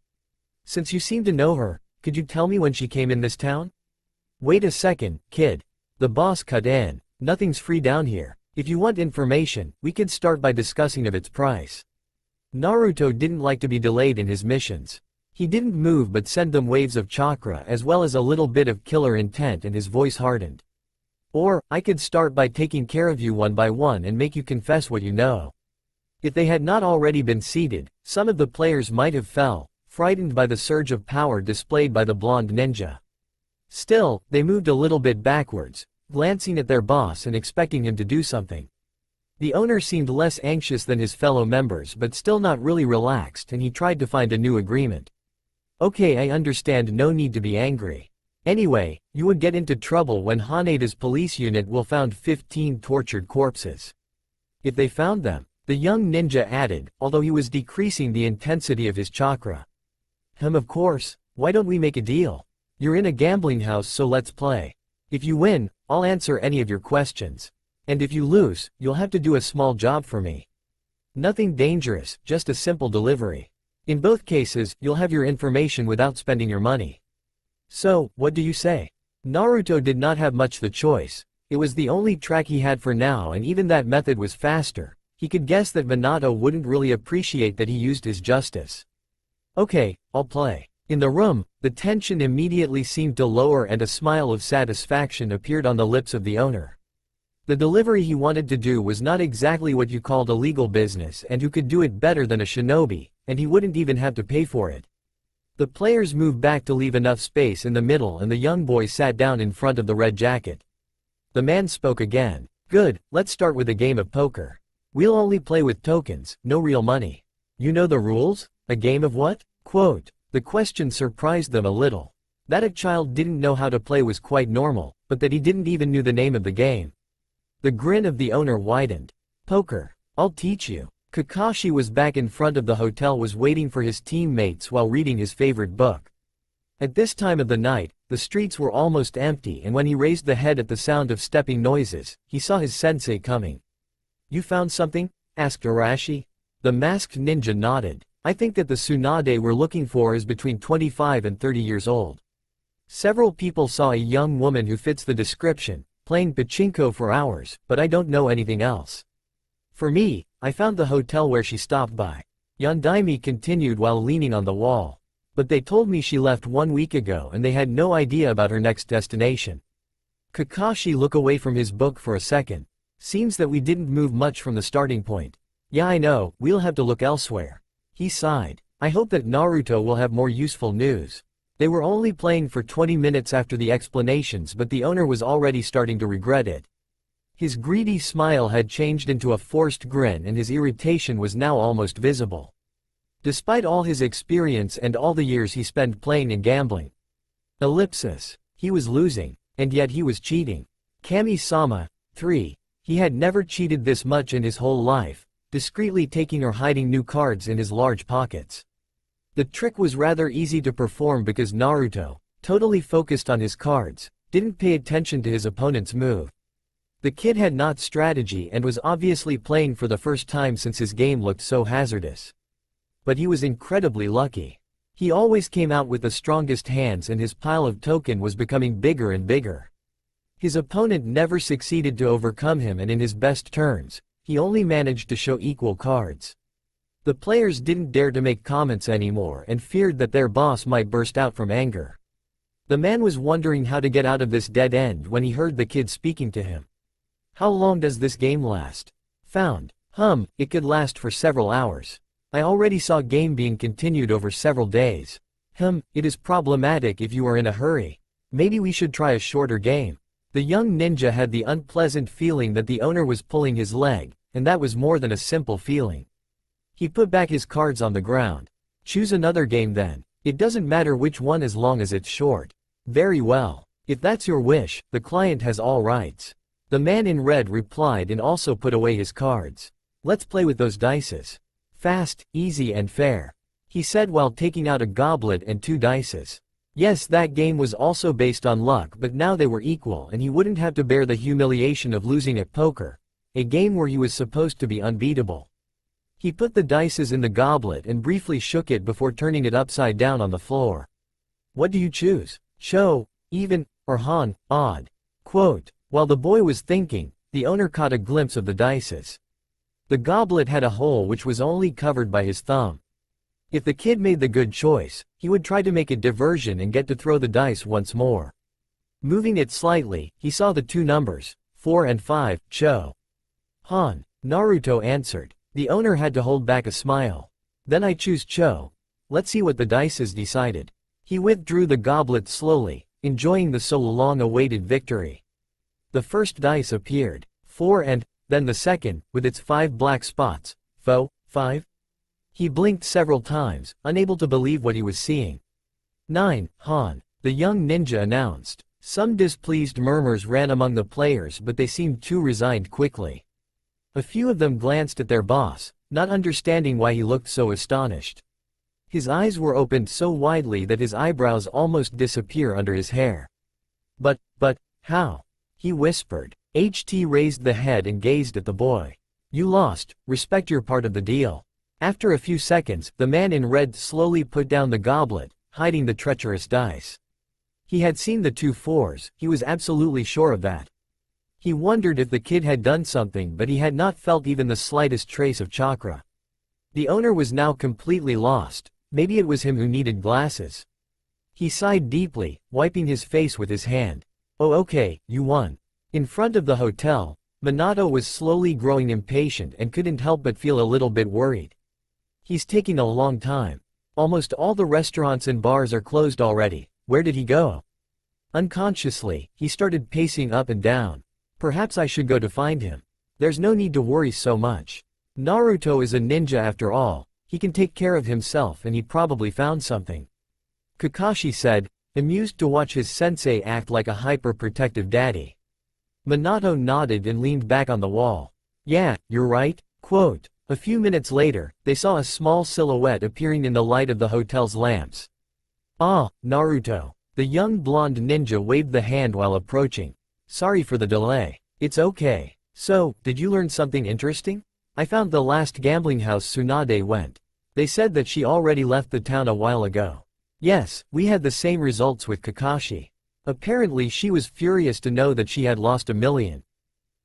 Since you seem to know her, could you tell me when she came in this town? Wait a second, kid. The boss cut in. Nothing's free down here. If you want information, we could start by discussing of its price. Naruto didn't like to be delayed in his missions. He didn't move but sent them waves of chakra as well as a little bit of killer intent, and his voice hardened. Or, I could start by taking care of you one by one and make you confess what you know. If they had not already been seated, some of the players might have fell, frightened by the surge of power displayed by the blonde ninja. Still, they moved a little bit backwards, glancing at their boss and expecting him to do something. The owner seemed less anxious than his fellow members but still not really relaxed, and he tried to find a new agreement. Okay, I understand, no need to be angry. Anyway, you would get into trouble when Haneda's police unit will found 15 tortured corpses. If they found them, the young ninja added, although he was decreasing the intensity of his chakra. Of course, why don't we make a deal? You're in a gambling house, so let's play. If you win, I'll answer any of your questions. And if you lose, you'll have to do a small job for me. Nothing dangerous, just a simple delivery. In both cases, you'll have your information without spending your money. So, what do you say? Naruto did not have much the choice. It was the only track he had for now, and even that method was faster. He could guess that Minato wouldn't really appreciate that he used his justice. Okay, I'll play. In the room, the tension immediately seemed to lower and a smile of satisfaction appeared on the lips of the owner. The delivery he wanted to do was not exactly what you called a legal business, and who could do it better than a shinobi, and he wouldn't even have to pay for it. The players moved back to leave enough space in the middle, and the young boy sat down in front of the red jacket. The man spoke again. Good, let's start with a game of poker. We'll only play with tokens, no real money. You know the rules? A game of what? Quote. The question surprised them a little. That a child didn't know how to play was quite normal, but that he didn't even know the name of the game. The grin of the owner widened. Poker. I'll teach you. Kakashi was back in front of the hotel, was waiting for his teammates while reading his favorite book. At this time of the night, the streets were almost empty, and when he raised the head at the sound of stepping noises, he saw his sensei coming. You found something? Asked Arashi. The masked ninja nodded. I think that the Tsunade we're looking for is between 25 and 30 years old. Several people saw a young woman who fits the description, playing pachinko for hours, but I don't know anything else. For me, I found the hotel where she stopped by. Yondaime continued while leaning on the wall. But they told me she left 1 week ago and they had no idea about her next destination. Kakashi looked away from his book for a second. Seems that we didn't move much from the starting point. Yeah, I know, we'll have to look elsewhere. He sighed. I hope that Naruto will have more useful news. They were only playing for 20 minutes after the explanations, but the owner was already starting to regret it. His greedy smile had changed into a forced grin and his irritation was now almost visible. Despite all his experience and all the years he spent playing and gambling. Ellipsis. He was losing, and yet he was cheating. Kami-sama. 3. He had never cheated this much in his whole life, discreetly taking or hiding new cards in his large pockets. The trick was rather easy to perform because Naruto, totally focused on his cards, didn't pay attention to his opponent's move. The kid had not strategy and was obviously playing for the first time since his game looked so hazardous. But he was incredibly lucky. He always came out with the strongest hands and his pile of token was becoming bigger and bigger. His opponent never succeeded to overcome him, and in his best turns, he only managed to show equal cards. The players didn't dare to make comments anymore and feared that their boss might burst out from anger. The man was wondering how to get out of this dead end when he heard the kid speaking to him. How long does this game last? Found. It could last for several hours. I already saw game being continued over several days. It is problematic if you are in a hurry. Maybe we should try a shorter game. The young ninja had the unpleasant feeling that the owner was pulling his leg, and that was more than a simple feeling. He put back his cards on the ground. Choose another game then. It doesn't matter which one as long as it's short. Very well. If that's your wish, the client has all rights. The man in red replied and also put away his cards. Let's play with those dices. Fast, easy and fair. He said while taking out a goblet and 2 dices. Yes, that game was also based on luck, but now they were equal and he wouldn't have to bear the humiliation of losing at poker, a game where he was supposed to be unbeatable. He put the dices in the goblet and briefly shook it before turning it upside down on the floor. What do you choose? Show, even, or Han, odd? Quote. While the boy was thinking, the owner caught a glimpse of the dices. The goblet had a hole which was only covered by his thumb. If the kid made the good choice, he would try to make a diversion and get to throw the dice once more. Moving it slightly, he saw the 2 numbers, 4 and 5, Cho. Han, Naruto answered. The owner had to hold back a smile. Then I choose Cho. Let's see what the dices decided. He withdrew the goblet slowly, enjoying the so long-awaited victory. The first dice appeared, 4 and, then the second, with its 5 black spots, 5. He blinked several times, unable to believe what he was seeing. 9, Han, the young ninja announced. Some displeased murmurs ran among the players, but they seemed too resigned quickly. A few of them glanced at their boss, not understanding why he looked so astonished. His eyes were opened so widely that his eyebrows almost disappear under his hair. But, how? He whispered. HT raised the head and gazed at the boy. You lost, respect your part of the deal. After a few seconds, the man in red slowly put down the goblet, hiding the treacherous dice. He had seen the two fours, he was absolutely sure of that. He wondered if the kid had done something, but he had not felt even the slightest trace of chakra. The owner was now completely lost. Maybe it was him who needed glasses. He sighed deeply, wiping his face with his hand. Oh okay, you won. In front of the hotel, Minato was slowly growing impatient and couldn't help but feel a little bit worried. He's taking a long time. Almost all the restaurants and bars are closed already. Where did he go? Unconsciously, he started pacing up and down. Perhaps I should go to find him. There's no need to worry so much. Naruto is a ninja after all. He can take care of himself and he probably found something. Kakashi said, amused to watch his sensei act like a hyper-protective daddy. Minato nodded and leaned back on the wall. Yeah, you're right. Quote. A few minutes later, they saw a small silhouette appearing in the light of the hotel's lamps. Ah, Naruto. The young blonde ninja waved the hand while approaching. Sorry for the delay. It's okay. So, did you learn something interesting? I found the last gambling house Tsunade went. They said that she already left the town a while ago. Yes, we had the same results with Kakashi. Apparently she was furious to know that she had lost $1 million.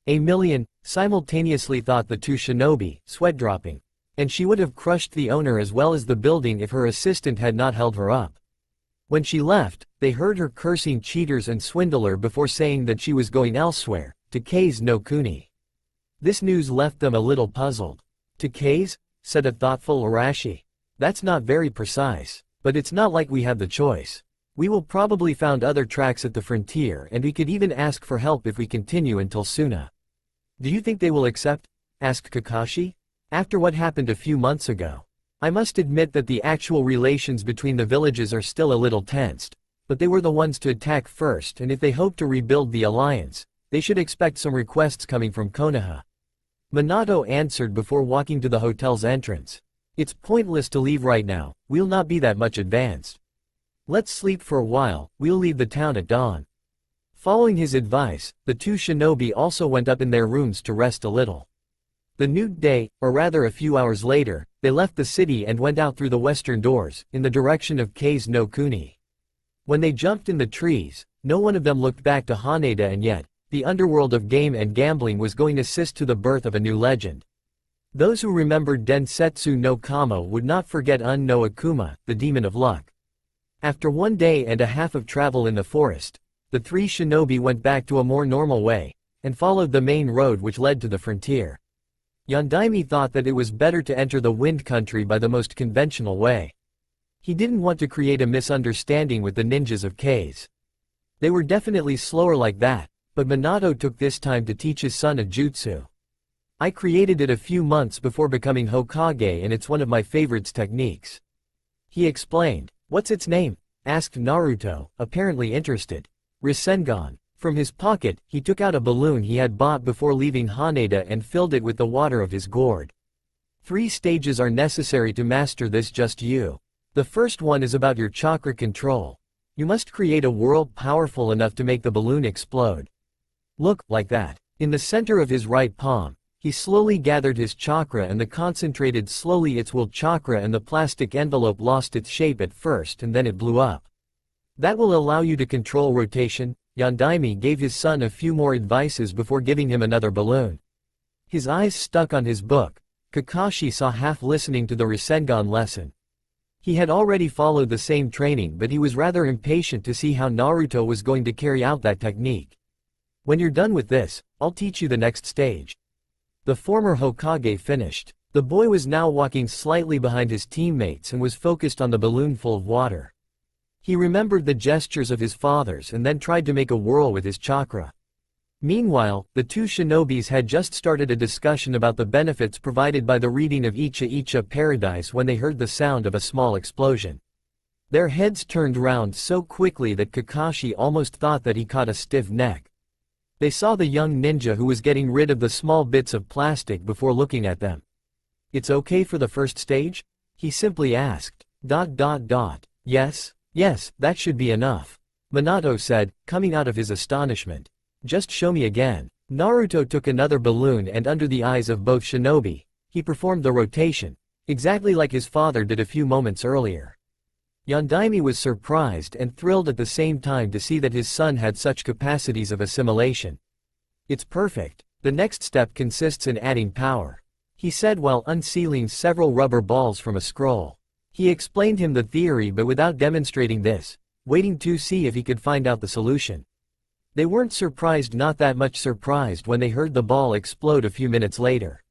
$1 million, simultaneously thought the two shinobi, sweat-dropping. And she would have crushed the owner as well as the building if her assistant had not held her up. When she left, they heard her cursing cheaters and swindler before saying that she was going elsewhere, to Kei's no Kuni. This news left them a little puzzled. To Kei's? Said a thoughtful Arashi. That's not very precise, but it's not like we have the choice. We will probably find other tracks at the frontier and we could even ask for help if we continue until Suna. Do you think they will accept? Asked Kakashi. After what happened a few months ago. I must admit that the actual relations between the villages are still a little tensed, but they were the ones to attack first and if they hope to rebuild the alliance, they should expect some requests coming from Konoha. Minato answered before walking to the hotel's entrance. It's pointless to leave right now, we'll not be that much advanced. Let's sleep for a while, we'll leave the town at dawn. Following his advice, the two shinobi also went up in their rooms to rest a little. The new day, or rather a few hours later, they left the city and went out through the western doors, in the direction of Kei's no Kuni. When they jumped in the trees, no one of them looked back to Haneda and yet, the underworld of game and gambling was going to assist to the birth of a new legend. Those who remembered Densetsu no Kamo would not forget no Akuma, the demon of luck. After 1 day and a half of travel in the forest, the three shinobi went back to a more normal way, and followed the main road which led to the frontier. Yondaime thought that it was better to enter the wind country by the most conventional way. He didn't want to create a misunderstanding with the ninjas of Kei's. They were definitely slower like that, but Minato took this time to teach his son a jutsu. I created it a few months before becoming Hokage and it's one of my favorite techniques. He explained. What's its name? Asked Naruto, apparently interested. Rasengan. From his pocket, he took out a balloon he had bought before leaving Haneda and filled it with the water of his gourd. 3 stages are necessary to master this just you. The first one is about your chakra control. You must create a world powerful enough to make the balloon explode. Look, like that. In the center of his right palm, he slowly gathered his chakra and the concentrated slowly its will chakra and the plastic envelope lost its shape at first and then it blew up. That will allow you to control rotation. Yondaime gave his son a few more advices before giving him another balloon. His eyes stuck on his book. Kakashi saw half listening to the Rasengan lesson. He had already followed the same training but he was rather impatient to see how Naruto was going to carry out that technique. When you're done with this, I'll teach you the next stage. The former Hokage finished. The boy was now walking slightly behind his teammates and was focused on the balloon full of water. He remembered the gestures of his fathers and then tried to make a whirl with his chakra. Meanwhile, the two shinobis had just started a discussion about the benefits provided by the reading of Icha Paradise when they heard the sound of a small explosion. Their heads turned round so quickly that Kakashi almost thought that he caught a stiff neck. They saw the young ninja who was getting rid of the small bits of plastic before looking at them. It's okay for the first stage? He simply asked. Yes, that should be enough. Minato said, coming out of his astonishment. Just show me again. Naruto took another balloon and under the eyes of both shinobi, he performed the rotation, exactly like his father did a few moments earlier. Yondaime was surprised and thrilled at the same time to see that his son had such capacities of assimilation. It's perfect. The next step consists in adding power, he said while unsealing several rubber balls from a scroll. He explained him the theory but without demonstrating this, waiting to see if he could find out the solution. They weren't surprised, not that much surprised, when they heard the ball explode a few minutes later.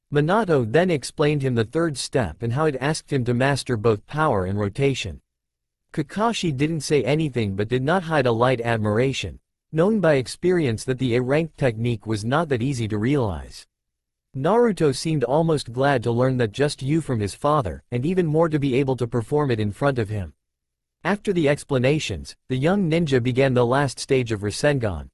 Minato then explained him the third step and how it asked him to master both power and rotation. Kakashi didn't say anything but did not hide a light admiration, knowing by experience that the A-ranked technique was not that easy to realize. Naruto seemed almost glad to learn that just you from his father, and even more to be able to perform it in front of him. After the explanations, the young ninja began the last stage of Rasengan.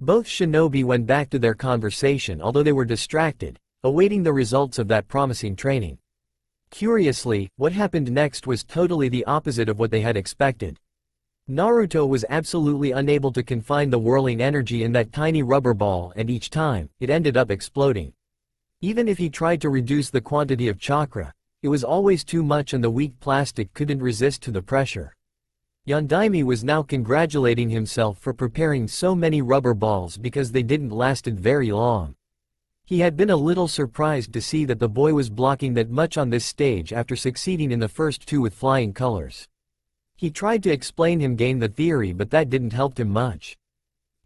Both shinobi went back to their conversation although they were distracted, awaiting the results of that promising training. Curiously, what happened next was totally the opposite of what they had expected. Naruto was absolutely unable to confine the whirling energy in that tiny rubber ball, and each time, it ended up exploding. Even if he tried to reduce the quantity of chakra, it was always too much and the weak plastic couldn't resist to the pressure. Yondaime was now congratulating himself for preparing so many rubber balls because they didn't lasted very long. He had been a little surprised to see that the boy was blocking that much on this stage after succeeding in the first two with flying colors. He tried to explain him gain the theory but that didn't help him much.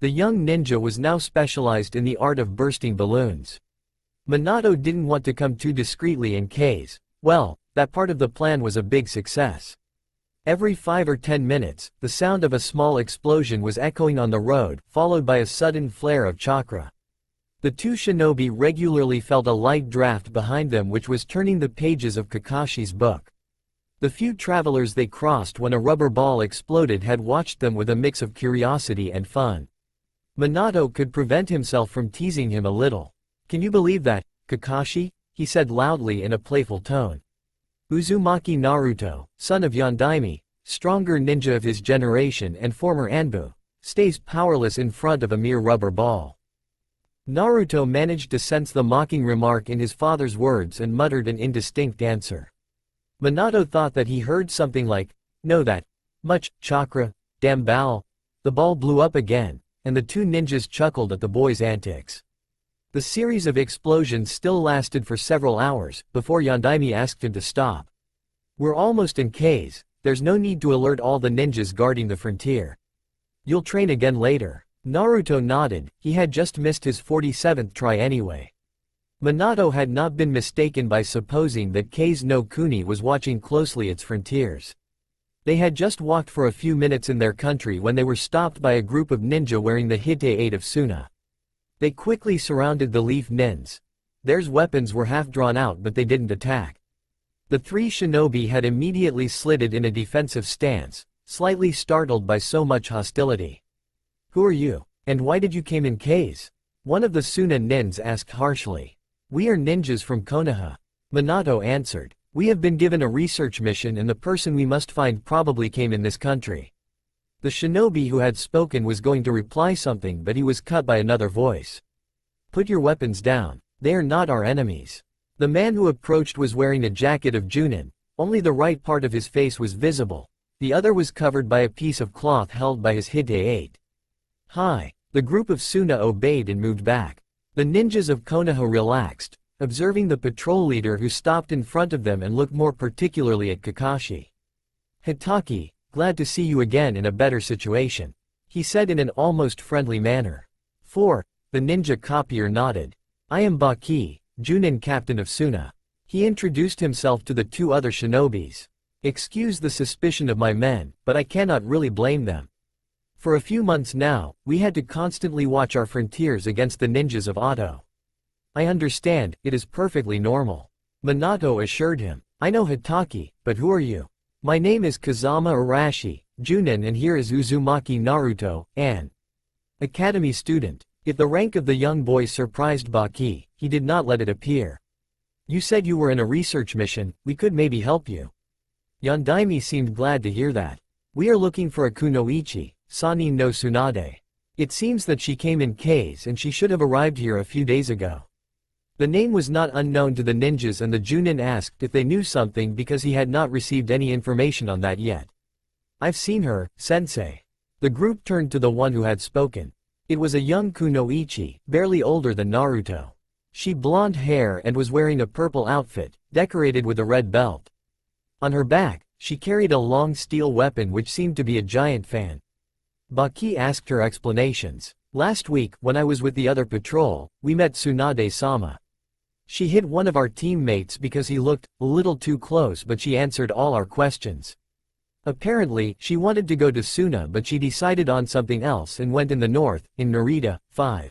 The young ninja was now specialized in the art of bursting balloons. Minato didn't want to come too discreetly in case, well, that part of the plan was a big success. Every 5 or 10 minutes, the sound of a small explosion was echoing on the road, followed by a sudden flare of chakra. The two shinobi regularly felt a light draft behind them which was turning the pages of Kakashi's book. The few travelers they crossed when a rubber ball exploded had watched them with a mix of curiosity and fun. Minato could prevent himself from teasing him a little. "Can you believe that, Kakashi?" he said loudly in a playful tone. Uzumaki Naruto, son of Yondaime, stronger ninja of his generation and former Anbu, stays powerless in front of a mere rubber ball. Naruto managed to sense the mocking remark in his father's words and muttered an indistinct answer. Minato thought that he heard something like, "No, that much chakra, damn ball." The ball blew up again, and the two ninjas chuckled at the boy's antics. The series of explosions still lasted for several hours, before Yondaime asked him to stop. "We're almost in K's, there's no need to alert all the ninjas guarding the frontier. You'll train again later." Naruto nodded, he had just missed his 47th try anyway. Minato had not been mistaken by supposing that K's no Kuni was watching closely its frontiers. They had just walked for a few minutes in their country when they were stopped by a group of ninja wearing the Hite-8 of Suna. They quickly surrounded the Leaf Nins. Their weapons were half drawn out but they didn't attack. The three shinobi had immediately slid in a defensive stance, slightly startled by so much hostility. "Who are you? And why did you came in K's?" one of the Suna Nins asked harshly. "We are ninjas from Konoha," Minato answered. "We have been given a research mission and the person we must find probably came in this country." The shinobi who had spoken was going to reply something but he was cut by another voice. "Put your weapons down. They are not our enemies." The man who approached was wearing a jacket of chunin, only the right part of his face was visible, the other was covered by a piece of cloth held by his Hite-8. "Hi." The group of Suna obeyed and moved back. The ninjas of Konoha relaxed, observing the patrol leader who stopped in front of them and looked more particularly at Kakashi. "Hitaki, glad to see you again in a better situation," he said in an almost friendly manner. "4. The ninja copier nodded. "I am Baki, Junin captain of Suna." He introduced himself to the two other shinobis. "Excuse the suspicion of my men, but I cannot really blame them. For a few months now, we had to constantly watch our frontiers against the ninjas of Otto." "I understand, it is perfectly normal," Minato assured him. "I know Hitaki, but who are you?" "My name is Kazama Arashi, Junin, and here is Uzumaki Naruto, an academy student." If the rank of the young boy surprised Baki, he did not let it appear. "You said you were in a research mission, we could maybe help you." Yondaime seemed glad to hear that. "We are looking for a kunoichi, Sanin no Tsunade. It seems that she came in K's and she should have arrived here a few days ago." The name was not unknown to the ninjas, and the Junin asked if they knew something because he had not received any information on that yet. I've seen her, sensei. The group turned to the one who had spoken. It was a young kunoichi, barely older than Naruto. She had blonde hair and was wearing a purple outfit, decorated with a red belt. On her back, she carried a long steel weapon which seemed to be a giant fan. Baki asked her explanations. Last week, when I was with the other patrol, we met Tsunade-sama. She hit one of our teammates because he looked a little too close, but she answered all our questions. Apparently, she wanted to go to Suna, but she decided on something else and went in the north, in Narida. 5.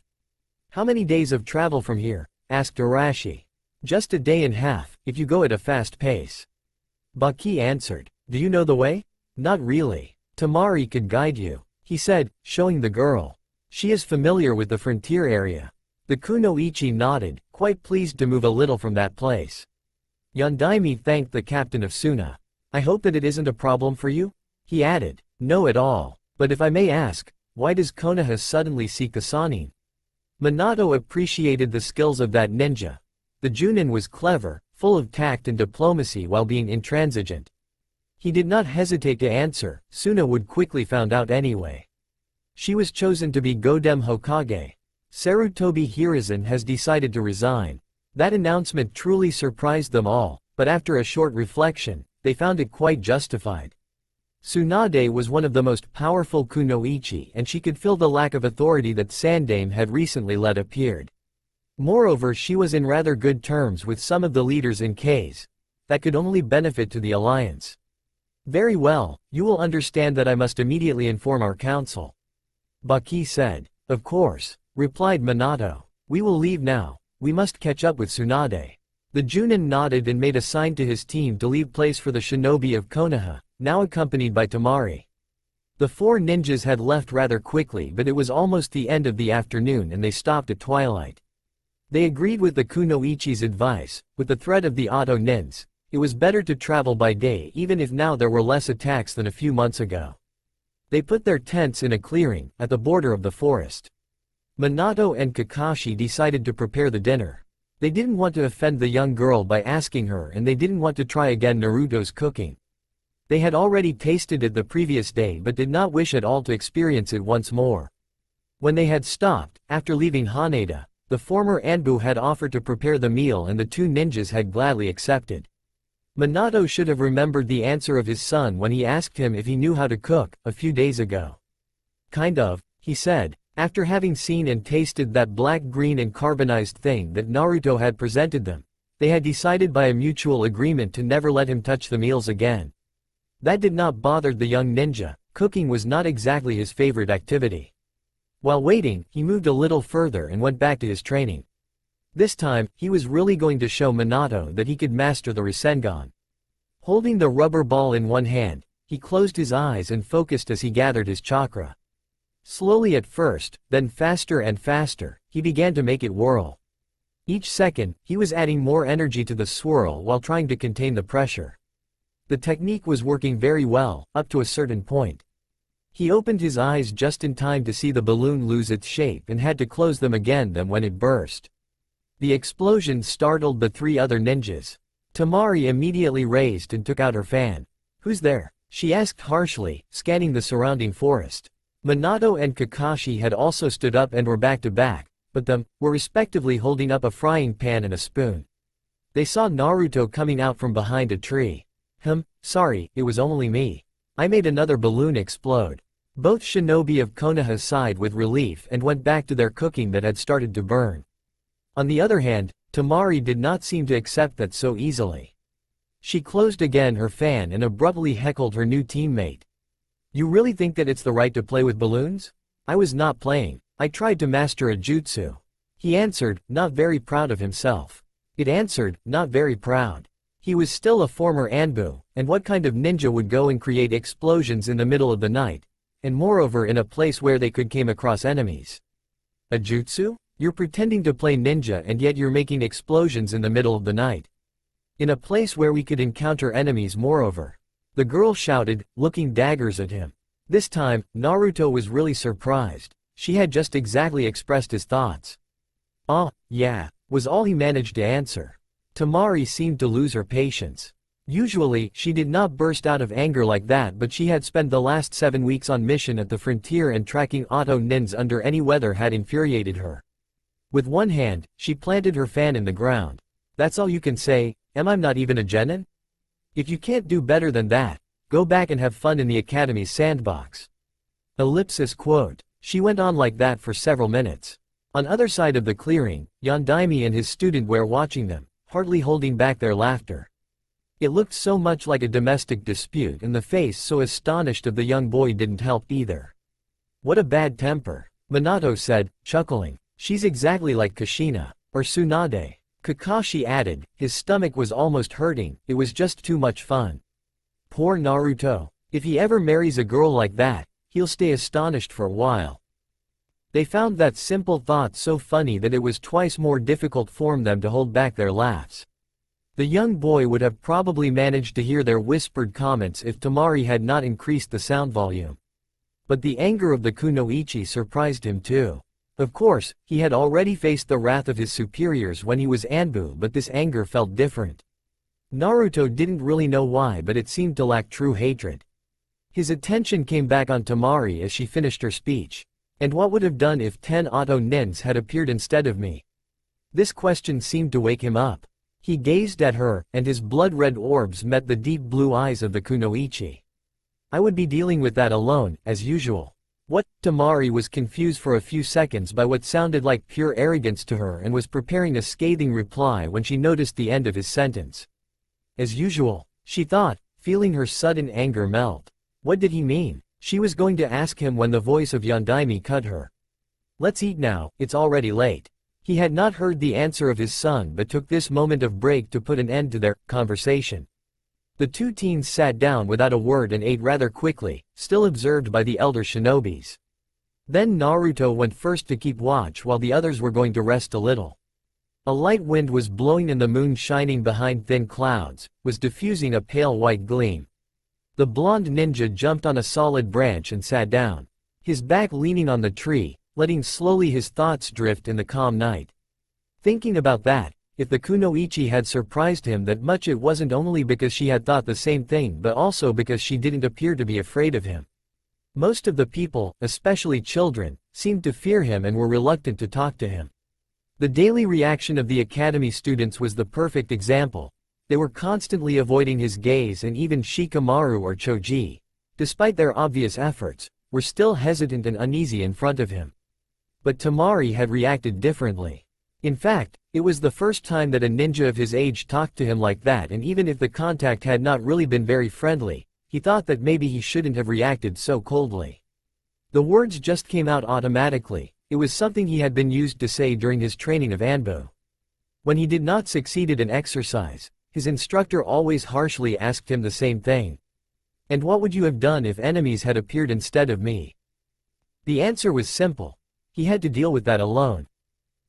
How many days of travel from here? Asked Arashi. Just a day and a half, if you go at a fast pace. Baki answered. Do you know the way? Not really. Temari could guide you, he said, showing the girl. She is familiar with the frontier area. The kunoichi nodded, quite pleased to move a little from that place. Yondaime thanked the captain of Suna. I hope that it isn't a problem for you? He added. No at all. But if I may ask, why does Konoha suddenly seek a Sannin? Minato appreciated the skills of that ninja. The Junin was clever, full of tact and diplomacy while being intransigent. He did not hesitate to answer. Suna would quickly find out anyway. She was chosen to be Godem Hokage. Sarutobi Hiruzen has decided to resign. That announcement truly surprised them all, but after a short reflection, they found it quite justified. Tsunade was one of the most powerful kunoichi, and she could feel the lack of authority that Sandaime had recently let appeared. Moreover, she was in rather good terms with some of the leaders in K's. That could only benefit to the alliance. Very well, you will understand that I must immediately inform our council. Baki said. Of course, replied Minato. We will leave now, we must catch up with Tsunade. The Junin nodded and made a sign to his team to leave place for the shinobi of Konoha, now accompanied by Temari. The four ninjas had left rather quickly, but it was almost the end of the afternoon and they stopped at twilight. They agreed with the kunoichi's advice. With the threat of the Auto Nins, it was better to travel by day even if now there were less attacks than a few months ago. They put their tents in a clearing, at the border of the forest. Minato and Kakashi decided to prepare the dinner. They didn't want to offend the young girl by asking her, and they didn't want to try again Naruto's cooking. They had already tasted it the previous day but did not wish at all to experience it once more. When they had stopped, after leaving Haneda, the former Anbu had offered to prepare the meal and the two ninjas had gladly accepted. Minato should have remembered the answer of his son when he asked him if he knew how to cook, a few days ago. Kind of, he said, after having seen and tasted that black, green and carbonized thing that Naruto had presented them. They had decided by a mutual agreement to never let him touch the meals again. That did not bother the young ninja. Cooking was not exactly his favorite activity. While waiting, he moved a little further and went back to his training. This time, he was really going to show Minato that he could master the Rasengan. Holding the rubber ball in one hand, he closed his eyes and focused as he gathered his chakra. Slowly at first, then faster and faster, he began to make it whirl. Each second, he was adding more energy to the swirl while trying to contain the pressure. The technique was working very well, up to a certain point. He opened his eyes just in time to see the balloon lose its shape and had to close them again when it burst. The explosion startled the three other ninjas. Temari immediately raised and took out her fan. Who's there? She asked harshly, scanning the surrounding forest. Minato and Kakashi had also stood up and were back to back, but them were respectively holding up a frying pan and a spoon. They saw Naruto coming out from behind a tree. Sorry, it was only me. I made another balloon explode. Both shinobi of Konoha sighed with relief and went back to their cooking that had started to burn. On the other hand, Temari did not seem to accept that so easily. She closed again her fan and abruptly heckled her new teammate. You really think that it's the right to play with balloons? I was not playing. I tried to master a jutsu. He answered, not very proud of himself. It answered, not very proud. He was still a former Anbu, and what kind of ninja would go and create explosions in the middle of the night, and moreover in a place where they could came across enemies? A jutsu? You're pretending to play ninja and yet you're making explosions in the middle of the night. In a place where we could encounter enemies moreover. The girl shouted, looking daggers at him. This time, Naruto was really surprised. She had just exactly expressed his thoughts. Yeah, was all he managed to answer. Temari seemed to lose her patience. Usually, she did not burst out of anger like that, but she had spent the last 7 weeks on mission at the frontier, and tracking auto nins under any weather had infuriated her. With one hand, she planted her fan in the ground. "That's all you can say? I'm not even a genin? If you can't do better than that, go back and have fun in the academy's sandbox." Ellipsis quote. She went on like that for several minutes. On other side of the clearing, Yondaime and his student were watching them, hardly holding back their laughter. It looked so much like a domestic dispute, and the face so astonished of the young boy didn't help either. "What a bad temper," Minato said, chuckling. "She's exactly like Kushina. Or Tsunade." Kakashi added, his stomach was almost hurting, it was just too much fun. Poor Naruto. If he ever marries a girl like that, he'll stay astonished for a while. They found that simple thought so funny that it was twice more difficult for them to hold back their laughs. The young boy would have probably managed to hear their whispered comments if Temari had not increased the sound volume. But the anger of the kunoichi surprised him too. Of course, he had already faced the wrath of his superiors when he was Anbu, but this anger felt different. Naruto didn't really know why, but it seemed to lack true hatred. His attention came back on Temari as she finished her speech. "And what would have done if 10 auto nins had appeared instead of me?" This question seemed to wake him up. He gazed at her, and his blood-red orbs met the deep blue eyes of the kunoichi. "I would be dealing with that alone, as usual." What? Temari was confused for a few seconds by what sounded like pure arrogance to her and was preparing a scathing reply when she noticed the end of his sentence. "As usual," she thought, feeling her sudden anger melt. What did he mean? She was going to ask him when the voice of Yondaime cut her. "Let's eat now, it's already late." He had not heard the answer of his son but took this moment of break to put an end to their conversation. The two teens sat down without a word and ate rather quickly, still observed by the elder shinobis. Then Naruto went first to keep watch while the others were going to rest a little. A light wind was blowing and the moon, shining behind thin clouds, was diffusing a pale white gleam. The blonde ninja jumped on a solid branch and sat down, his back leaning on the tree, letting slowly his thoughts drift in the calm night. Thinking about that, if the kunoichi had surprised him that much, it wasn't only because she had thought the same thing but also because she didn't appear to be afraid of him. Most of the people, especially children, seemed to fear him and were reluctant to talk to him. The daily reaction of the academy students was the perfect example. They were constantly avoiding his gaze, and even Shikamaru or Choji, despite their obvious efforts, were still hesitant and uneasy in front of him. But Temari had reacted differently. In fact, it was the first time that a ninja of his age talked to him like that, and even if the contact had not really been very friendly, he thought that maybe he shouldn't have reacted so coldly. The words just came out automatically. It was something he had been used to say during his training of Anbu. When he did not succeed at an exercise, his instructor always harshly asked him the same thing. "And what would you have done if enemies had appeared instead of me?" The answer was simple. He had to deal with that alone.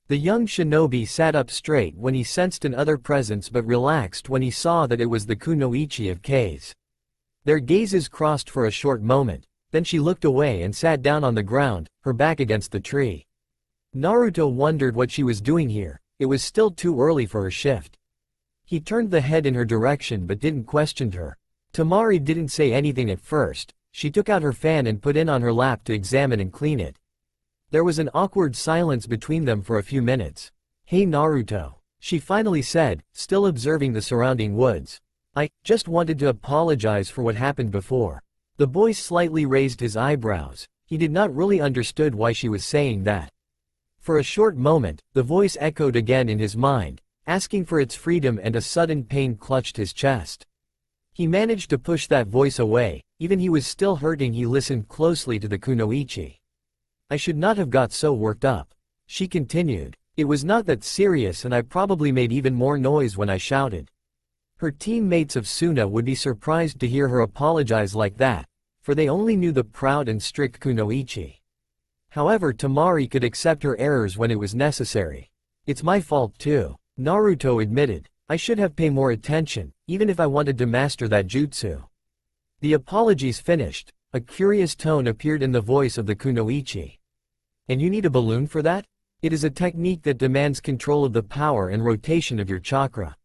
The young shinobi sat up straight when he sensed another presence but relaxed when he saw that it was the kunoichi of K's. Their gazes crossed for a short moment, then she looked away and sat down on the ground, her back against the tree. Naruto wondered what she was doing here. It was still too early for her shift. He turned the head in her direction but didn't question her. Temari didn't say anything at first. She took out her fan and put it on her lap to examine and clean it. There was an awkward silence between them for a few minutes. "Hey Naruto," she finally said, still observing the surrounding woods. "I just wanted to apologize for what happened before." The boy slightly raised his eyebrows. He did not really understood why she was saying that. For a short moment, the voice echoed again in his mind, asking for its freedom, and a sudden pain clutched his chest. He managed to push that voice away. Even he was still hurting. He listened closely to the kunoichi. "I should not have got so worked up," she continued. "It was not that serious, and I probably made even more noise when I shouted." Her teammates of Suna would be surprised to hear her apologize like that, for they only knew the proud and strict kunoichi. However, Temari could accept her errors when it was necessary. "It's my fault too," Naruto admitted. "I should have paid more attention, even if I wanted to master that jutsu." The apologies finished, a curious tone appeared in the voice of the kunoichi. "And you need a balloon for that?" It is a technique that demands control of the power and rotation of your chakra.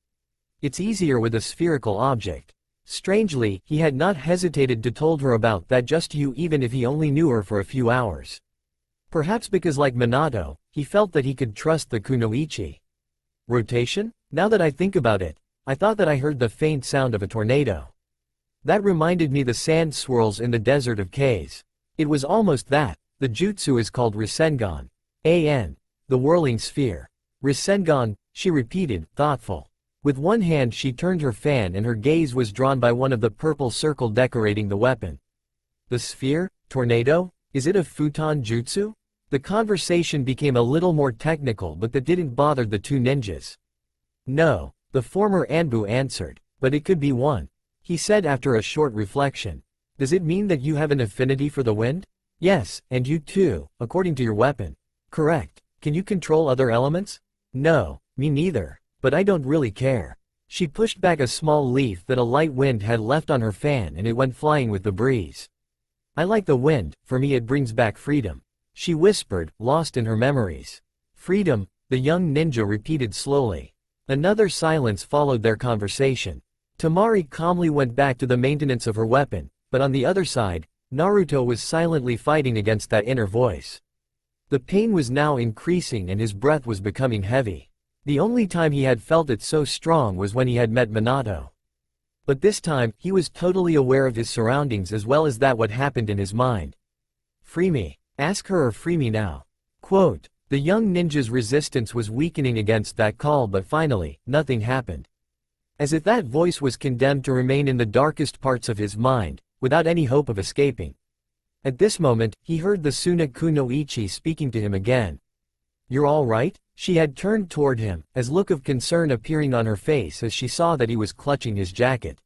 It's easier with a spherical object. Strangely, he had not hesitated to told her about that just you even if he only knew her for a few hours. Perhaps because like Minato, he felt that he could trust the kunoichi. Rotation? Now that I think about it, I thought that I heard the faint sound of a tornado. That reminded me the sand swirls in the desert of K's. It was almost that. The jutsu is called Rasengan. The whirling sphere. Rasengan, she repeated, thoughtful. With one hand she turned her fan and her gaze was drawn by one of the purple circle decorating the weapon. The sphere? Tornado? Is it a futon jutsu? The conversation became a little more technical but that didn't bother the two ninjas. No, the former Anbu answered, but it could be one. He said after a short reflection. Does it mean that you have an affinity for the wind? Yes, and you too, according to your weapon. Correct. Can you control other elements? No, me neither, but I don't really care. She pushed back a small leaf that a light wind had left on her fan and it went flying with the breeze. I like the wind, for me it brings back freedom. She whispered, lost in her memories. Freedom, the young ninja repeated slowly. Another silence followed their conversation. Temari calmly went back to the maintenance of her weapon, but on the other side, Naruto was silently fighting against that inner voice. The pain was now increasing and his breath was becoming heavy. The only time he had felt it so strong was when he had met Minato. But this time, he was totally aware of his surroundings as well as that what happened in his mind. Free me. Ask her or free me now. Quote, the young ninja's resistance was weakening against that call but finally, nothing happened. As if that voice was condemned to remain in the darkest parts of his mind, without any hope of escaping. At this moment, he heard the Suna kunoichi speaking to him again. You're all right? She had turned toward him, as look of concern appearing on her face as she saw that he was clutching his jacket.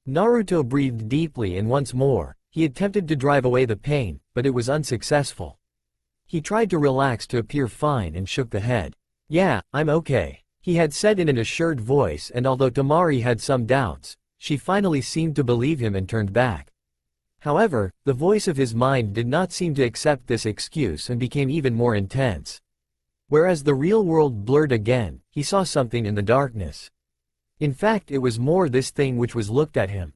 Naruto breathed deeply and once more, he attempted to drive away the pain, but it was unsuccessful. He tried to relax to appear fine and shook the head. Yeah, I'm okay, he had said in an assured voice, and although Temari had some doubts, she finally seemed to believe him and turned back. However, the voice of his mind did not seem to accept this excuse and became even more intense. Whereas the real world blurred again, he saw something in the darkness. In fact, it was more this thing which was looked at him.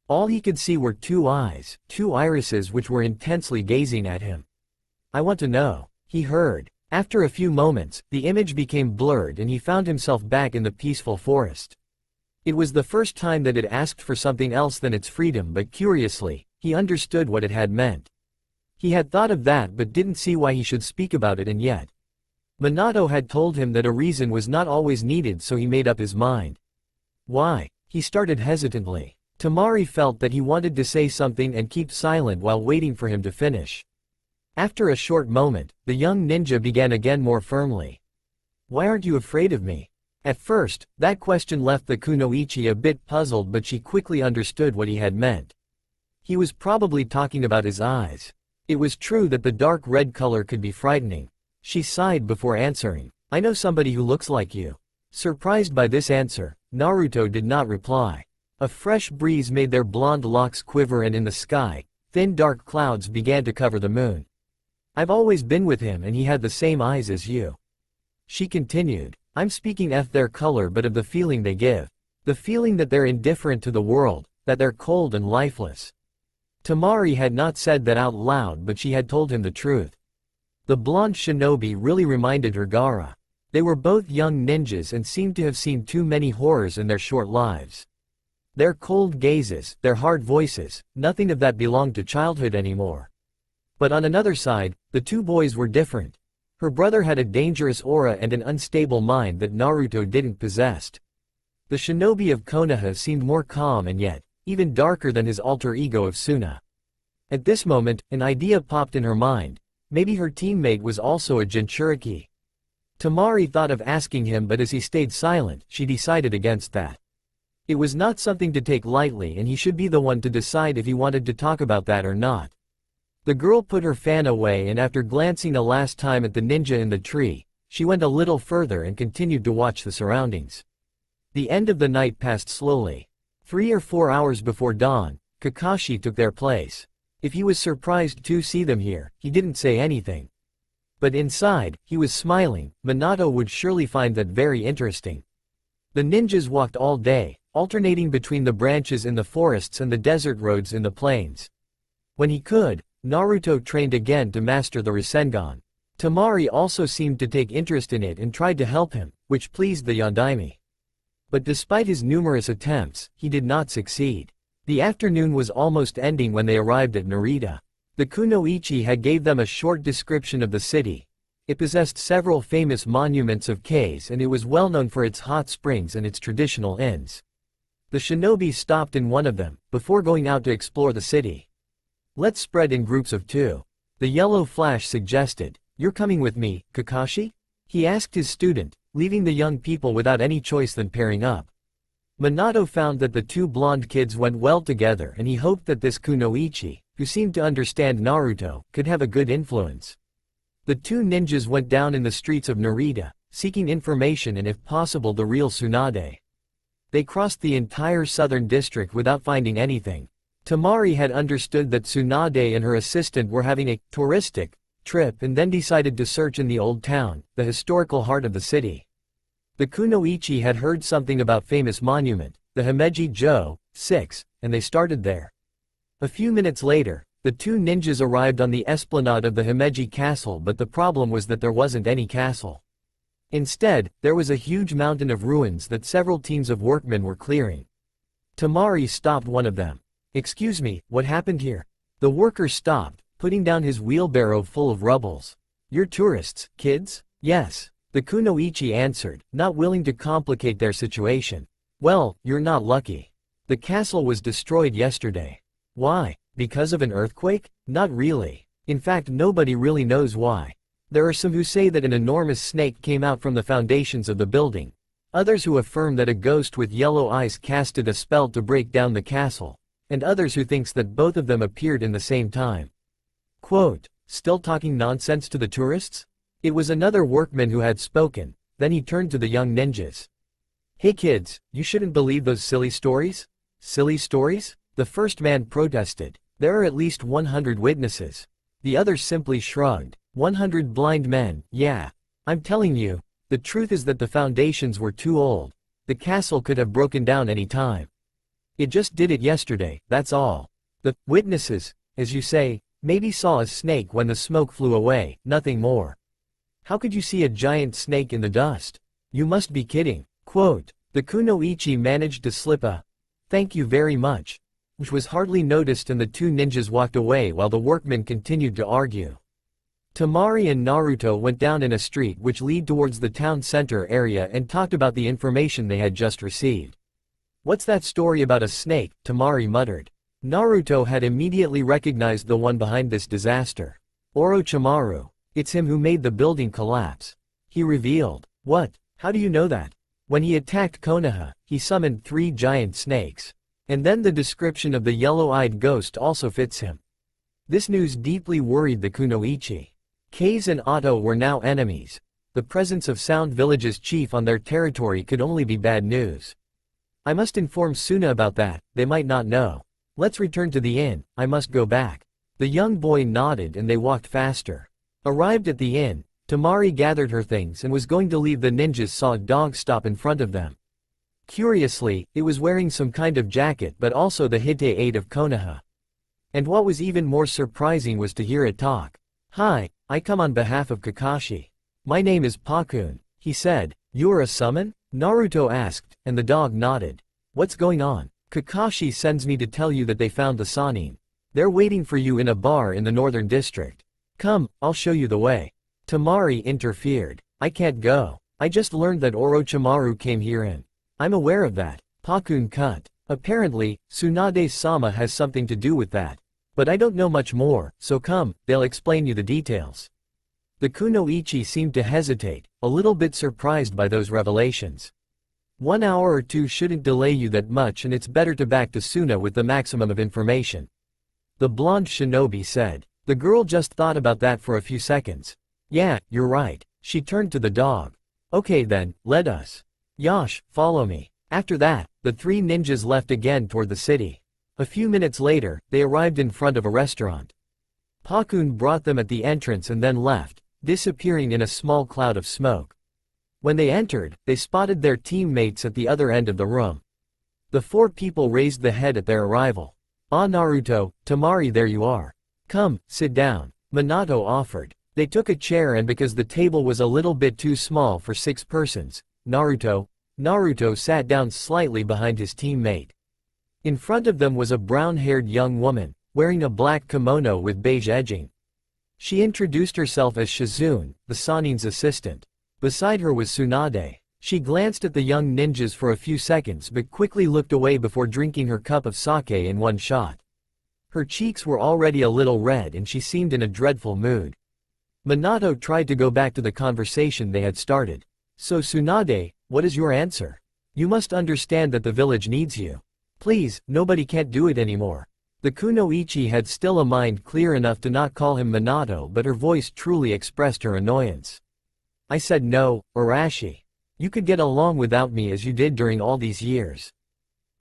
All he could see were two eyes, two irises which were intensely gazing at him. I want to know, he heard. After a few moments, the image became blurred and he found himself back in the peaceful forest. It was the first time that it asked for something else than its freedom, but curiously, he understood what it had meant. He had thought of that but didn't see why he should speak about it, and yet Minato had told him that a reason was not always needed, so he made up his mind. Why? He started hesitantly. Temari felt that he wanted to say something and keep silent while waiting for him to finish. After a short moment, the young ninja began again more firmly. Why aren't you afraid of me? At first, that question left the kunoichi a bit puzzled, but she quickly understood what he had meant. He was probably talking about his eyes. It was true that the dark red color could be frightening. She sighed before answering. I know somebody who looks like you. Surprised by this answer, Naruto did not reply. A fresh breeze made their blonde locks quiver and in the sky, thin dark clouds began to cover the moon. I've always been with him and he had the same eyes as you. She continued. I'm speaking of their color but of the feeling they give. The feeling that they're indifferent to the world, that they're cold and lifeless. Temari had not said that out loud, but she had told him the truth. The blonde shinobi really reminded her Gaara. They were both young ninjas and seemed to have seen too many horrors in their short lives. Their cold gazes, their hard voices, nothing of that belonged to childhood anymore. But on another side, the two boys were different. Her brother had a dangerous aura and an unstable mind that Naruto didn't possess. The shinobi of Konoha seemed more calm and yet, even darker than his alter ego of Suna. At this moment, an idea popped in her mind. Maybe her teammate was also a Jinchuriki. Temari thought of asking him, but as he stayed silent, she decided against that. It was not something to take lightly and he should be the one to decide if he wanted to talk about that or not. The girl put her fan away and after glancing a last time at the ninja in the tree, she went a little further and continued to watch the surroundings. The end of the night passed slowly. 3 or 4 hours before dawn, Kakashi took their place. If he was surprised to see them here, he didn't say anything. But inside, he was smiling. Minato would surely find that very interesting. The ninjas walked all day, alternating between the branches in the forests and the desert roads in the plains. When he could, Naruto trained again to master the Rasengan. Temari also seemed to take interest in it and tried to help him, which pleased the Yondaime. But despite his numerous attempts, he did not succeed. The afternoon was almost ending when they arrived at Narida. The kunoichi had gave them a short description of the city. It possessed several famous monuments of caves and it was well known for its hot springs and its traditional inns. The shinobi stopped in one of them, before going out to explore the city. Let's spread in groups of 2. The yellow flash suggested, "You're coming with me, Kakashi?" He asked his student, leaving the young people without any choice than pairing up. Minato found that the 2 blonde kids went well together and he hoped that this kunoichi, who seemed to understand Naruto, could have a good influence. The 2 ninjas went down in the streets of Narida, seeking information and if possible the real Tsunade. They crossed the entire southern district without finding anything. Temari had understood that Tsunade and her assistant were having a touristic trip and then decided to search in the old town, the historical heart of the city. The kunoichi had heard something about famous monument, the Himeji-jo, 6, and they started there. A few minutes later, the 2 ninjas arrived on the esplanade of the Himeji castle but the problem was that there wasn't any castle. Instead, there was a huge mountain of ruins that several teams of workmen were clearing. Temari stopped one of them. "Excuse me, what happened here?" The worker stopped, putting down his wheelbarrow full of rubbles. "You're tourists, kids?" "Yes," the kunoichi answered, not willing to complicate their situation. "Well, you're not lucky. The castle was destroyed yesterday." "Why? Because of an earthquake?" "Not really. In fact, nobody really knows why. There are some who say that an enormous snake came out from the foundations of the building. Others who affirm that a ghost with yellow eyes casted a spell to break down the castle. And others who thinks that both of them appeared in the same time." Quote, "Still talking nonsense to the tourists?" It was another workman who had spoken, then he turned to the young ninjas. "Hey kids, you shouldn't believe those silly stories?" "Silly stories?" The first man protested. "There are at least 100 witnesses." The others simply shrugged. 100 blind men, yeah. I'm telling you, the truth is that the foundations were too old. The castle could have broken down any time. It just did it yesterday, that's all. The witnesses, as you say, maybe saw a snake when the smoke flew away, nothing more. How could you see a giant snake in the dust? You must be kidding. Quote, the kunoichi managed to slip a "Thank you very much," which was hardly noticed and the 2 ninjas walked away while the workmen continued to argue. Temari and Naruto went down in a street which led towards the town center area and talked about the information they had just received. "What's that story about a snake?" Temari muttered. Naruto had immediately recognized the one behind this disaster. Orochimaru. It's him who made the building collapse. He revealed. "What? How do you know that?" "When he attacked Konoha, he summoned 3 giant snakes. And then the description of the yellow-eyed ghost also fits him." This news deeply worried the kunoichi. Kase and Otto were now enemies. The presence of Sound Village's chief on their territory could only be bad news. "I must inform Suna about that, they might not know. Let's return to the inn, I must go back." The young boy nodded and they walked faster. Arrived at the inn, Temari gathered her things and was going to leave. The ninjas saw a dog stop in front of them. Curiously, it was wearing some kind of jacket but also the Hite-8 of Konoha. And what was even more surprising was to hear it talk. "Hi, I come on behalf of Kakashi. My name is Pakun," he said. "You're a summon?" Naruto asked, and the dog nodded. "What's going on?" "Kakashi sends me to tell you that they found the Sannin. They're waiting for you in a bar in the northern district. Come, I'll show you the way." Temari interfered. "I can't go. I just learned that Orochimaru came here and I'm aware of that." Pakun cut. "Apparently, Tsunade-sama has something to do with that. But I don't know much more, so come, they'll explain you the details." The kunoichi seemed to hesitate, a little bit surprised by those revelations. 1 hour or 2 shouldn't delay you that much and it's better to back to Suna with the maximum of information. The blonde shinobi said. The girl just thought about that for a few seconds. "Yeah, you're right." She turned to the dog. "Okay then, let us. Yash, follow me." After that, the 3 ninjas left again toward the city. A few minutes later, they arrived in front of a restaurant. Pakun brought them at the entrance and then left. disappearing in a small cloud of smoke. When they entered, they spotted their teammates at the other end of the room. The four people raised the head at their arrival. "Ah, Naruto, Temari, there you are. Come, sit down," Minato offered. They took a chair, and because the table was a little bit too small for 6 persons, Naruto sat down slightly behind his teammate. In front of them was a brown-haired young woman, wearing a black kimono with beige edging. She introduced herself as Shizune, the Sannin's assistant. Beside her was Tsunade. She glanced at the young ninjas for a few seconds but quickly looked away before drinking her cup of sake in one shot. Her cheeks were already a little red and she seemed in a dreadful mood. Minato tried to go back to the conversation they had started. "So Tsunade, what is your answer? You must understand that the village needs you. Please, nobody can't do it anymore." The kunoichi had still a mind clear enough to not call him Minato, but her voice truly expressed her annoyance. "I said no, Arashi. You could get along without me as you did during all these years.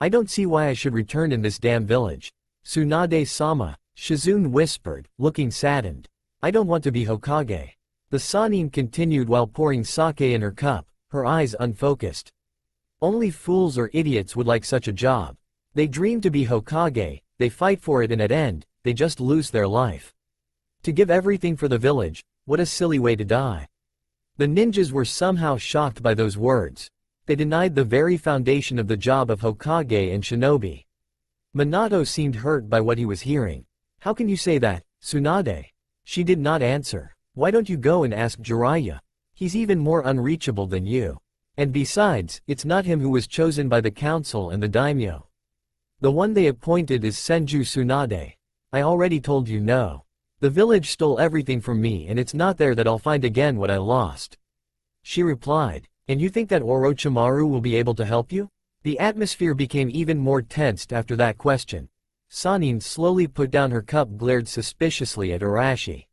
I don't see why I should return in this damn village." "Tsunade-sama," Shizune whispered, looking saddened. "I don't want to be Hokage." The Sannin continued while pouring sake in her cup, her eyes unfocused. "Only fools or idiots would like such a job. They dream to be Hokage, they fight for it, and at end, they just lose their life. To give everything for the village, what a silly way to die." The ninjas were somehow shocked by those words. They denied the very foundation of the job of Hokage and shinobi. Minato seemed hurt by what he was hearing. "How can you say that, Tsunade?" She did not answer. "Why don't you go and ask Jiraiya? He's even more unreachable than you. And besides, it's not him who was chosen by the council and the daimyo. The one they appointed is Senju Tsunade. I already told you no. The village stole everything from me and it's not there that I'll find again what I lost." She replied. "And you think that Orochimaru will be able to help you?" The atmosphere became even more tensed after that question. Sannin slowly put down her cup, glared suspiciously at Arashi.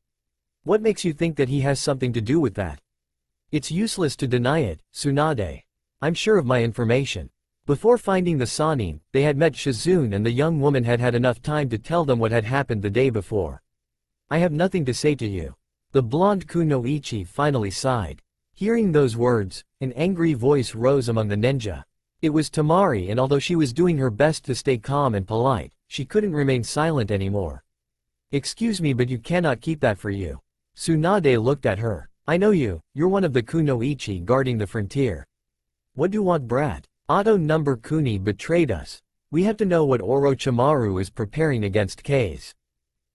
"What makes you think that he has something to do with that?" "It's useless to deny it, Tsunade. I'm sure of my information." Before finding the Sannin, they had met Shizune and the young woman had had enough time to tell them what had happened the day before. "I have nothing to say to you." The blonde kunoichi finally sighed. Hearing those words, an angry voice rose among the ninja. It was Temari, and although she was doing her best to stay calm and polite, she couldn't remain silent anymore. "Excuse me, but you cannot keep that for you." Tsunade looked at her. "I know you, you're one of the kunoichi guarding the frontier. What do you want, brat? Otto number Kuni betrayed us. We have to know what Orochimaru is preparing against K's.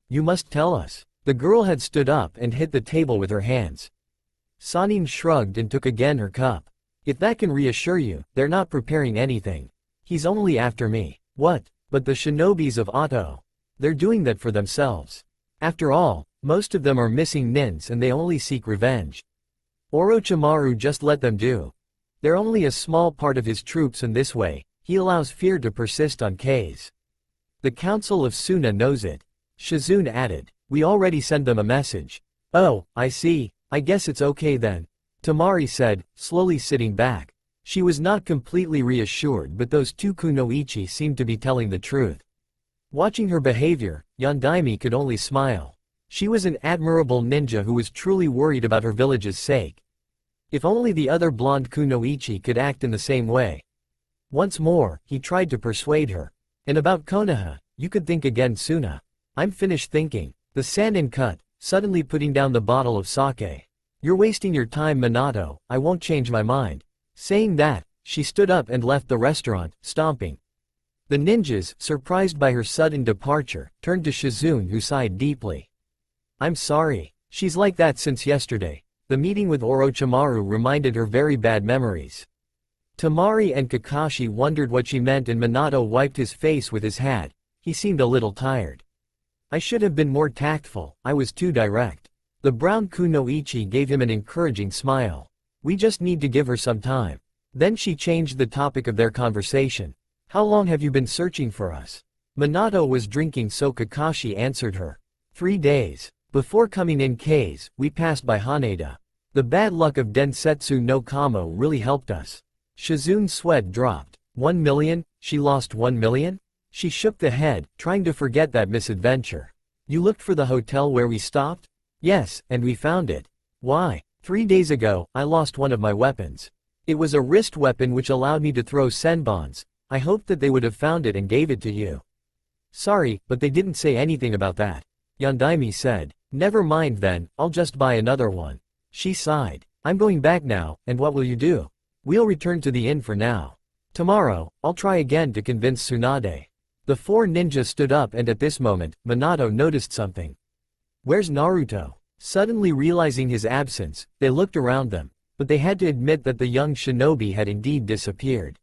You must tell us." The girl had stood up and hit the table with her hands. Sannin shrugged and took again her cup. "If that can reassure you, they're not preparing anything. He's only after me." "What? But the shinobis of Otto? They're doing that for themselves. After all, most of them are missing nins and they only seek revenge. Orochimaru just let them do. They're only a small part of his troops, and this way, he allows fear to persist on K's. The Council of Suna knows it." Shizune added. "We already sent them a message." "Oh, I see. I guess it's okay then," Temari said, slowly sitting back. She was not completely reassured, but those two kunoichi seemed to be telling the truth. Watching her behavior, Yondaime could only smile. She was an admirable ninja who was truly worried about her village's sake. If only the other blonde kunoichi could act in the same way. Once more, he tried to persuade her. "And about Konoha, you could think again, Suna. I'm finished thinking." The Sannin cut, suddenly putting down the bottle of sake. "You're wasting your time, Minato, I won't change my mind." Saying that, she stood up and left the restaurant, stomping. The ninjas, surprised by her sudden departure, turned to Shizune, who sighed deeply. "I'm sorry. She's like that since yesterday. The meeting with Orochimaru reminded her very bad memories." Temari and Kakashi wondered what she meant, and Minato wiped his face with his hat. He seemed a little tired. "I should have been more tactful, I was too direct." The brown kunoichi gave him an encouraging smile. "We just need to give her some time." Then she changed the topic of their conversation. "How long have you been searching for us?" Minato was drinking, so Kakashi answered her. 3 days. Before coming in K's, we passed by Haneda. The bad luck of Densetsu no Kamo really helped us." Shizune's sweat dropped. 1 million? She lost 1 million? She shook the head, trying to forget that misadventure. "You looked for the hotel where we stopped?" "Yes, and we found it." Why? 3 days ago, I lost one of my weapons. It was a wrist weapon which allowed me to throw senbons. I hoped that they would have found it and gave it to you. Sorry, but they didn't say anything about that. Yondaime said. Never mind then, I'll just buy another one. She sighed. I'm going back now, and what will you do? We'll return to the inn for now. Tomorrow, I'll try again to convince Tsunade. The four ninjas stood up, and at this moment, Minato noticed something. Where's Naruto? Suddenly realizing his absence, they looked around them, but they had to admit that the young shinobi had indeed disappeared.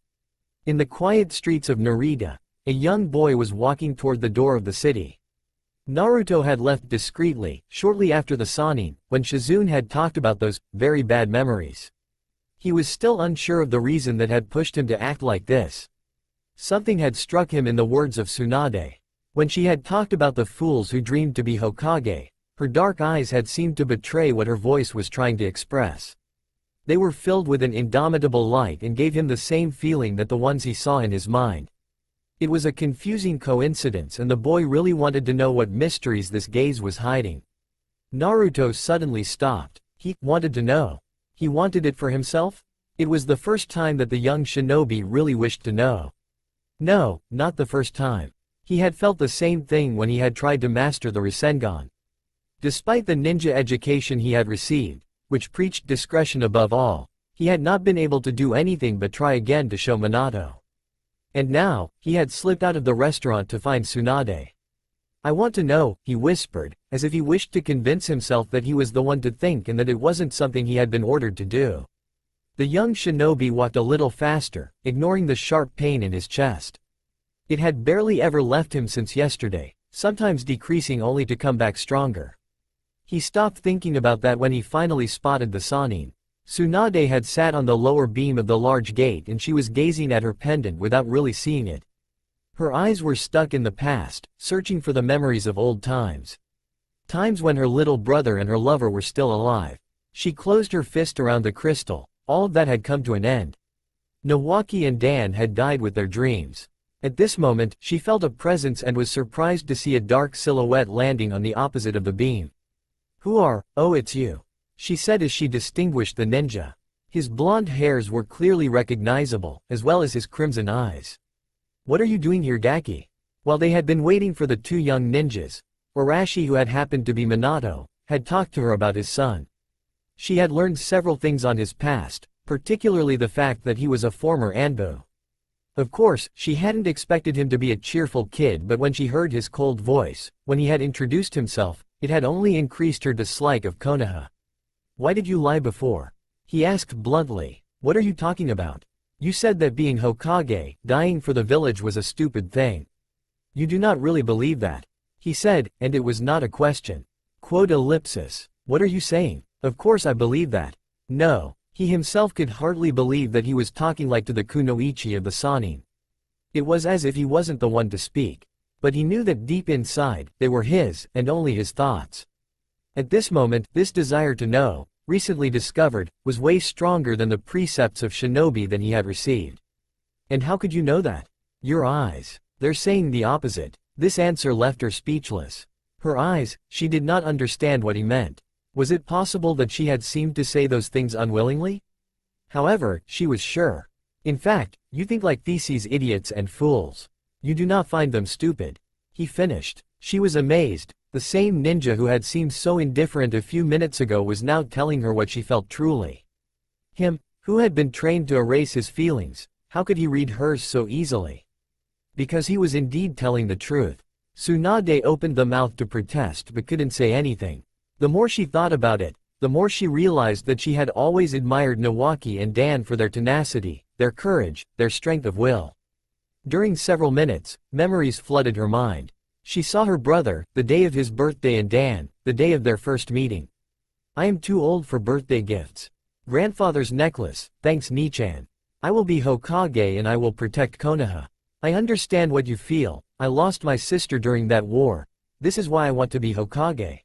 In the quiet streets of Narida, a young boy was walking toward the door of the city. Naruto had left discreetly, shortly after the Sannin, when Shizune had talked about those very bad memories. He was still unsure of the reason that had pushed him to act like this. Something had struck him in the words of Tsunade. When she had talked about the fools who dreamed to be Hokage, her dark eyes had seemed to betray what her voice was trying to express. They were filled with an indomitable light and gave him the same feeling that the ones he saw in his mind. It was a confusing coincidence, and the boy really wanted to know what mysteries this gaze was hiding. Naruto suddenly stopped. He wanted to know. He wanted it for himself? It was the first time that the young shinobi really wished to know. No, not the first time. He had felt the same thing when he had tried to master the Rasengan. Despite the ninja education he had received, which preached discretion above all, he had not been able to do anything but try again to show Minato. And now, he had slipped out of the restaurant to find Tsunade. I want to know, he whispered, as if he wished to convince himself that he was the one to think and that it wasn't something he had been ordered to do. The young shinobi walked a little faster, ignoring the sharp pain in his chest. It had barely ever left him since yesterday, sometimes decreasing only to come back stronger. He stopped thinking about that when he finally spotted the Sannin. Tsunade had sat on the lower beam of the large gate, and she was gazing at her pendant without really seeing it. Her eyes were stuck in the past, searching for the memories of old times. Times when her little brother and her lover were still alive. She closed her fist around the crystal. All of that had come to an end. Nawaki and Dan had died with their dreams. At this moment, she felt a presence and was surprised to see a dark silhouette landing on the opposite of the beam. Who are, oh, it's you, she said as she distinguished the ninja. His blonde hairs were clearly recognizable, as well as his crimson eyes. What are you doing here, Gaki? While they had been waiting for the two young ninjas, Orochi, who had happened to be Minato, had talked to her about his son. She had learned several things on his past, particularly the fact that he was a former Anbu. Of course, she hadn't expected him to be a cheerful kid, but when she heard his cold voice, when he had introduced himself, it had only increased her dislike of Konoha. Why did you lie before? He asked bluntly. What are you talking about? You said that being Hokage, dying for the village, was a stupid thing. You do not really believe that, he said, and it was not a question. Quote ellipsis. What are you saying? Of course I believe that. No, he himself could hardly believe that he was talking like to the kunoichi of the Sannin. It was as if he wasn't the one to speak. But he knew that deep inside, they were his, and only his thoughts. At this moment, this desire to know, recently discovered, was way stronger than the precepts of shinobi that he had received. And how could you know that? Your eyes. They're saying the opposite. This answer left her speechless. Her eyes, she did not understand what he meant. Was it possible that she had seemed to say those things unwillingly? However, she was sure. In fact, you think like these idiots and fools. You do not find them stupid. He finished. She was amazed. The same ninja who had seemed so indifferent a few minutes ago was now telling her what she felt truly. Him, who had been trained to erase his feelings, how could he read hers so easily? Because he was indeed telling the truth. Tsunade opened the mouth to protest but couldn't say anything. The more she thought about it, the more she realized that she had always admired Nawaki and Dan for their tenacity, their courage, their strength of will. During several minutes, memories flooded her mind. She saw her brother, the day of his birthday, and Dan, the day of their first meeting. I am too old for birthday gifts. Grandfather's necklace, thanks Nichan. I will be Hokage and I will protect Konoha. I understand what you feel. I lost my sister during that war. This is why I want to be Hokage.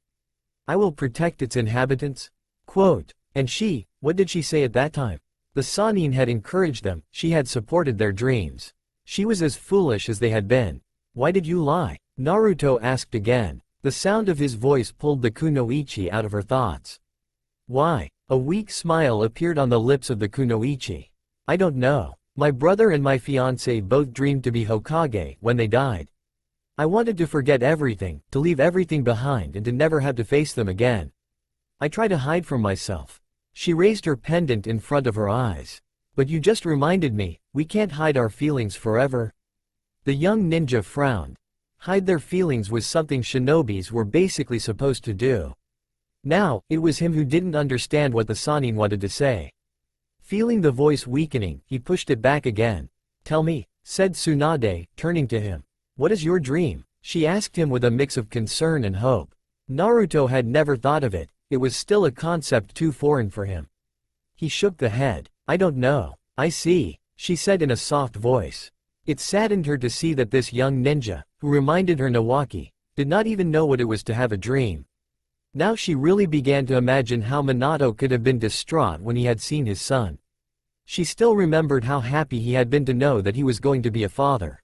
I will protect its inhabitants. Quote. And she, what did she say at that time? The Sannin had encouraged them, she had supported their dreams. She was as foolish as they had been. Why did you lie? Naruto asked again. The sound of his voice pulled the kunoichi out of her thoughts. Why? A weak smile appeared on the lips of the kunoichi. I don't know. My brother and my fiancé both dreamed to be Hokage when they died. I wanted to forget everything, to leave everything behind and to never have to face them again. I try to hide from myself. She raised her pendant in front of her eyes. But you just reminded me, we can't hide our feelings forever. The young ninja frowned. Hide their feelings was something shinobis were basically supposed to do. Now, it was him who didn't understand what the Sannin wanted to say. Feeling the voice weakening, he pushed it back again. Tell me, said Tsunade, turning to him. What is your dream? She asked him with a mix of concern and hope. Naruto had never thought of it, it was still a concept too foreign for him. He shook the head. I don't know. I see, she said in a soft voice. It saddened her to see that this young ninja, who reminded her Nawaki, did not even know what it was to have a dream. Now she really began to imagine how Minato could have been distraught when he had seen his son. She still remembered how happy he had been to know that he was going to be a father.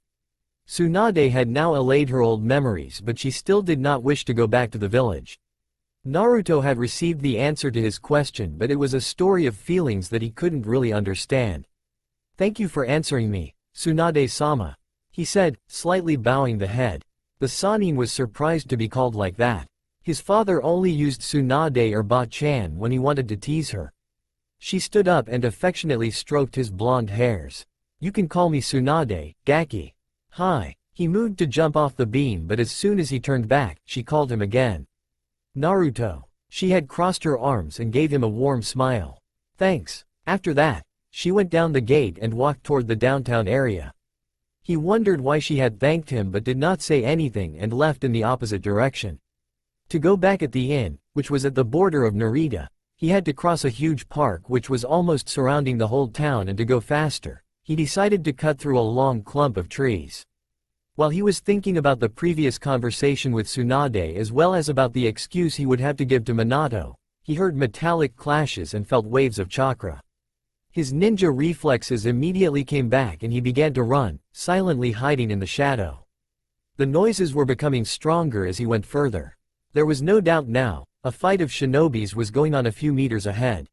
Tsunade had now allayed her old memories, but she still did not wish to go back to the village. Naruto had received the answer to his question, but it was a story of feelings that he couldn't really understand. Thank you for answering me, Tsunade-sama, he said, slightly bowing the head. The Sannin was surprised to be called like that. His father only used Tsunade or Ba-chan when he wanted to tease her. She stood up and affectionately stroked his blonde hairs. You can call me Tsunade, Gaki. Hi. He moved to jump off the beam, but as soon as he turned back, she called him again. Naruto. She had crossed her arms and gave him a warm smile. Thanks. After that, she went down the gate and walked toward the downtown area. He wondered why she had thanked him but did not say anything and left in the opposite direction. To go back at the inn, which was at the border of Narida, he had to cross a huge park which was almost surrounding the whole town, and to go faster, he decided to cut through a long clump of trees. While he was thinking about the previous conversation with Tsunade as well as about the excuse he would have to give to Minato, he heard metallic clashes and felt waves of chakra. His ninja reflexes immediately came back and he began to run, silently hiding in the shadow. The noises were becoming stronger as he went further. There was no doubt now, a fight of shinobis was going on a few meters ahead.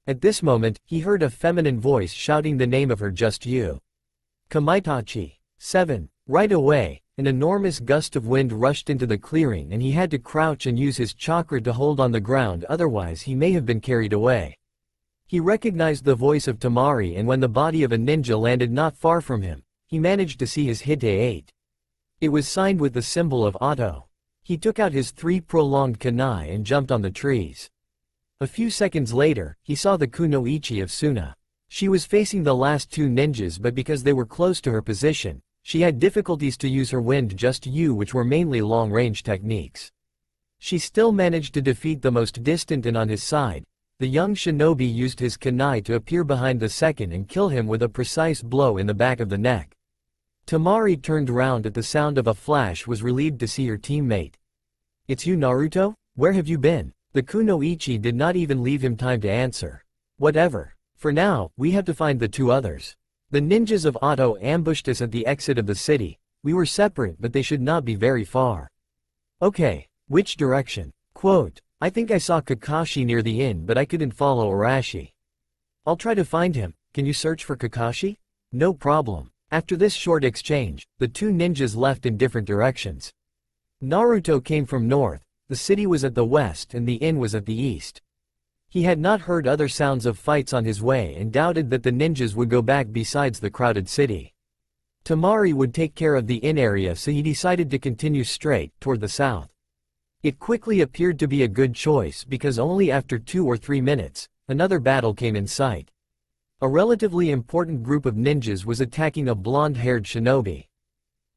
At this moment, he heard a feminine voice shouting the name of her just you. Kamaitachi. 7. Right away, an enormous gust of wind rushed into the clearing and he had to crouch and use his chakra to hold on the ground, otherwise he may have been carried away. He recognized the voice of Temari, and when the body of a ninja landed not far from him, he managed to see his Hite 8. It was signed with the symbol of Otto. He took out his 3 prolonged kunai and jumped on the trees. A few seconds later, he saw the kunoichi of Suna. She was facing the last 2 ninjas, but because they were close to her position, she had difficulties to use her wind just you, which were mainly long-range techniques. She still managed to defeat the most distant, and on his side, the young shinobi used his kunai to appear behind the second and kill him with a precise blow in the back of the neck. Temari turned round at the sound of a flash, was relieved to see her teammate. It's you, Naruto? Where have you been? The kunoichi did not even leave him time to answer. Whatever. For now, we have to find the 2 others. The ninjas of Otto ambushed us at the exit of the city. We were separate, but they should not be very far. Okay, which direction? Quote, I think I saw Kakashi near the inn, but I couldn't follow Arashi. I'll try to find him. Can you search for Kakashi? No problem. After this short exchange, the 2 ninjas left in different directions. Naruto came from north, the city was at the west and the inn was at the east. He had not heard other sounds of fights on his way and doubted that the ninjas would go back besides the crowded city. Temari would take care of the inn area, so he decided to continue straight toward the south. It quickly appeared to be a good choice because only after 2 or 3 minutes, another battle came in sight. A relatively important group of ninjas was attacking a blonde-haired shinobi.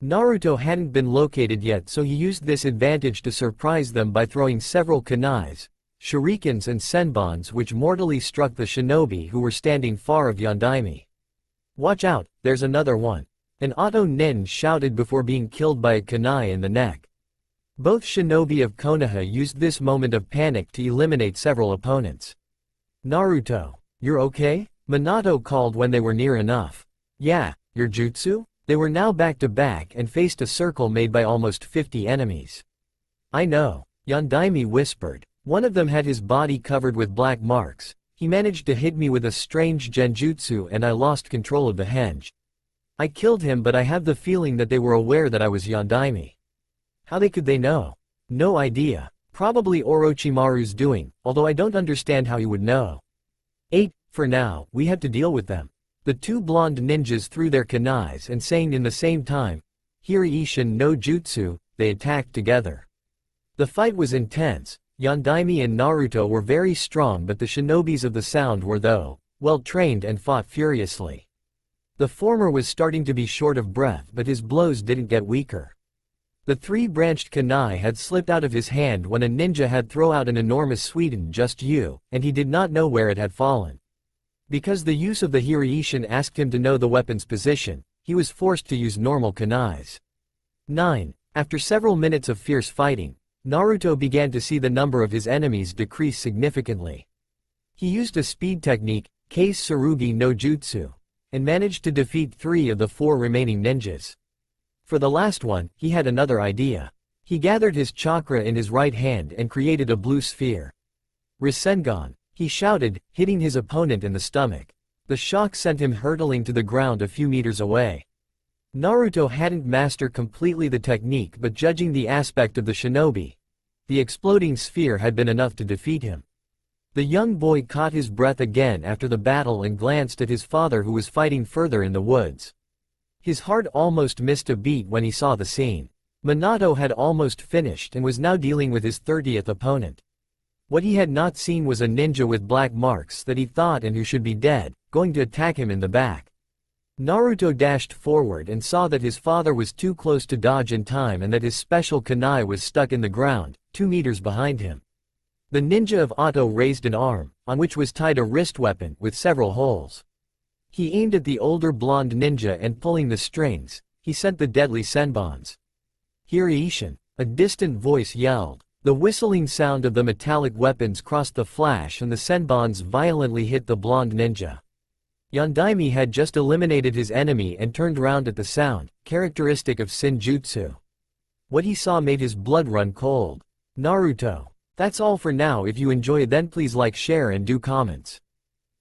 Naruto hadn't been located yet, so he used this advantage to surprise them by throwing several kunais, shurikens and senbons, which mortally struck the shinobi who were standing far of Yondaime. Watch out, there's another one. An Otto nin shouted before being killed by a kunai in the neck. Both shinobi of Konoha used this moment of panic to eliminate several opponents. Naruto, you're okay? Minato called when they were near enough. Yeah, your jutsu? They were now back to back and faced a circle made by almost 50 enemies. I know, Yondaime whispered. One of them had his body covered with black marks. He managed to hit me with a strange genjutsu and I lost control of the henge. I killed him, but I have the feeling that they were aware that I was Yondaime. How could they know? No idea. Probably Orochimaru's doing, although I don't understand how he would know. 8. For now, we have to deal with them. The two blonde ninjas threw their kunais and saying in the same time, Hiraishin no jutsu, they attacked together. The fight was intense. Yondaime and Naruto were very strong, but the shinobis of the sound were, though, well trained and fought furiously. The former was starting to be short of breath, but his blows didn't get weaker. The three-branched kunai had slipped out of his hand when a ninja had thrown out an enormous Sweden just you, and he did not know where it had fallen. Because the use of the Hiraishin asked him to know the weapon's position, he was forced to use normal kunais. 9. After several minutes of fierce fighting, Naruto began to see the number of his enemies decrease significantly. He used a speed technique, Kase Tsurugi no Jutsu, and managed to defeat 3 of the 4 remaining ninjas. For the last one, he had another idea. He gathered his chakra in his right hand and created a blue sphere. Rasengan, he shouted, hitting his opponent in the stomach. The shock sent him hurtling to the ground a few meters away. Naruto hadn't mastered completely the technique, but judging the aspect of the shinobi, the exploding sphere had been enough to defeat him. The young boy caught his breath again after the battle and glanced at his father, who was fighting further in the woods. His heart almost missed a beat when he saw the scene. Minato had almost finished and was now dealing with his 30th opponent. What he had not seen was a ninja with black marks that he thought and who should be dead, going to attack him in the back. Naruto dashed forward and saw that his father was too close to dodge in time and that his special kunai was stuck in the ground, 2 meters behind him. The ninja of Otto raised an arm, on which was tied a wrist weapon with several holes. He aimed at the older blonde ninja and pulling the strings, he sent the deadly senbons. Hiraishin, a distant voice yelled. The whistling sound of the metallic weapons crossed the flash and the senbons violently hit the blonde ninja. Yondaime had just eliminated his enemy and turned round at the sound, characteristic of Senjutsu. What he saw made his blood run cold. Naruto. That's all for now. If you enjoy, then please like, share and do comments.